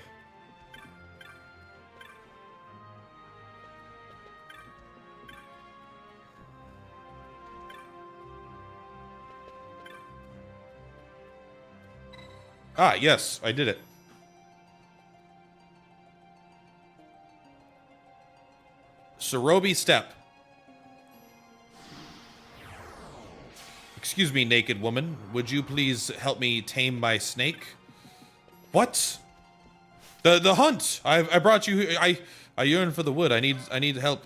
Ah, yes, I did it. Sorobi Step. Excuse me, naked woman. Would you please help me tame my snake? What? The hunt. I brought you. I yearn for the wood. I need help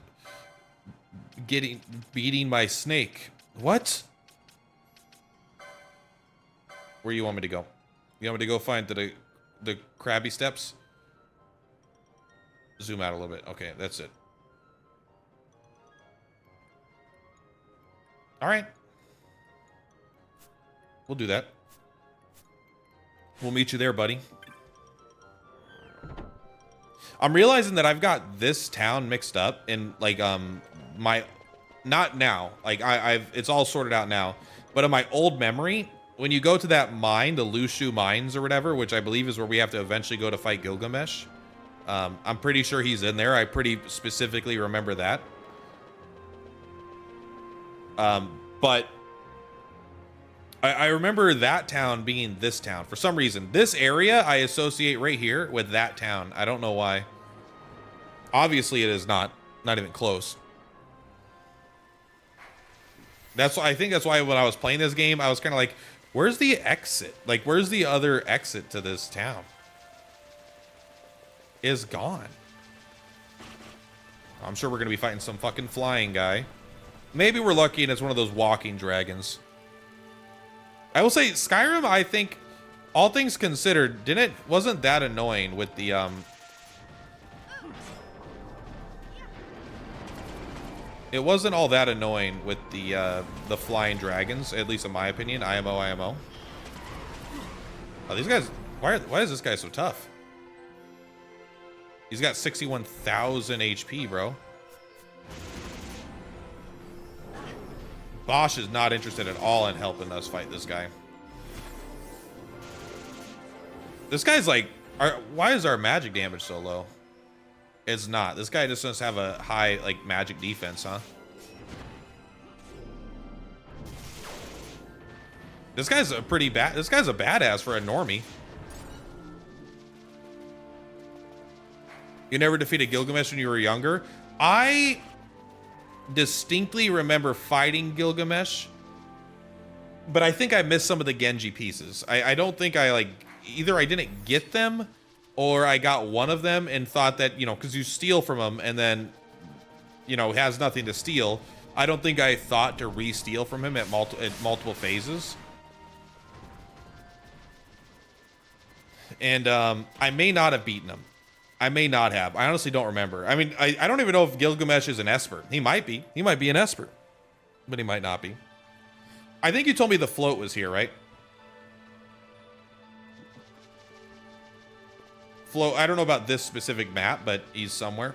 beating my snake. What? Where you want me to go? You want me to go find the crabby steps? Zoom out a little bit. Okay, that's it. All right. We'll do that. We'll meet you there, buddy. I'm realizing that I've got this town mixed up in like not now. Like it's all sorted out now. But in my old memory, when you go to that mine, the Lushu Mines or whatever, which I believe is where we have to eventually go to fight Gilgamesh. I'm pretty sure he's in there. I pretty specifically remember that. But I remember that town being this town. For some reason, this area I associate right here with that town. I don't know why. Obviously, it is not even close. I think that's why when I was playing this game, I was kind of like, where's the exit? Like, where's the other exit to this town? Is gone. I'm sure we're going to be fighting some fucking flying guy. Maybe we're lucky and it's one of those walking dragons. I will say Skyrim, I think, all things considered, wasn't that annoying with the it wasn't all that annoying with the flying dragons, at least in my opinion. IMO. Oh, these guys, why is this guy so tough? He's got 61,000 HP, bro. Bosch is not interested at all in helping us fight this guy. This guy's like, why is our magic damage so low? It's not. This guy just doesn't have a high, like, magic defense, huh? This guy's a badass for a normie. You never defeated Gilgamesh when you were younger? I distinctly remember fighting Gilgamesh, but I think I missed some of the Genji pieces. I don't think I, like, either I didn't get them or I got one of them and thought that, you know, because you steal from them and then, you know, has nothing to steal. I don't think I thought to re-steal from him at multiple phases. And I may not have beaten him. I may not have. I honestly don't remember. I mean, I don't even know if Gilgamesh is an Esper. He might be. He might be an Esper. But he might not be. I think you told me the float was here, right? Float. I don't know about this specific map, but he's somewhere.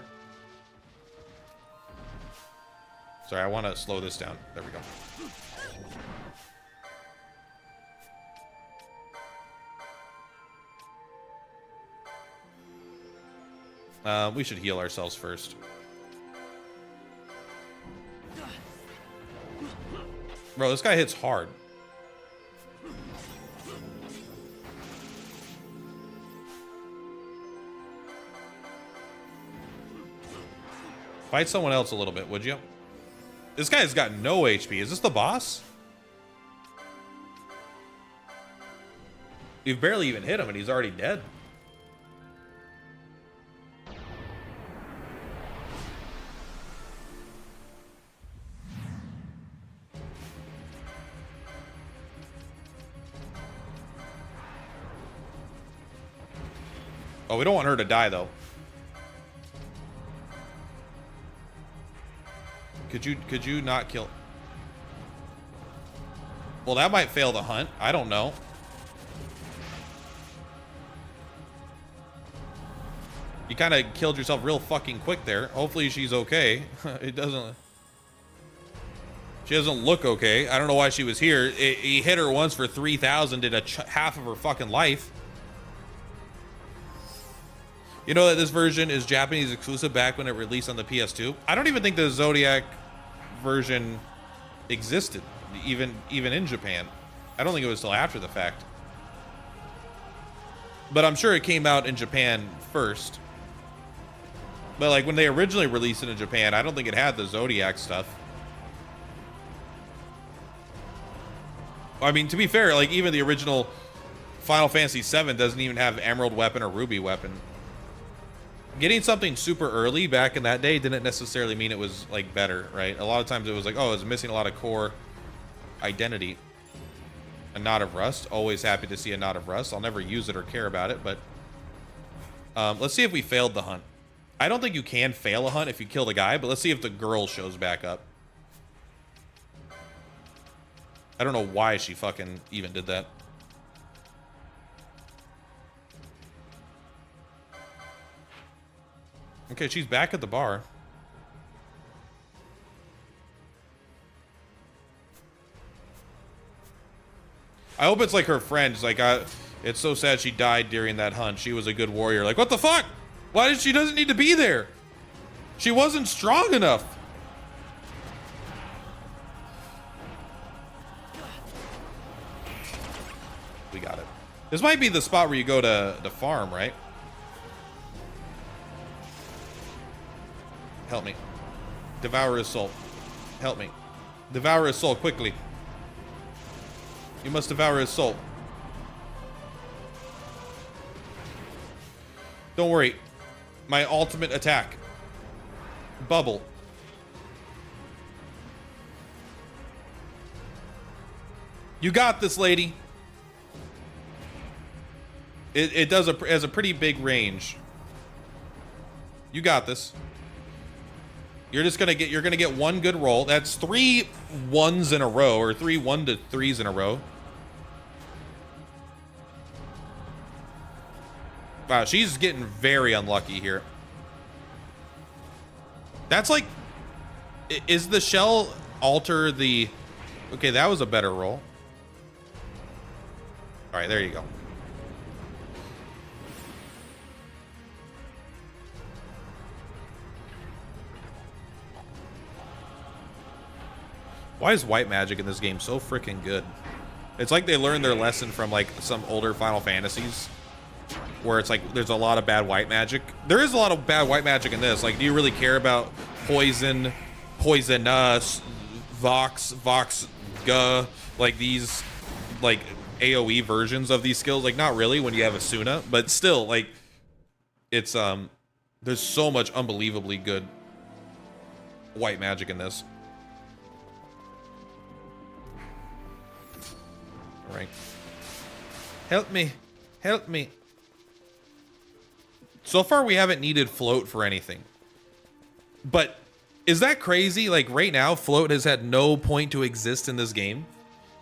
Sorry, I want to slow this down. There we go. We should heal ourselves first. Bro, this guy hits hard. Fight someone else a little bit, would you? This guy's got no HP. Is this the boss? You've barely even hit him and he's already dead. Oh, we don't want her to die, though. Could you not kill? Well, that might fail the hunt. I don't know. You kind of killed yourself real fucking quick there. Hopefully she's okay. It doesn't... She doesn't look okay. I don't know why she was here. He hit her once for 3,000, did half of her fucking life. You know that this version is Japanese exclusive back when it released on the PS2? I don't even think the Zodiac version existed, even in Japan. I don't think it was till after the fact. But I'm sure it came out in Japan first. But like when they originally released it in Japan, I don't think it had the Zodiac stuff. I mean, to be fair, like even the original Final Fantasy VII doesn't even have Emerald weapon or Ruby weapon. Getting something super early back in that day didn't necessarily mean it was like better, right? A lot of times it was like, oh, it's missing a lot of core identity. A Knot of Rust. Always happy to see a Knot of Rust. I'll never use it or care about it, but let's see if we failed the hunt. I don't think you can fail a hunt if you kill the guy, but let's see if the girl shows back up. I don't know why she fucking even did that. Okay, she's back at the bar. I hope it's like her friends. Like, it's so sad she died during that hunt. She was a good warrior. Like, what the fuck? Why did she doesn't need to be there? She wasn't strong enough. We got it. This might be the spot where you go to the farm, right? Help me. Devour his soul. Help me. Devour his soul quickly. You must devour his soul. Don't worry. My ultimate attack. Bubble. You got this, lady. It has a pretty big range. You got this. You're gonna get one good roll. That's 3 1s in a row, or 3 1-3s in a row. Wow, she's getting very unlucky here. That's like, is the shell alter the? Okay, that was a better roll. All right, there you go. Why is white magic in this game so freaking good? It's like they learned their lesson from like some older Final Fantasies, where it's like there's a lot of bad white magic. There is a lot of bad white magic in this. Like, do you really care about poison, poisonous, vox, like these like AoE versions of these skills. Like, not really when you have Asuna, but still, like, it's, there's so much unbelievably good white magic in this. All right. Help me. Help me. So far, we haven't needed float for anything. But is that crazy? Like, right now, float has had no point to exist in this game.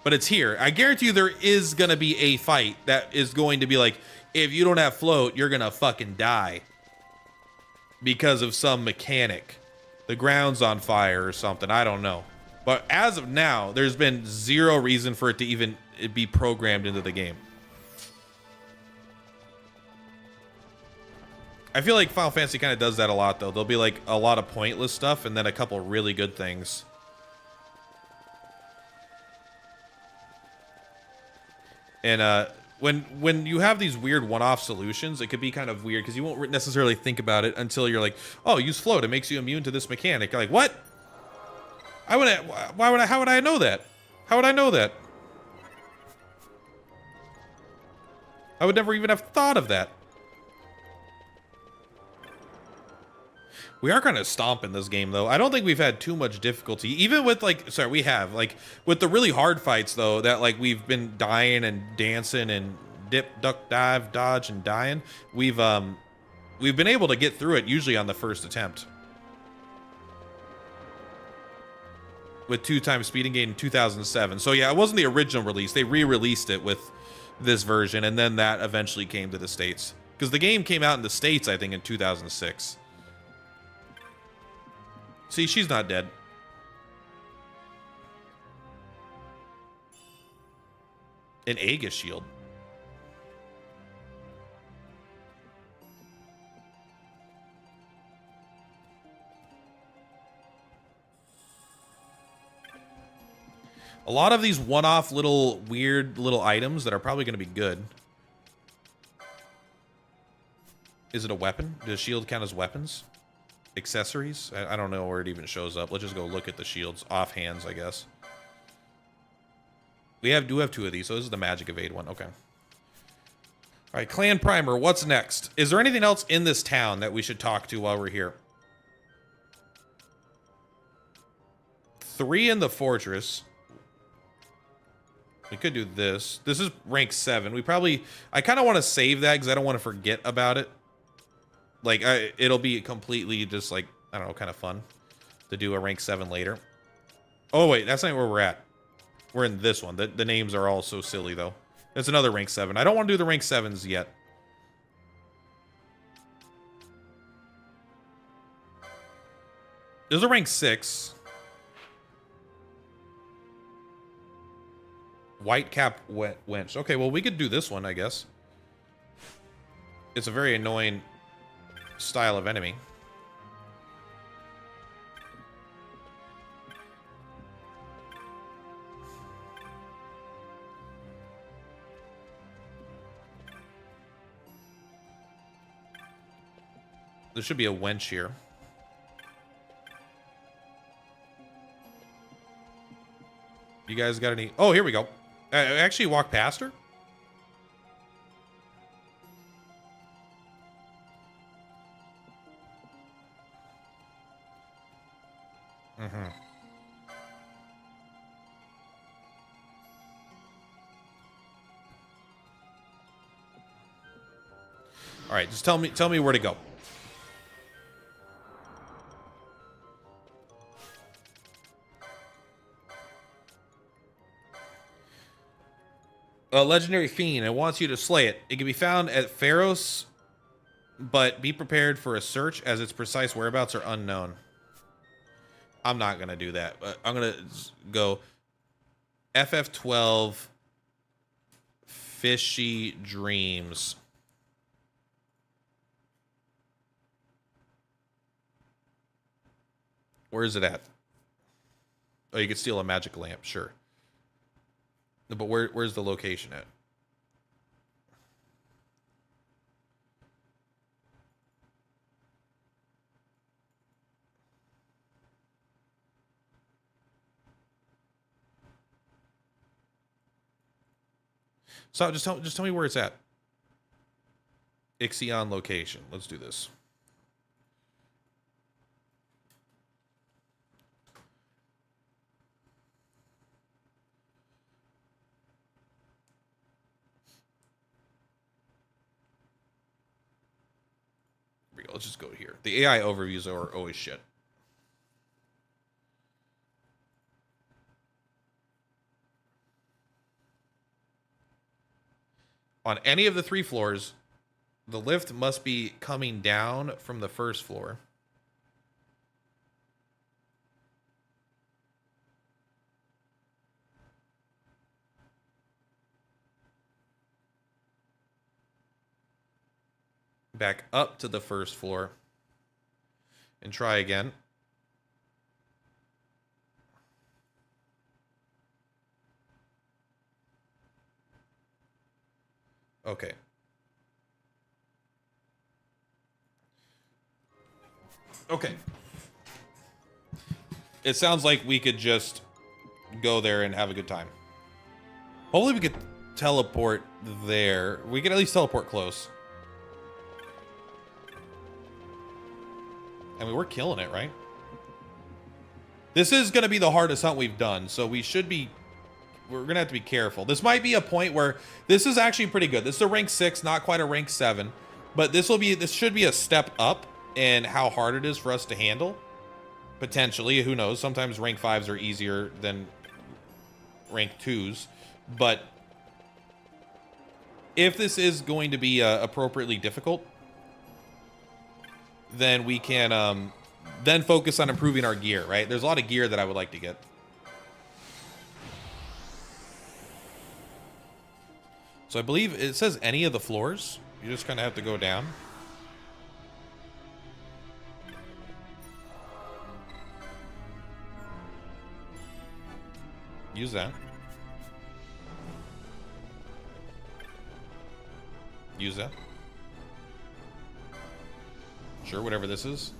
But it's here. I guarantee you there is going to be a fight that is going to be like, if you don't have float, you're going to fucking die. Because of some mechanic. The ground's on fire or something. I don't know. But as of now, there's been zero reason for it to even be programmed into the game. I feel like Final Fantasy kind of does that a lot, though. There'll be like a lot of pointless stuff and then a couple really good things. And when you have these weird one-off solutions, it could be kind of weird because you won't necessarily think about it until you're like, oh, use float. It makes you immune to this mechanic. You're like, what? How would I know that? How would I know that? I would never even have thought of that. We are kind of stomping this game, though. I don't think we've had too much difficulty. Even with, like... Sorry, we have. Like, with the really hard fights, though, that, like, we've been dying and dancing and dip, duck, dive, dodge, and dying. We've been able to get through it, usually on the first attempt. With 2x speeding gain in 2007. So, yeah, it wasn't the original release. They re-released it with this version, and then that eventually came to the States. Because the game came out in the States, I think, in 2006. See, she's not dead. An Aegis shield. A lot of these one-off little weird little items that are probably going to be good. Is it a weapon? Does shield count as weapons? Accessories? I don't know where it even shows up. Let's just go look at the shields. Offhands, I guess. We do have two of these, so this is the Magic Evade one. Okay. All right, Clan Primer, what's next? Is there anything else in this town that we should talk to while we're here? 3 in the fortress. We could do this. This is rank 7. I kind of want to save that because I don't want to forget about it. Like, it'll be completely just, like, I don't know, kind of fun to do a rank 7 later. Oh, wait, that's not where we're at. We're in this one. The names are all so silly, though. It's another rank 7. I don't want to do the rank 7s yet. There's a rank 6. Whitecap Wench. Okay, well, we could do this one, I guess. It's a very annoying style of enemy. There should be a wench here. You guys got any? Oh, here we go. I actually walked past her. Mm-hmm. All right, just tell me where to go. A legendary fiend. It wants you to slay it. It can be found at Pharos, but be prepared for a search as its precise whereabouts are unknown. I'm not going to do that. I'm going to go FF12 Fishy Dreams. Where is it at? Oh, you could steal a magic lamp, sure. But where's the location at? So just tell me where it's at. Ixion location. Let's do this. Here we go. Let's just go here. The AI overviews are always shit. On any of the 3 floors, the lift must be coming down from the first floor. Back up to the first floor. And try again. Okay. Okay. It sounds like we could just go there and have a good time. Hopefully we could teleport there. We can at least teleport close. I mean, we're killing it, right? This is going to be the hardest hunt we've done, so we should be... We're going to have to be careful. This might be a point where... This is actually pretty good. This is a rank 6, not quite a rank 7. But this should be a step up in how hard it is for us to handle. Potentially, who knows? Sometimes rank 5s are easier than rank 2s. But if this is going to be appropriately difficult, then we can then focus on improving our gear, right? There's a lot of gear that I would like to get. So I believe it says any of the floors. You just kind of have to go down. Use that. Use that. Sure, whatever this is.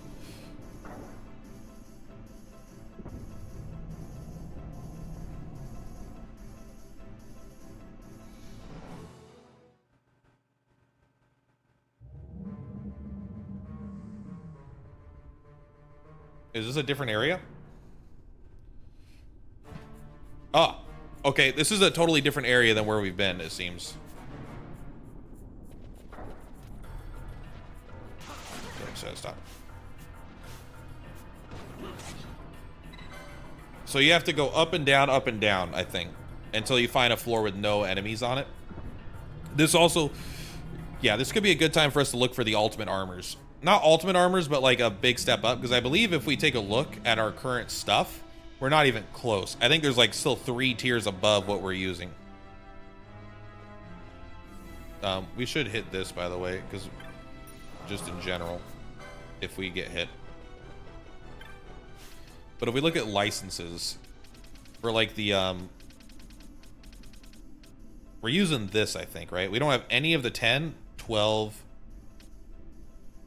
Is this a different area? Ah, okay. This is a totally different area than where we've been, it seems. Okay, so stop. So you have to go up and down, I think, until you find a floor with no enemies on it. This also, yeah, this could be a good time for us to look for the ultimate armors. Not ultimate armors, but like a big step up, because I believe if we take a look at our current stuff, we're not even close. I think there's like still 3 tiers above what we're using. We should hit this, by the way, because just in general, if we get hit. But if we look at licenses, for like the, we're using this, I think, right? We don't have any of the 10, 12.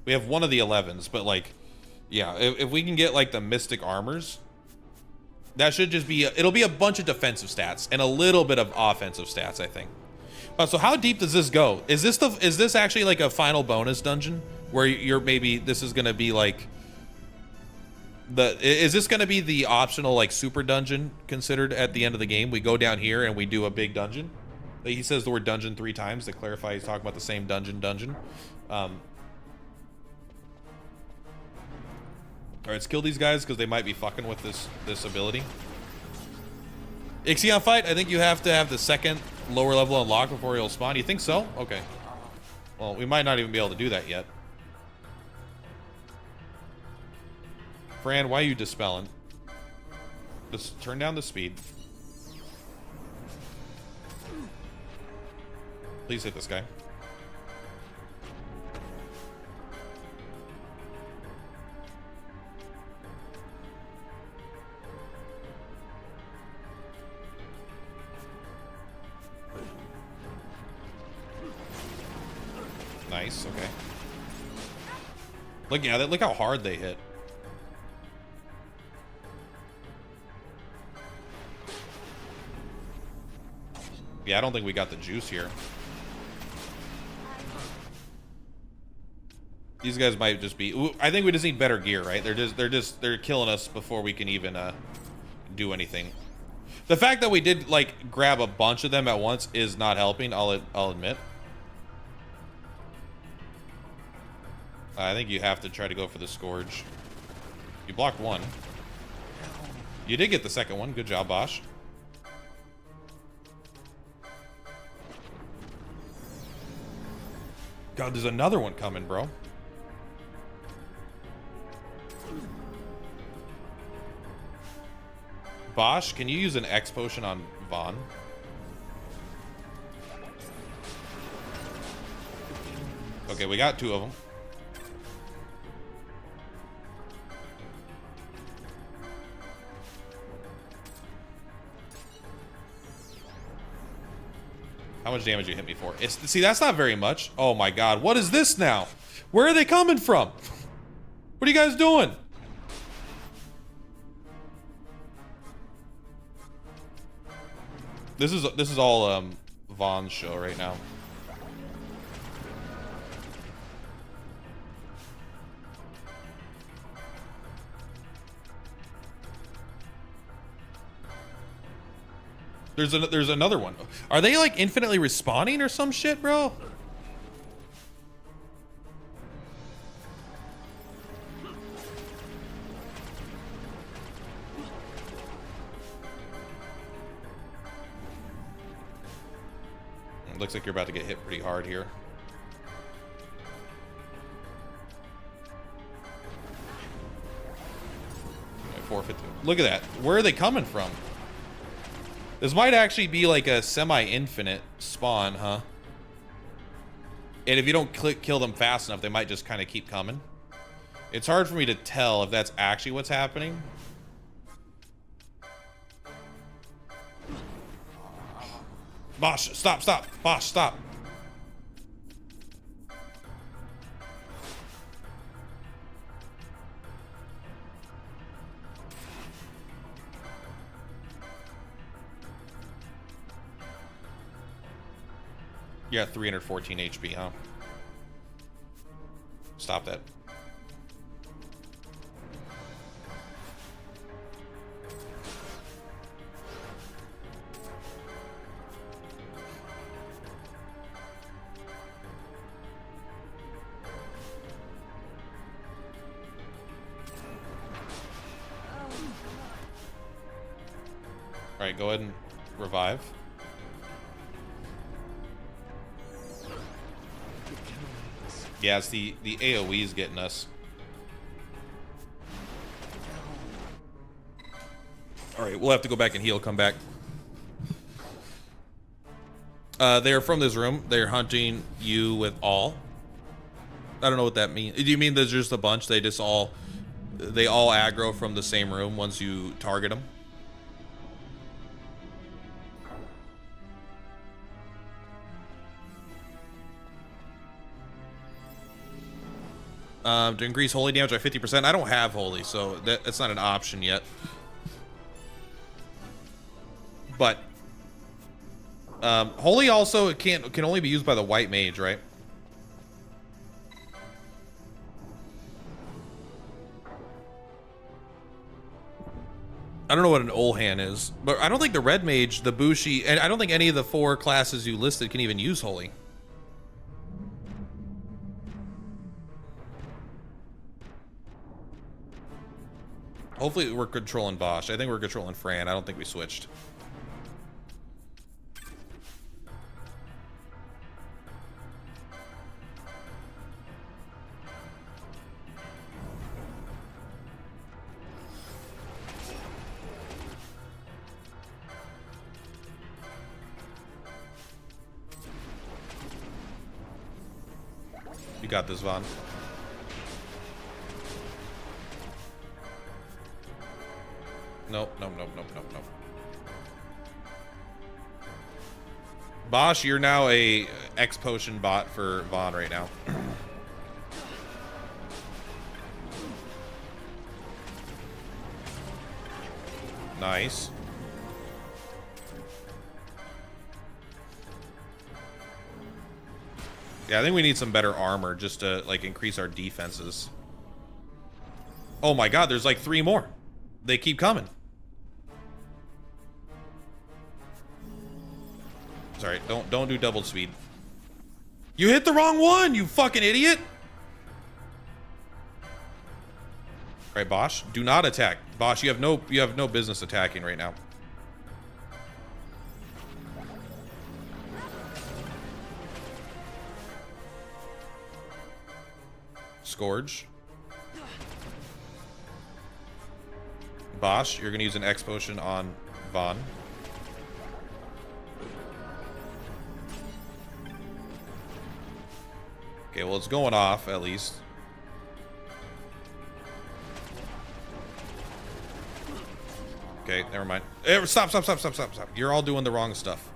We have one of the 11s, but like, yeah, if we can get like the mystic armors, that should just be, it'll be a bunch of defensive stats and a little bit of offensive stats, I think. So how deep does this go? Is this actually like a final bonus dungeon where you're maybe, this is going to be like, is this going to be the optional like super dungeon considered at the end of the game? We go down here and we do a big dungeon. He says the word dungeon 3 times to clarify he's talking about the same dungeon. All right, let's kill these guys because they might be fucking with this ability. Ixion fight, I think you have to have the second lower level unlocked before he'll spawn. You think so? Okay. Well, we might not even be able to do that yet. Fran, why are you dispelling? Just turn down the speed. Please hit this guy. Nice, okay. Look, yeah, look how hard they hit. Yeah, I don't think we got the juice here. These guys might just be... Ooh, I think we just need better gear, right? They're killing us before we can even do anything. The fact that we did like grab a bunch of them at once is not helping. I'll admit. I think you have to try to go for the Scourge. You blocked one. You did get the second one. Good job, Bosch. God, there's another one coming, bro. Bosch, can you use an X potion on Vaughn? Okay, we got two of them. How much damage you hit me for? See, that's not very much. Oh my god, what is this now? Where are they coming from? What are you guys doing? This is all Vaughn's show right now. There's another one. Are they like infinitely respawning or some shit, bro? It looks like you're about to get hit pretty hard here. Okay, 450. Look at that. Where are they coming from? This might actually be like a semi-infinite spawn, huh? And if you don't kill them fast enough, they might just kind of keep coming. It's hard for me to tell if that's actually what's happening. Bosch, stop, stop. Bosch, stop. You're at 314 HP, huh? Stop that. All right, go ahead and revive. Yeah, it's the AoE's getting us. All right, we'll have to go back and heal. Come back. They're from this room. They're hunting you with all. I don't know what that means. Do you mean there's just a bunch? They all aggro from the same room once you target them? To increase holy damage by 50%. I don't have holy, so that's not an option yet. But holy also can only be used by the white mage, right? I don't know what an Olhan is, but I don't think the red mage, the Bushi, and I don't think any of the 4 classes you listed can even use holy. Hopefully we're controlling Bosch. I think we're controlling Fran. I don't think we switched. You got this, Vaughn. Nope, nope, nope, nope, nope, nope. Bosch, you're now a X potion bot for Vaughn right now. Nice. Yeah, I think we need some better armor just to, like, increase our defenses. Oh my god, there's like 3 more. They keep coming. Sorry, don't do double speed. You hit the wrong one, you fucking idiot! Alright, Bosch, do not attack. Bosch, you have no business attacking right now. Scourge. Bosch, you're gonna use an X potion on Vaughn. Okay, well, it's going off at least. Okay, never mind. Stop. You're all doing the wrong stuff.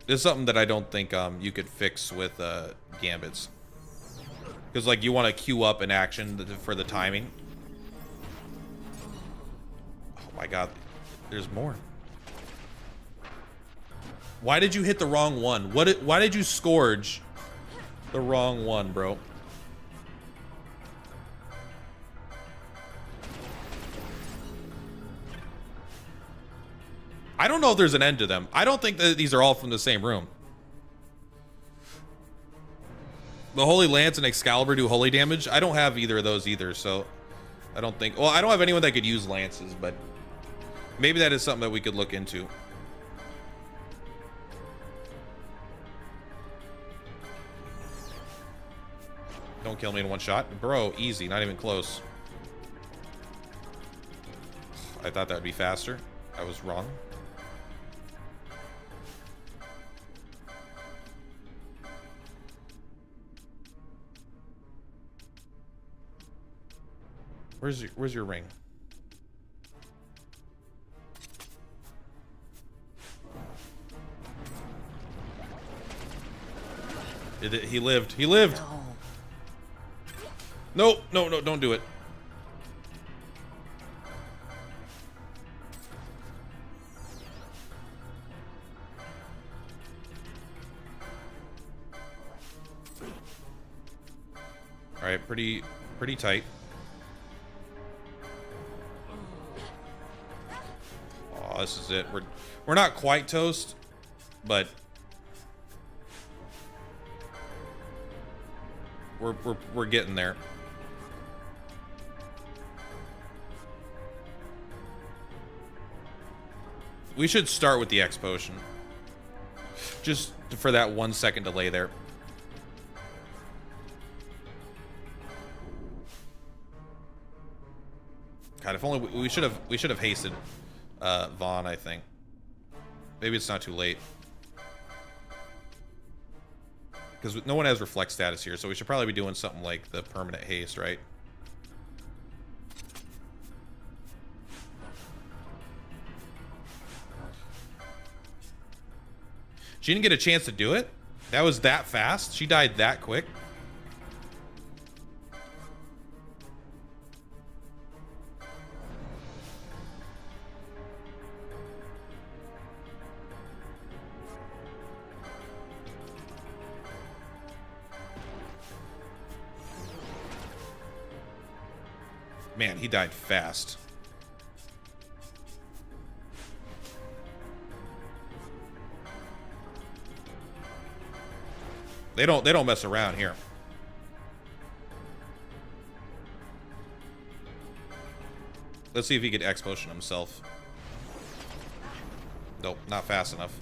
This is something that I don't think you could fix with gambits. Because, like, you want to queue up an action for the timing. Oh my god. There's more. Why did you hit the wrong one? Why did you scourge the wrong one, bro? I don't know if there's an end to them. I don't think that these are all from the same room. The Holy Lance and Excalibur do holy damage. I don't have either of those either, so I don't think... Well, I don't have anyone that could use lances, but maybe that is something that we could look into. Don't kill me in one shot. Bro, easy. Not even close. I thought that would be faster. I was wrong. Where's your ring? He lived. He lived. No, don't do it. All right, pretty tight. Oh, this is it. We're not quite toast, but we're getting there. We should start with the X potion. Just for that 1 second delay there. God, if only we should have hasted Vaughn, I think. Maybe it's not too late. Because no one has reflect status here, so we should probably be doing something like the permanent haste, right? She didn't get a chance to do it? That was that fast? She died that quick? Man, he died fast. They don't mess around here. Let's see if he could X potion himself. Nope, not fast enough.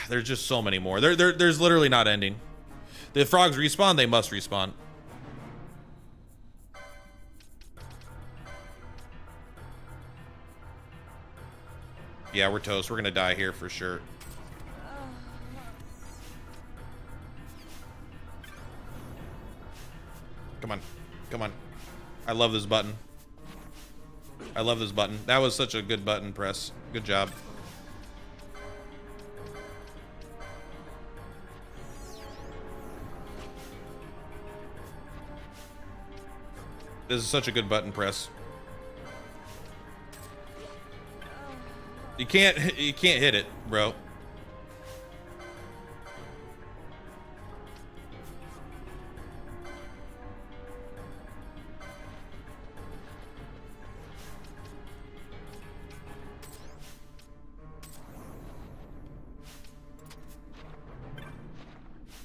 There's just so many more. There's literally not ending. The frogs respawn, they must respawn. Yeah, we're toast. We're gonna die here for sure. Come on. Come on. I love this button. I love this button. That was such a good button press. Good job. This is such a good button press. You can't hit it, bro.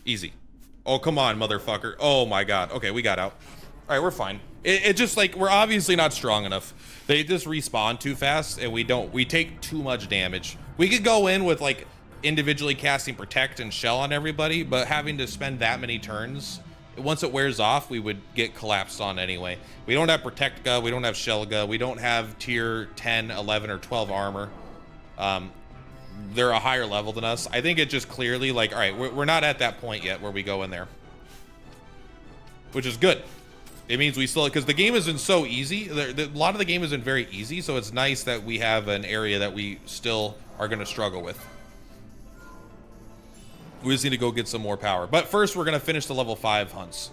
Easy. Oh, come on, motherfucker. Oh my god. Okay, we got out. All right, we're fine. It just like, we're obviously not strong enough. They just respawn too fast, and we take too much damage. We could go in with like individually casting protect and shell on everybody, but having to spend that many turns, once it wears off, we would get collapsed on anyway. We don't have protect gun, we don't have shell gun, we don't have tier 10, 11, or 12 armor. They're a higher level than us. I think it just clearly like, all right, we're not at that point yet where we go in there, which is good. It means we still, because the game isn't so easy. A lot of the game isn't very easy, so it's nice that we have an area that we still are going to struggle with. We just need to go get some more power. But first, we're going to finish the level 5 hunts.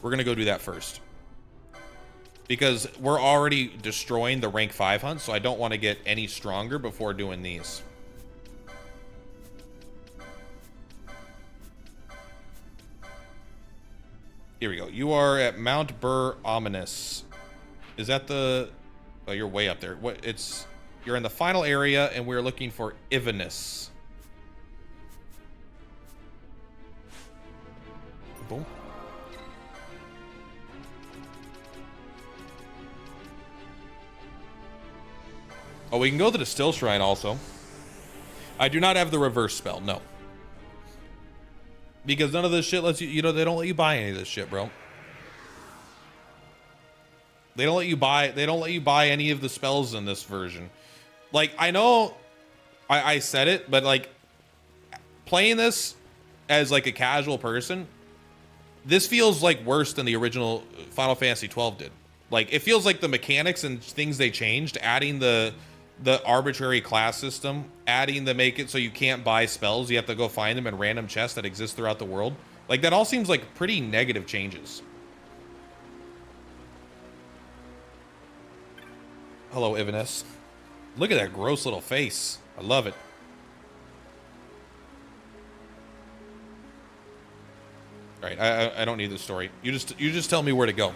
We're going to go do that first, because we're already destroying the rank 5 hunts, so I don't want to get any stronger before doing these. Here we go. You are at Mount Burr Ominous. Is that the... Oh, you're way up there. What? It's... You're in the final area, and we're looking for Ivanus. Boom. Oh, we can go to the Still Shrine also. I do not have the reverse spell, no. Because none of this shit lets you, you know, they don't let you buy any of this shit, bro. They don't let you buy any of the spells in this version. Like, I know I said it, but like playing this as like a casual person, this feels like worse than the original Final Fantasy 12 did. Like, it feels like the mechanics and things they changed, adding the arbitrary class system, adding the make it so you can't buy spells, you have to go find them in random chests that exist throughout the world. Like, that all seems like pretty negative changes. Hello, Ivanus. Look at that gross little face. I love it. All right, I don't need this story. You just tell me where to go.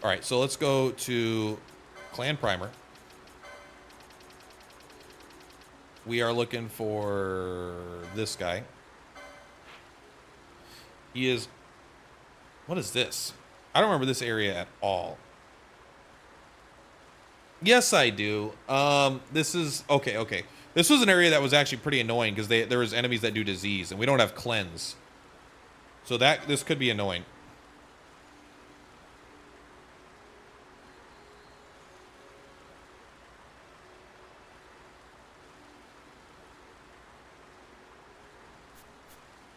All right, so let's go to Clan Primer. We are looking for this guy. He is... What is this? I don't remember this area at all. Yes, I do. This is... Okay. This was an area that was actually pretty annoying because there was enemies that do disease, and we don't have cleanse. So this could be annoying.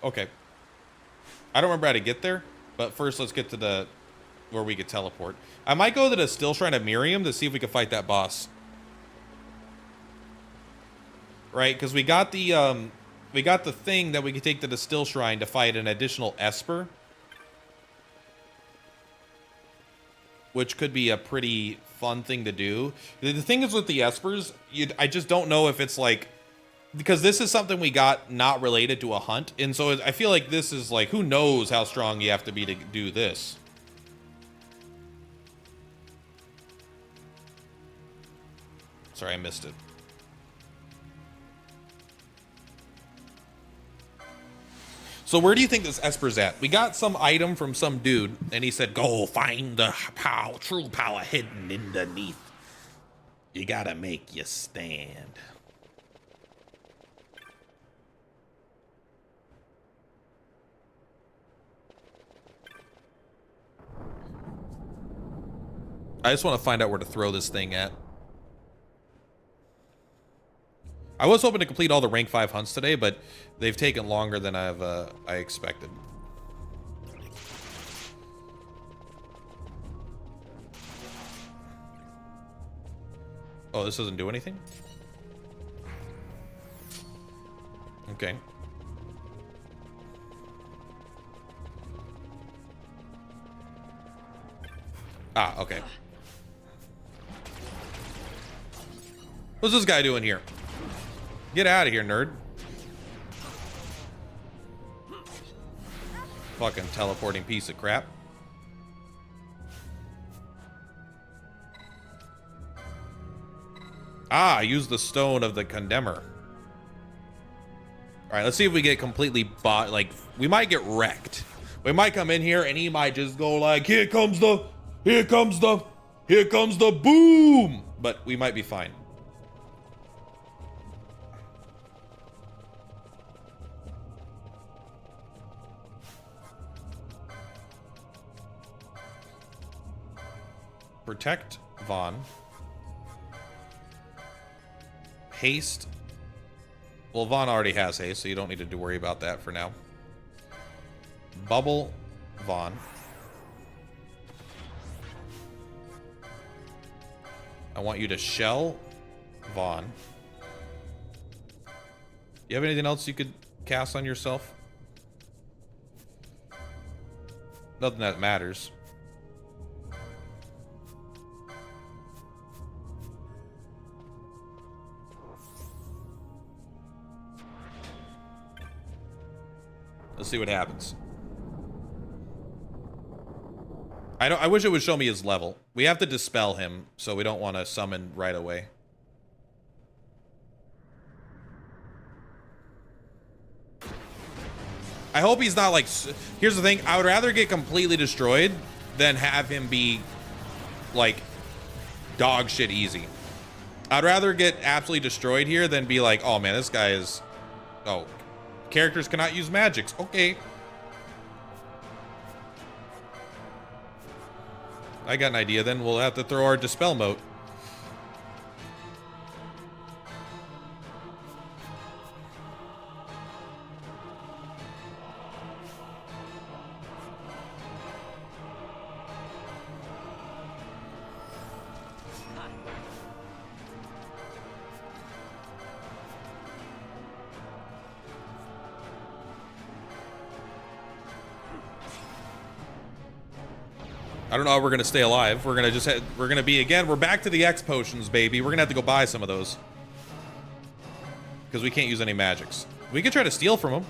Okay. I don't remember how to get there, but first let's get to where we could teleport. I might go to the Still Shrine of Miriam to see if we can fight that boss. Right, because we got the thing that we could take to the Still Shrine to fight an additional Esper, which could be a pretty fun thing to do. The thing is with the Espers, I just don't know if it's like, because this is something we got not related to a hunt, and so I feel like this is like, who knows how strong you have to be to do this. Sorry, I missed it. So where do you think this Esper's at? We got some item from some dude, and he said, go find the true power hidden underneath. You gotta make your stand. I just want to find out where to throw this thing at. I was hoping to complete all the rank 5 hunts today, but they've taken longer than I expected. Oh, this doesn't do anything? Okay. Ah, okay. What's this guy doing here? Get out of here, nerd. Fucking teleporting piece of crap. Ah, use the stone of the condemner. All right, let's see if we get completely bought. Like, we might get wrecked. We might come in here and he might just go like, here comes the boom. But we might be fine. Protect Vaughn. Haste. Well, Vaughn already has haste, so you don't need to worry about that for now. Bubble Vaughn. I want you to shell Vaughn. You have anything else you could cast on yourself? Nothing that matters. Let's see what happens. I wish it would show me his level. We have to dispel him, so we don't want to summon right away. I hope he's not like... Here's the thing. I would rather get completely destroyed than have him be like dog shit easy. I'd rather get absolutely destroyed here than be like, oh man, this guy is... Oh, characters cannot use magics. Okay. I got an idea. Then we'll have to throw our dispel mote. I don't know how we're gonna stay alive. We're gonna just we're gonna be again. We're back to the X potions, baby. We're gonna have to go buy some of those because we can't use any magics. We could try to steal from him.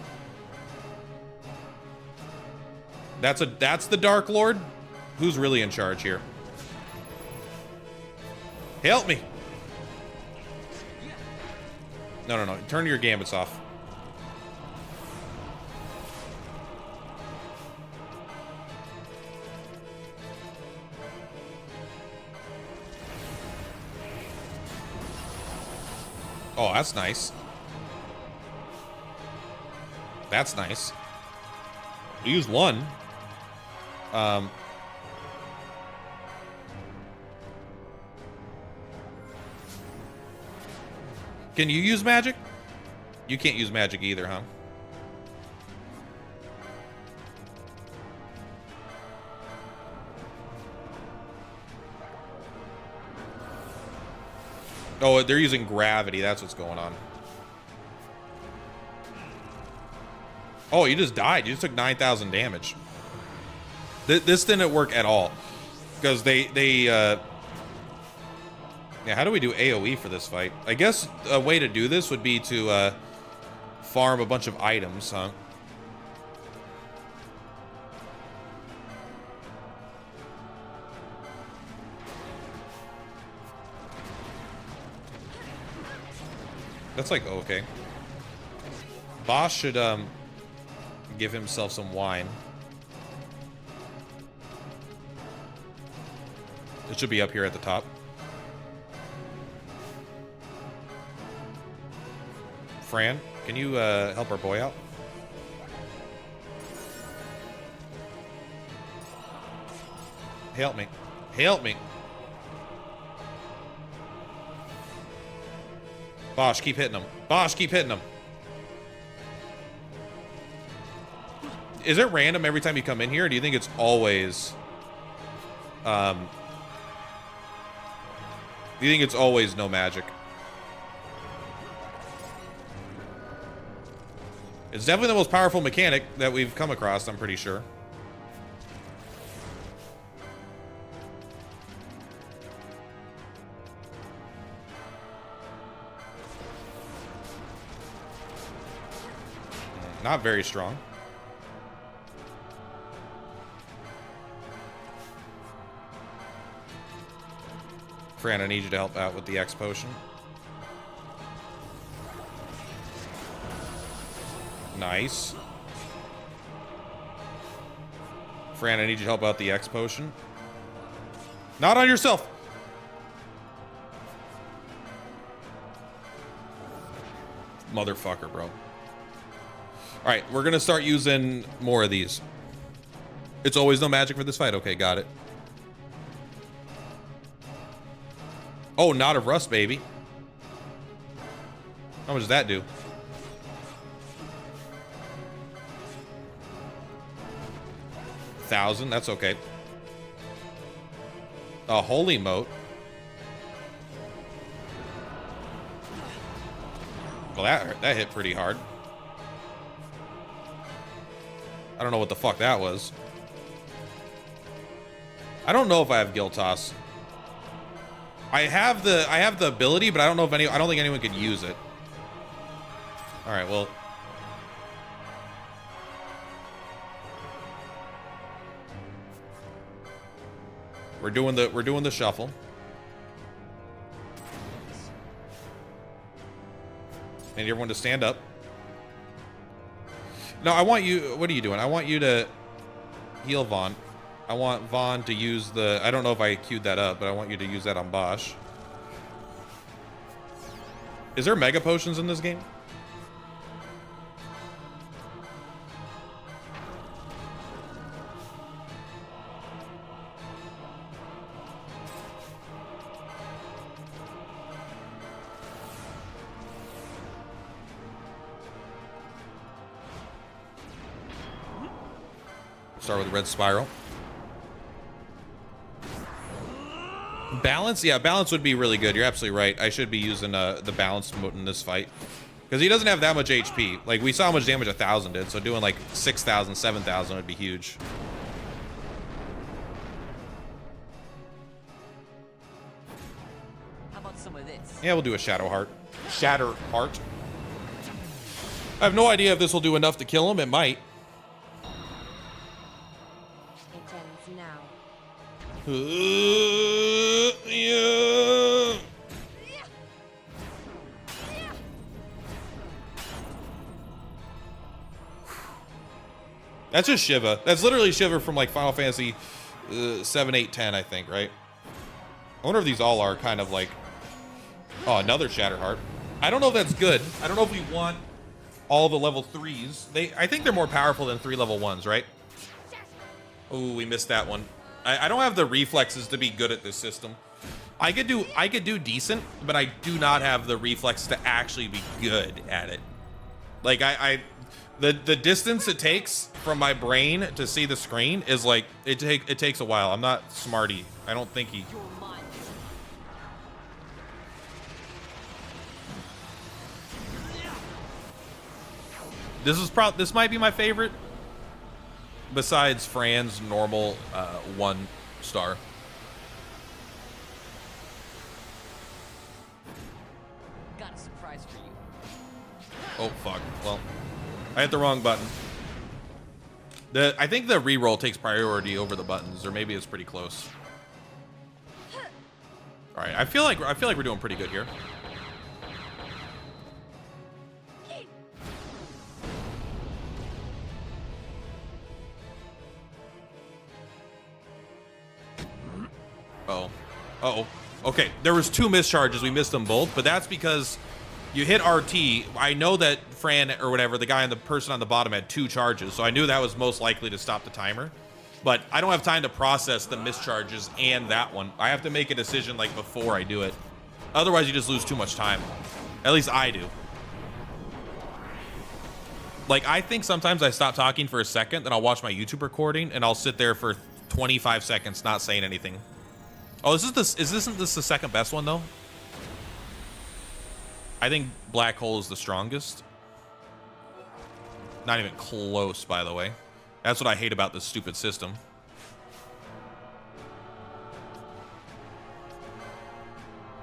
That's the Dark Lord. Who's really in charge here? Help me! No. Turn your gambits off. Oh, that's nice. That's nice. We used one. Can you use magic? You can't use magic either, huh? Oh, they're using gravity. That's what's going on. Oh, you just died. You just took 9,000 damage. This didn't work at all. Because yeah, how do we do AoE for this fight? I guess a way to do this would be to farm a bunch of items, huh? That's like, okay. Boss should give himself some wine. It should be up here at the top. Fran, can you help our boy out? Help me. Help me. Bosch, keep hitting him. Bosch, keep hitting him. Is it random every time you come in here, or do you think it's always... do you think it's always no magic? It's definitely the most powerful mechanic that we've come across, I'm pretty sure. Not very strong. Fran, I need you to help out with the X potion. Nice. Fran, I need you to help out the X potion. Not on yourself. Motherfucker, bro. All right, we're gonna start using more of these. It's always no magic for this fight. Okay, got it. Oh, Knot of Rust, baby. How much does that do? $1,000, that's okay. A Holy Moat. Well, that hit pretty hard. I don't know what the fuck that was. I don't know if I have Guild Toss. I have the ability, but I don't know if I don't think anyone could use it. All right, well. We're doing the shuffle. I need everyone to stand up. No, I want you. What are you doing? I want you to heal Vaughn. I want Vaughn to use the. I don't know if I queued that up, but I want you to use that on Bosch. Is there mega potions in this game? Start with Red Spiral. Balance? Yeah, balance would be really good. You're absolutely right. I should be using the balance mode in this fight. Because he doesn't have that much HP. Like, we saw how much damage 1,000 did, so doing like 6,000, 7,000 would be huge. How about some of this? Yeah, we'll do a Shadow Heart. Shatter Heart. I have no idea if this will do enough to kill him. It might. It ends now. Yeah. That's just Shiva. That's literally Shiva from like Final Fantasy 7, 8, 10, I think, right? I wonder if these all are kind of like... Oh, another Shatterheart. I don't know if that's good. I don't know if we want all the level 3s. I think they're more powerful than 3 level 1s, right? Oh, we missed that one. I don't have the reflexes to be good at this system. I could do decent, but I do not have the reflexes to actually be good at it. Like the distance it takes from my brain to see the screen is like it takes a while. I'm not smarty. I don't think he. This might be my favorite, besides Fran's normal 1 star. Got a surprise for you. Oh fuck! Well, I hit the wrong button. I think the reroll takes priority over the buttons, or maybe it's pretty close. All right, I feel like we're doing pretty good here. Uh-oh. Okay, there was 2 mischarges. We missed them both, but that's because you hit RT. I know that Fran or whatever, the person on the bottom had 2 charges, so I knew that was most likely to stop the timer. But I don't have time to process the mischarges and that one. I have to make a decision like before I do it. Otherwise, you just lose too much time. At least I do. Like, I think sometimes I stop talking for a second, then I'll watch my YouTube recording, and I'll sit there for 25 seconds not saying anything. Oh, isn't this the second best one, though? I think Black Hole is the strongest. Not even close, by the way. That's what I hate about this stupid system.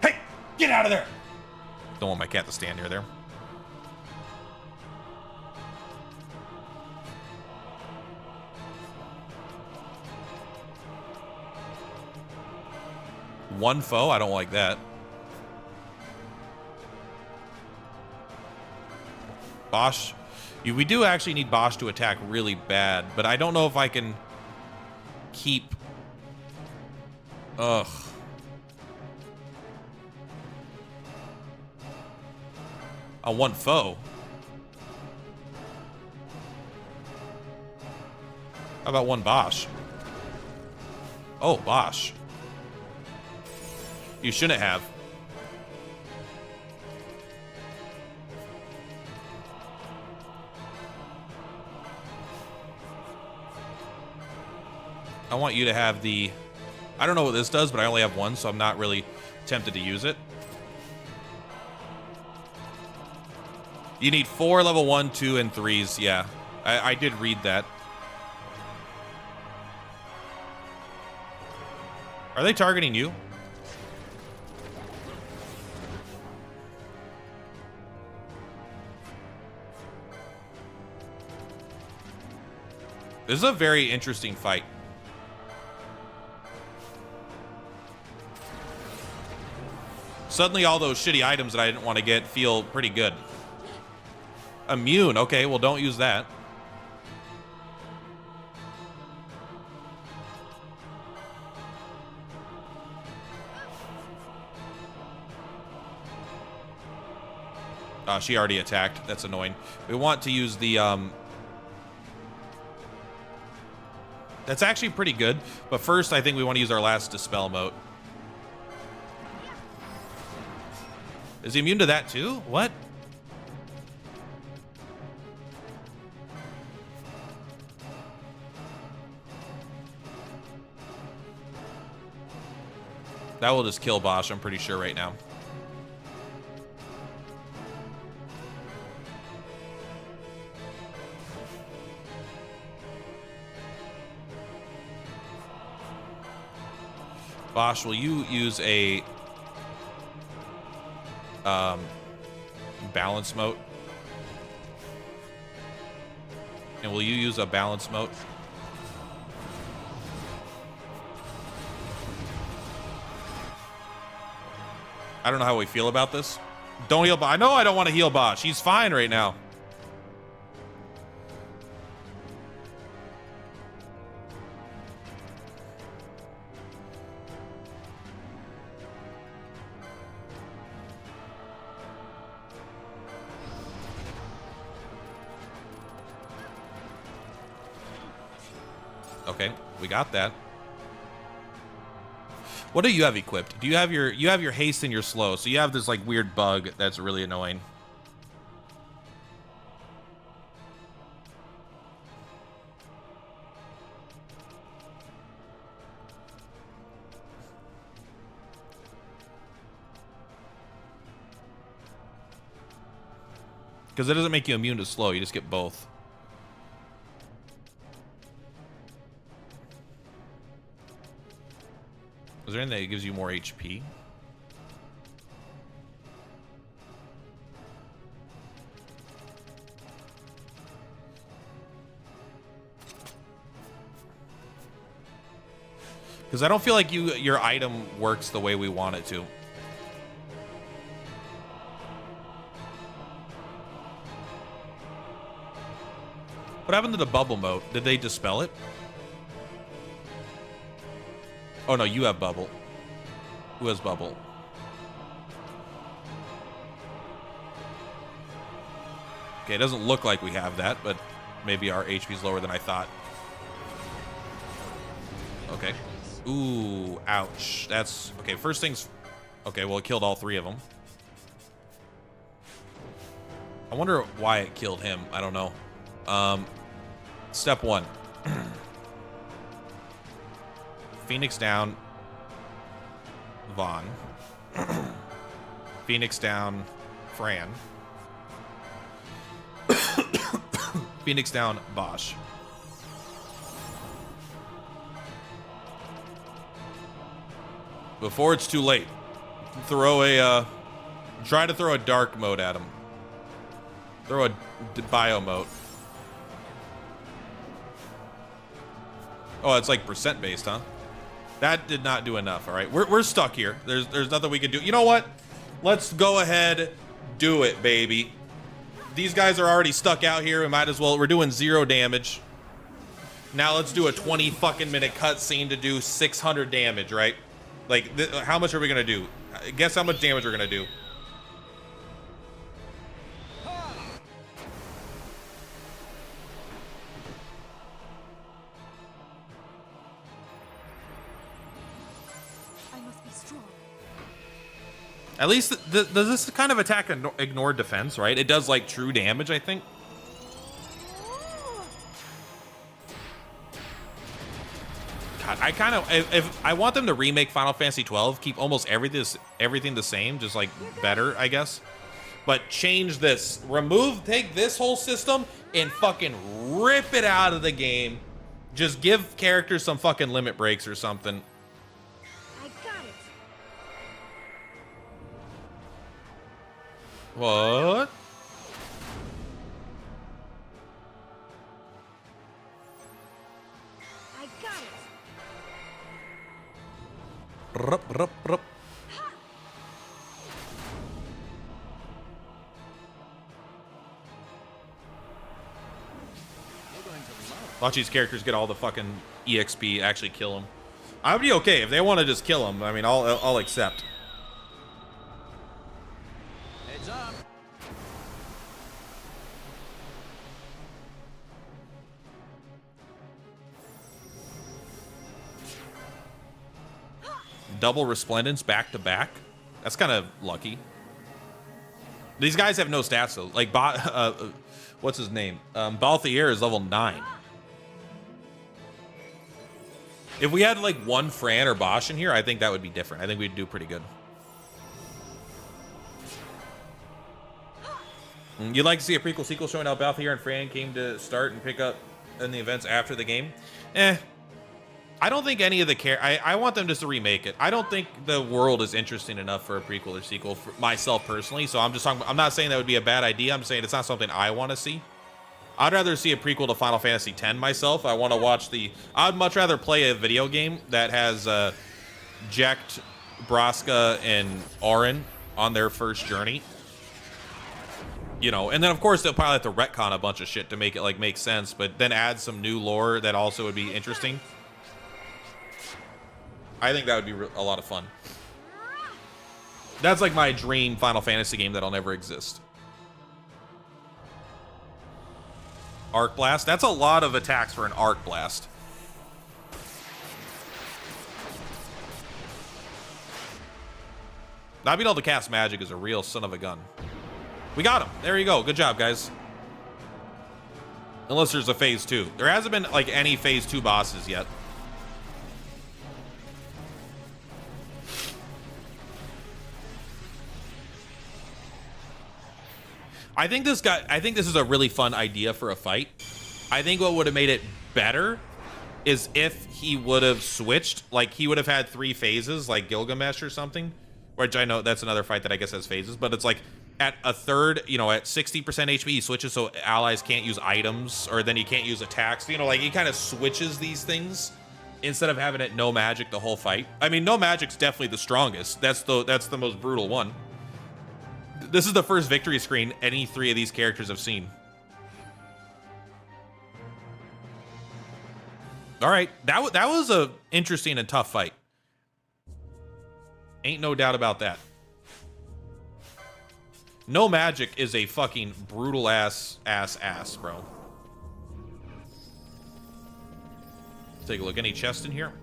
Hey, get out of there! Don't want my cat to stand near there. One foe? I don't like that. Bosch. We do actually need Bosch to attack really bad, but I don't know if I can keep... Ugh. A one foe. How about one Bosch? Oh, Bosch. You shouldn't have. I want you to have the... I don't know what this does, but I only have one, so I'm not really tempted to use it. You need 4 level 1, 2, and 3s. Yeah, I did read that. Are they targeting you? This is a very interesting fight. Suddenly all those shitty items that I didn't want to get feel pretty good. Immune. Okay, well, don't use that. She already attacked. That's annoying. We want to use the... That's actually pretty good. But first, I think we want to use our last Dispel mote. Is he immune to that too? What? That will just kill Bosch, I'm pretty sure right now. Bosch, will you use a balance mote? And will you use a balance mote? I don't know how we feel about this. Don't heal Bosch. I know I don't want to heal Bosch. He's fine right now. Okay, we got that. What do you have equipped? Do you have your haste and your slow? So you have this like weird bug that's really annoying. Because it doesn't make you immune to slow, you just get both. Is there anything that gives you more HP? Because I don't feel like your item works the way we want it to. What happened to the bubble mote? Did they dispel it? Oh, no, you have bubble. Who has bubble? Okay, it doesn't look like we have that, but maybe our HP is lower than I thought. Okay. Ooh, ouch. That's... Okay, first things... Okay, well, it killed all 3 of them. I wonder why it killed him. I don't know. Step 1. Phoenix down. Vaughn. Phoenix down. Fran. Phoenix down. Bosch. Before it's too late, throw a, try to throw a dark mode at him. Throw a bio mode. Oh, it's like percent based, huh? That did not do enough. All right, we're stuck here. There's nothing we can do. You know what? Let's go ahead, do it, baby. These guys are already stuck out here. We might as well. We're doing 0 damage. Now let's do a 20 fucking minute cutscene to do 600 damage, right? Like, how much are we gonna do? Guess how much damage we're gonna do. I must be strong. At least does this kind of attack ignore defense, right? It does like true damage, I think. God, I kind of if I want them to remake Final Fantasy 12, keep almost everything the same, just like better, I guess. But change this, take this whole system and fucking rip it out of the game. Just give characters some fucking limit breaks or something. I got it. What? I got it. Rup, rup, rup. Watch these characters get all the fucking EXP, actually kill them. I would be okay if they want to just kill them. I mean, I'll accept. Heads up. Double resplendence back to back. That's kind of lucky. These guys have no stats though. Like, what's his name? Balthier is level 9. If we had like one Fran or Bosch in here, I think that would be different. I think we'd do pretty good. You'd like to see a prequel sequel showing how Balthier and Fran came to start and pick up in the events after the game? I don't think any of the I want them just to remake it. I don't think the world is interesting enough for a prequel or sequel for myself personally. So I'm just talking. I'm not saying that would be a bad idea. I'm saying it's not something I want to see. I'd rather see a prequel to Final Fantasy X myself. I want to watch I'd much rather play a video game that has Jekt, Braska, and Auron on their first journey. You know, and then of course they'll probably have to retcon a bunch of shit to make it like make sense, but then add some new lore that also would be interesting. I think that would be a lot of fun. That's like my dream Final Fantasy game that'll never exist. Arc Blast. That's a lot of attacks for an Arc Blast. Not being able to cast magic is a real son of a gun. We got him. There you go. Good job, guys. Unless there's a phase 2. There hasn't been like any phase 2 bosses yet. I think this is a really fun idea for a fight. I think what would have made it better is if he would have switched, like he would have had 3 phases, like Gilgamesh or something, which I know that's another fight that I guess has phases, but it's like at a third, you know, at 60% HP, he switches so allies can't use items, or then he can't use attacks. You know, like he kind of switches these things instead of having it no magic the whole fight. I mean, no magic's definitely the strongest. That's the most brutal one. This is the first victory screen any 3 of these characters have seen. All right, that was a interesting and tough fight. Ain't no doubt about that. No magic is a fucking brutal ass, bro. Let's take a look. Any chest in here?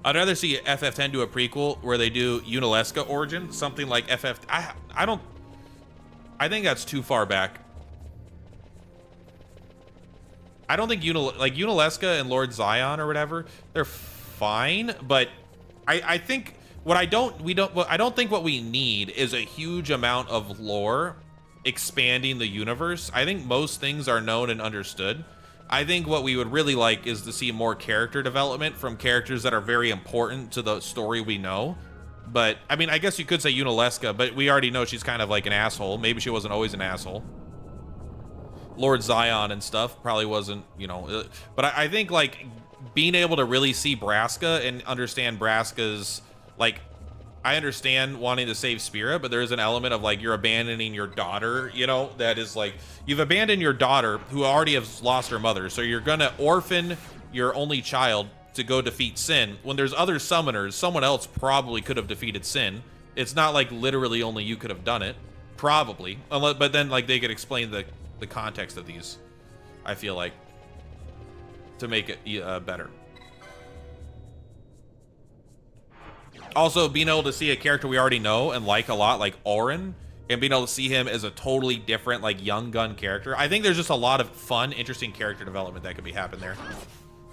I'd rather see FF10 do a prequel where they do Unalesca origin, something like FF. I think that's too far back. I don't think Unalesca and Lord Zion or whatever, they're fine, but I think I don't think what we need is a huge amount of lore expanding the universe. I think most things are known and understood. I think what we would really like is to see more character development from characters that are very important to the story we know. But, I mean, I guess you could say Unalesca, but we already know she's kind of like an asshole. Maybe she wasn't always an asshole. Lord Zion and stuff probably wasn't, you know. But I think, like, being able to really see Braska and understand Braska's, like, I understand wanting to save Spira, but there's an element of like you're abandoning your daughter, you know, that is like you've abandoned your daughter who already has lost her mother. So you're gonna orphan your only child to go defeat Sin when there's other summoners. Someone else probably could have defeated Sin. It's not like literally only you could have done it, probably. But then like they could explain the context of these, I feel like, to make it better. Also, being able to see a character we already know and like a lot, like Orin, and being able to see him as a totally different, like, young gun character. I think there's just a lot of fun, interesting character development that could be happening there.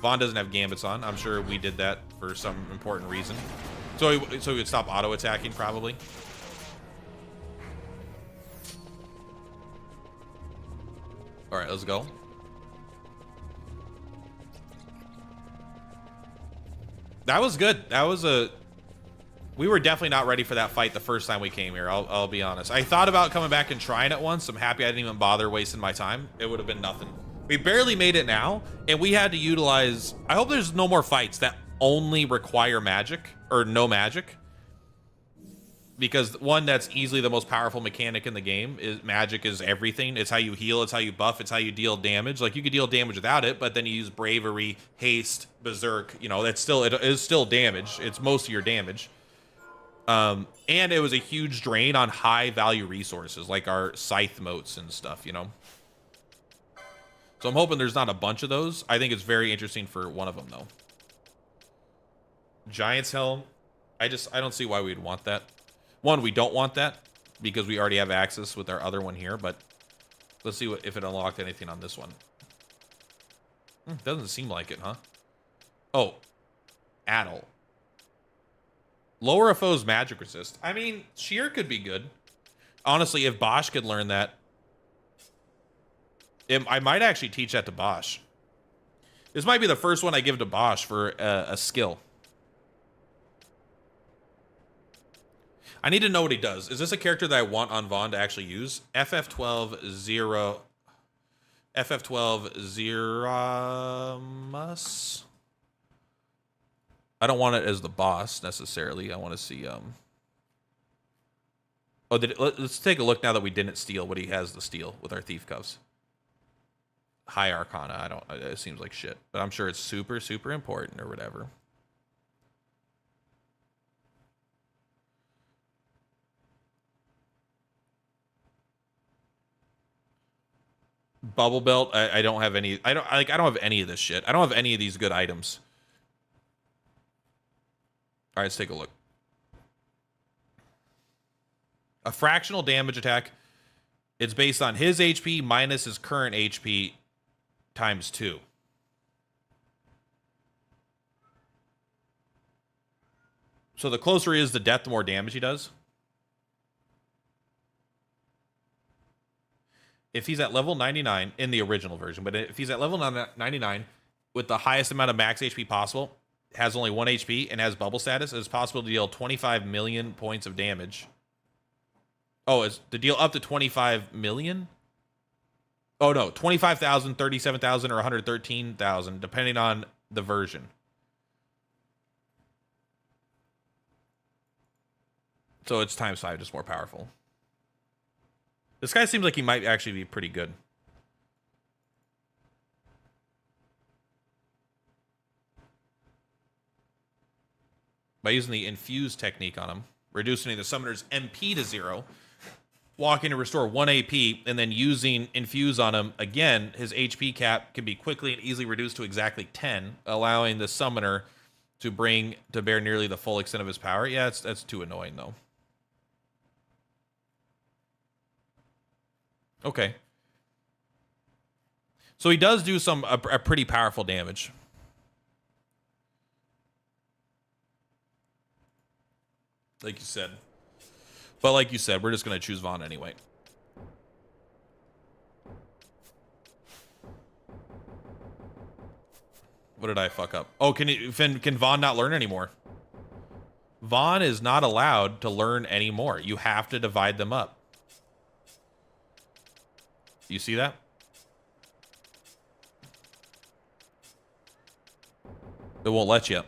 Vaughn doesn't have gambits on. I'm sure we did that for some important reason. So he would stop auto-attacking, probably. All right, let's go. That was good. That was a... We were definitely not ready for that fight the first time we came here. I'll be honest. I thought about coming back and trying it once. I'm happy I didn't even bother wasting my time. It would have been nothing. We barely made it now, and we had to utilize... I hope there's no more fights that only require magic, or no magic. Because one, that's easily the most powerful mechanic in the game. Is magic is everything. It's how you heal, it's how you buff, it's how you deal damage. Like, you could deal damage without it, but then you use bravery, haste, berserk. You know, that's still... It is still damage. It's most of your damage. And it was a huge drain on high value resources like our scythe motes and stuff, you know. So I'm hoping there's not a bunch of those. I think it's very interesting for one of them though. Giant's Helm. I don't see why we'd want that. One, we don't want that because we already have access with our other one here, but let's see if it unlocked anything on this one. Doesn't seem like it, huh? Oh, Addle. Lower a foe's magic resist. I mean, Sheer could be good. Honestly, if Bosch could learn that, I might actually teach that to Bosch. This might be the first one I give to Bosch for a skill. I need to know what he does. Is this a character that I want on Vaughn to actually use? FF12 Zeramus. I don't want it as the boss necessarily. I want to see oh, let's take a look now that we didn't steal what he has to steal with our thief cuffs. High Arcana. It seems like shit, but I'm sure it's super, super important or whatever. Bubble belt. I don't have any. I don't have any of this shit. I don't have any of these good items. All right, let's take a look. A fractional damage attack. It's based on his HP minus his current HP times 2. So the closer he is to death, the more damage he does. If he's at level 99 in the original version, but if he's at level 99 with the highest amount of max HP possible, has only 1 HP and has bubble status, it's possible to deal 25 million points of damage. Oh, it's to deal up to 25 million? Oh no, 25,000, 37,000, or 113,000, depending on the version. So it's times 5, just more powerful. This guy seems like he might actually be pretty good. By using the infuse technique on him, reducing the summoner's MP to 0, walking to restore 1 AP, and then using infuse on him again, his HP cap can be quickly and easily reduced to exactly 10, allowing the summoner to bear nearly the full extent of his power. Yeah, that's too annoying though. Okay. So he does do a pretty powerful damage. Like you said. But like you said, we're just going to choose Vaughn anyway. What did I fuck up? Oh, can Vaughn not learn anymore? Vaughn is not allowed to learn anymore. You have to divide them up. You see that? It won't let you.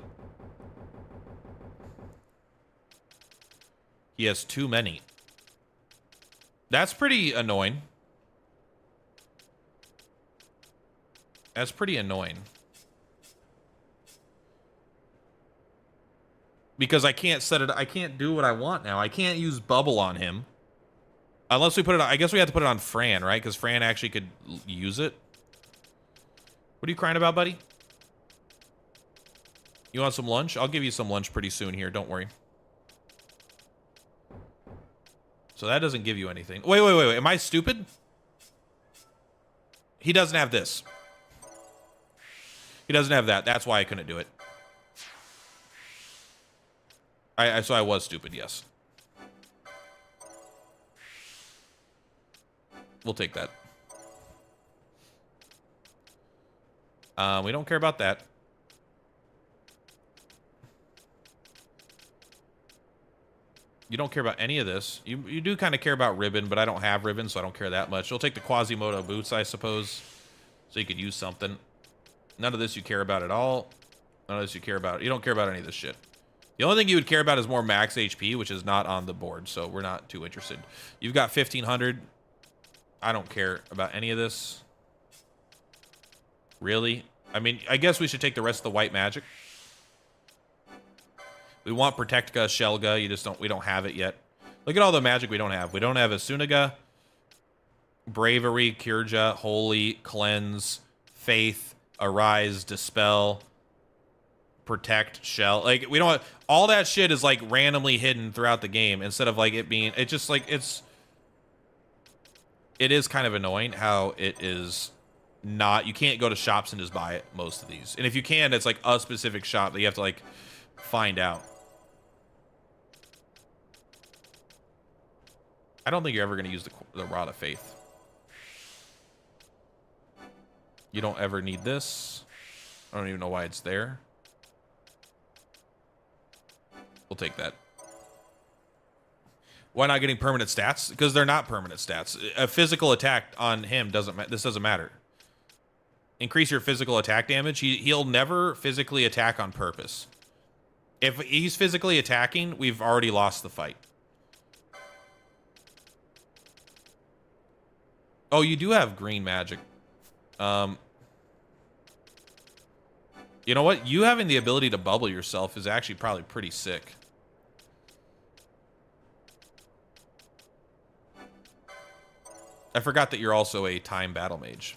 He has too many. That's pretty annoying. That's pretty annoying. Because I can't set it, I can't do what I want now. I can't use bubble on him. Unless we put it on, I guess we have to put it on Fran, right? Because Fran actually could use it. What are you crying about, buddy? You want some lunch? I'll give you some lunch pretty soon here, don't worry. So that doesn't give you anything. Wait. Am I stupid? He doesn't have this. He doesn't have that. That's why I couldn't do it. So I was stupid, yes. We'll take that. We don't care about that. You don't care about any of this. You do kind of care about ribbon, but I don't have ribbon, so I don't care that much. You'll take the Quasimodo boots, I suppose, so you could use something. None of this you care about at all. None of this you care about. You don't care about any of this shit. The only thing you would care about is more max HP, which is not on the board, so we're not too interested. You've got 1,500. I don't care about any of this. Really? I mean, I guess we should take the rest of the white magic. We want Protectica, Shelga. You just don't. We don't have it yet. Look at all the magic we don't have. We don't have Asunaga, Bravery, Kirja, Holy, Cleanse, Faith, Arise, Dispel, Protect, Shell. Like, we don't. All that shit is like randomly hidden throughout the game instead of like it being. It just like it's. It is kind of annoying how it is not. You can't go to shops and just buy it. Most of these, and if you can, it's like a specific shop that you have to like find out. I don't think you're ever going to use the Rod of Faith. You don't ever need this. I don't even know why it's there. We'll take that. Why not getting permanent stats? Because they're not permanent stats. A physical attack on him doesn't. This doesn't matter. Increase your physical attack damage. He'll never physically attack on purpose. If he's physically attacking, we've already lost the fight. Oh, you do have green magic. You know what? You having the ability to bubble yourself is actually probably pretty sick. I forgot that you're also a time battle mage.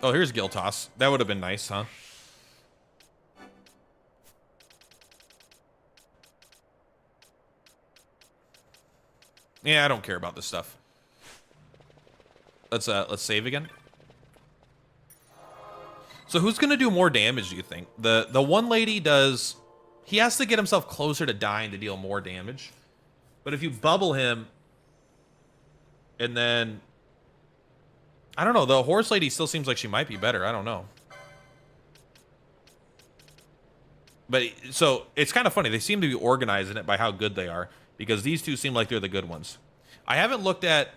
Oh, here's Giltos. That would have been nice, huh? Yeah, I don't care about this stuff. Let's save again. So who's gonna do more damage, do you think? The one lady does. He has to get himself closer to dying to deal more damage. But if you bubble him, and then I don't know, the horse lady still seems like she might be better. I don't know. But so it's kind of funny. They seem to be organizing it by how good they are, because these two seem like they're the good ones. I haven't looked at.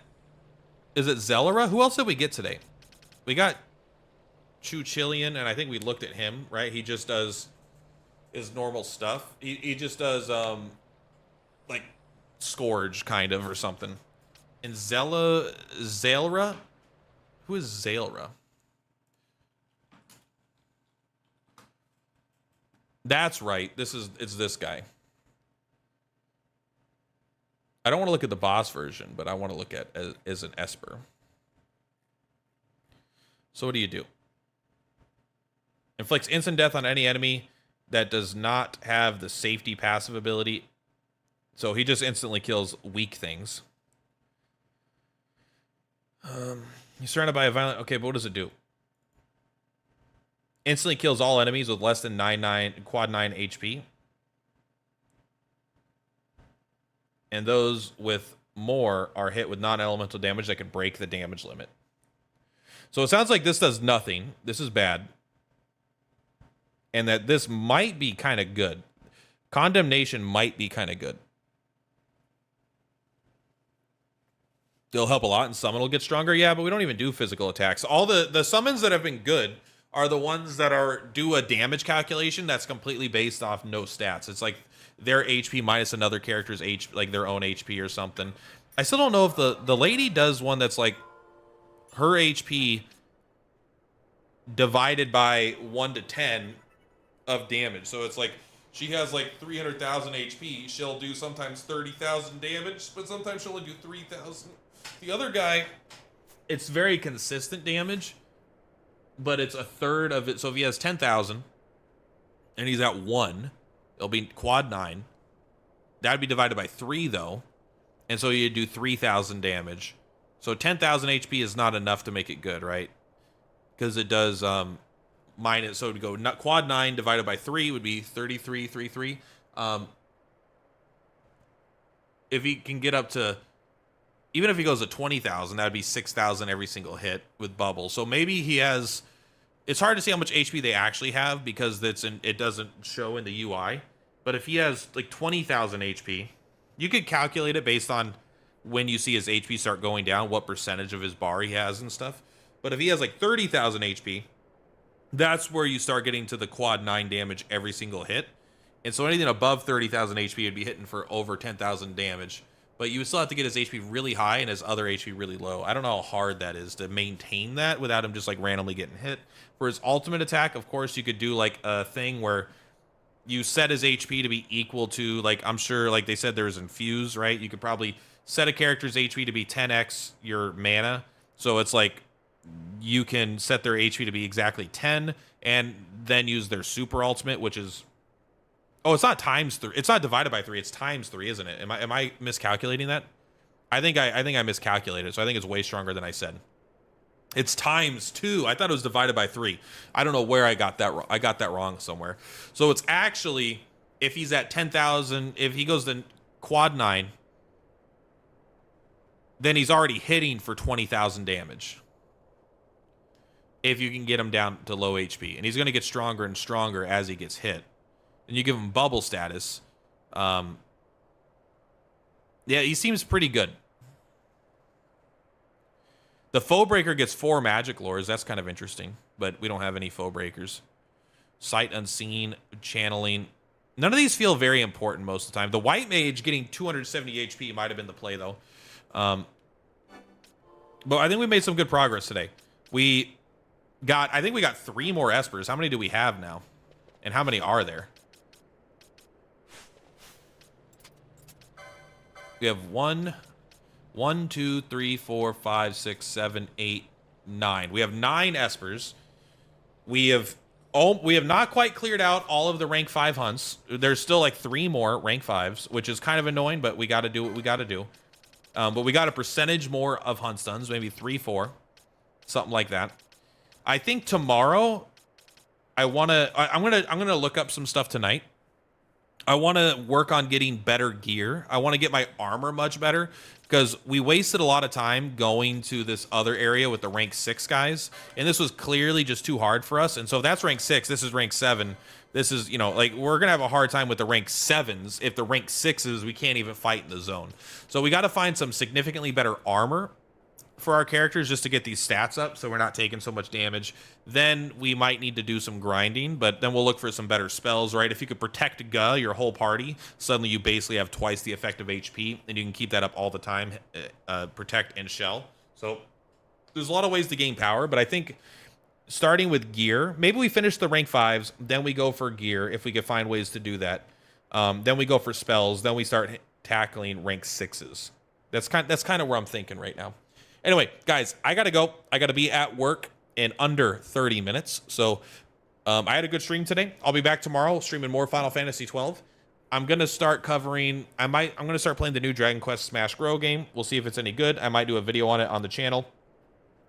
Is it Zelera? Who else did we get today? We got Chuchillian, and I think we looked at him, right? He just does his normal stuff. He just does like Scourge kind of or something. And Zelera? Who is Zelera? That's right. It's this guy. I don't want to look at the boss version, but I want to look at as an Esper. So what do you do? Inflicts instant death on any enemy that does not have the safety passive ability. So he just instantly kills weak things. He's surrounded by a violent. Okay, but what does it do? Instantly kills all enemies with less than quad 9 HP. And those with more are hit with non-elemental damage that can break the damage limit. So it sounds like this does nothing. This is bad. And that this might be kind of good. Condemnation might be kind of good. They'll help a lot, and summon will get stronger. Yeah, but we don't even do physical attacks. All the summons that have been good are the ones that do a damage calculation that's completely based off no stats. It's like their HP minus another character's like their own HP or something. I still don't know if the lady does one that's like her HP divided by 1 to 10 of damage. So it's like she has like 300,000 HP. She'll do sometimes 30,000 damage, but sometimes she'll only do 3,000. The other guy, it's very consistent damage, but it's a third of it. So if he has 10,000 and he's at 1, it'll be quad 9. That'd be divided by 3 though. And so you'd do 3,000 damage. So 10,000 HP is not enough to make it good, right? Because it does minus, so to go quad 9 divided by 3 would be 33. If he can get up to, even if he goes to 20,000, that'd be 6,000 every single hit with bubble. So maybe he has, it's hard to see how much HP they actually have because it doesn't show in the UI. But if he has like 20,000 HP, you could calculate it based on when you see his HP start going down, what percentage of his bar he has and stuff. But if he has like 30,000 HP, that's where you start getting to the quad 9 damage every single hit. And so anything above 30,000 HP would be hitting for over 10,000 damage. But you would still have to get his HP really high and his other HP really low. I don't know how hard that is to maintain that without him just like randomly getting hit. For his ultimate attack, of course, you could do like a thing where you set his HP to be equal to, like, I'm sure, like they said, there's infuse, right? You could probably set a character's HP to be 10x your mana. So it's like you can set their HP to be exactly 10 and then use their super ultimate, which is, oh, it's not times 3. It's not divided by 3. It's times 3, isn't it? Am I miscalculating that? I think I miscalculated. So I think it's way stronger than I said. It's times 2. I thought it was divided by 3. I don't know where I got that wrong. I got that wrong somewhere. So it's actually, if he's at 10,000, if he goes to quad 9, then he's already hitting for 20,000 damage. If you can get him down to low HP. And he's going to get stronger and stronger as he gets hit. And you give him bubble status. Yeah, he seems pretty good. The Foe Breaker gets 4 magic lores. That's kind of interesting. But we don't have any Foe Breakers. Sight Unseen, Channeling. None of these feel very important most of the time. The White Mage getting 270 HP might have been the play, though. But I think we made some good progress today. I think we got 3 more Espers. How many do we have now? And how many are there? We have 1, 2, 3, 4, 5, 6, 7, 8, 9. We have 9 Espers. We have not quite cleared out all of the rank 5 hunts. There's still like 3 more rank 5s, which is kind of annoying, but we got to do what we got to do. But we got a percentage more of hunt stuns, maybe 3, 4, something like that. I think tomorrow I'm gonna look up some stuff tonight. I want to work on getting better gear. I want to get my armor much better because we wasted a lot of time going to this other area with the rank 6 guys. And this was clearly just too hard for us. And so if that's rank 6, this is rank 7. This is, like we're going to have a hard time with the rank 7s. If the rank 6s, we can't even fight in the zone. So we got to find some significantly better armor for our characters just to get these stats up so we're not taking so much damage. Then we might need to do some grinding, but then we'll look for some better spells, right? If you could protect your whole party, suddenly you basically have twice the effective HP, and you can keep that up all the time, protect and shell. So there's a lot of ways to gain power, but I think starting with gear, maybe we finish the rank 5s, then we go for gear if we can find ways to do that. Then we go for spells, then we start tackling rank 6s. That's kind of where I'm thinking right now. Anyway, guys, I got to go. I got to be at work in under 30 minutes. So I had a good stream today. I'll be back tomorrow streaming more Final Fantasy 12. I'm going to start covering... I'm going to start playing the new Dragon Quest Smash Grow game. We'll see if it's any good. I might do a video on it on the channel.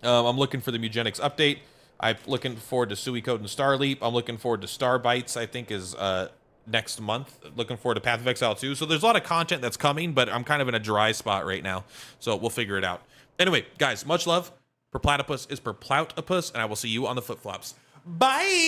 I'm looking for the Mugenics update. I'm looking forward to Suicode and Starleap. I'm looking forward to Star Bites, I think, is next month. Looking forward to Path of Exile 2. So there's a lot of content that's coming, but I'm kind of in a dry spot right now. So we'll figure it out. Anyway, guys, much love. Perplatypus is Perplautopus, and I will see you on the flip-flops. Bye!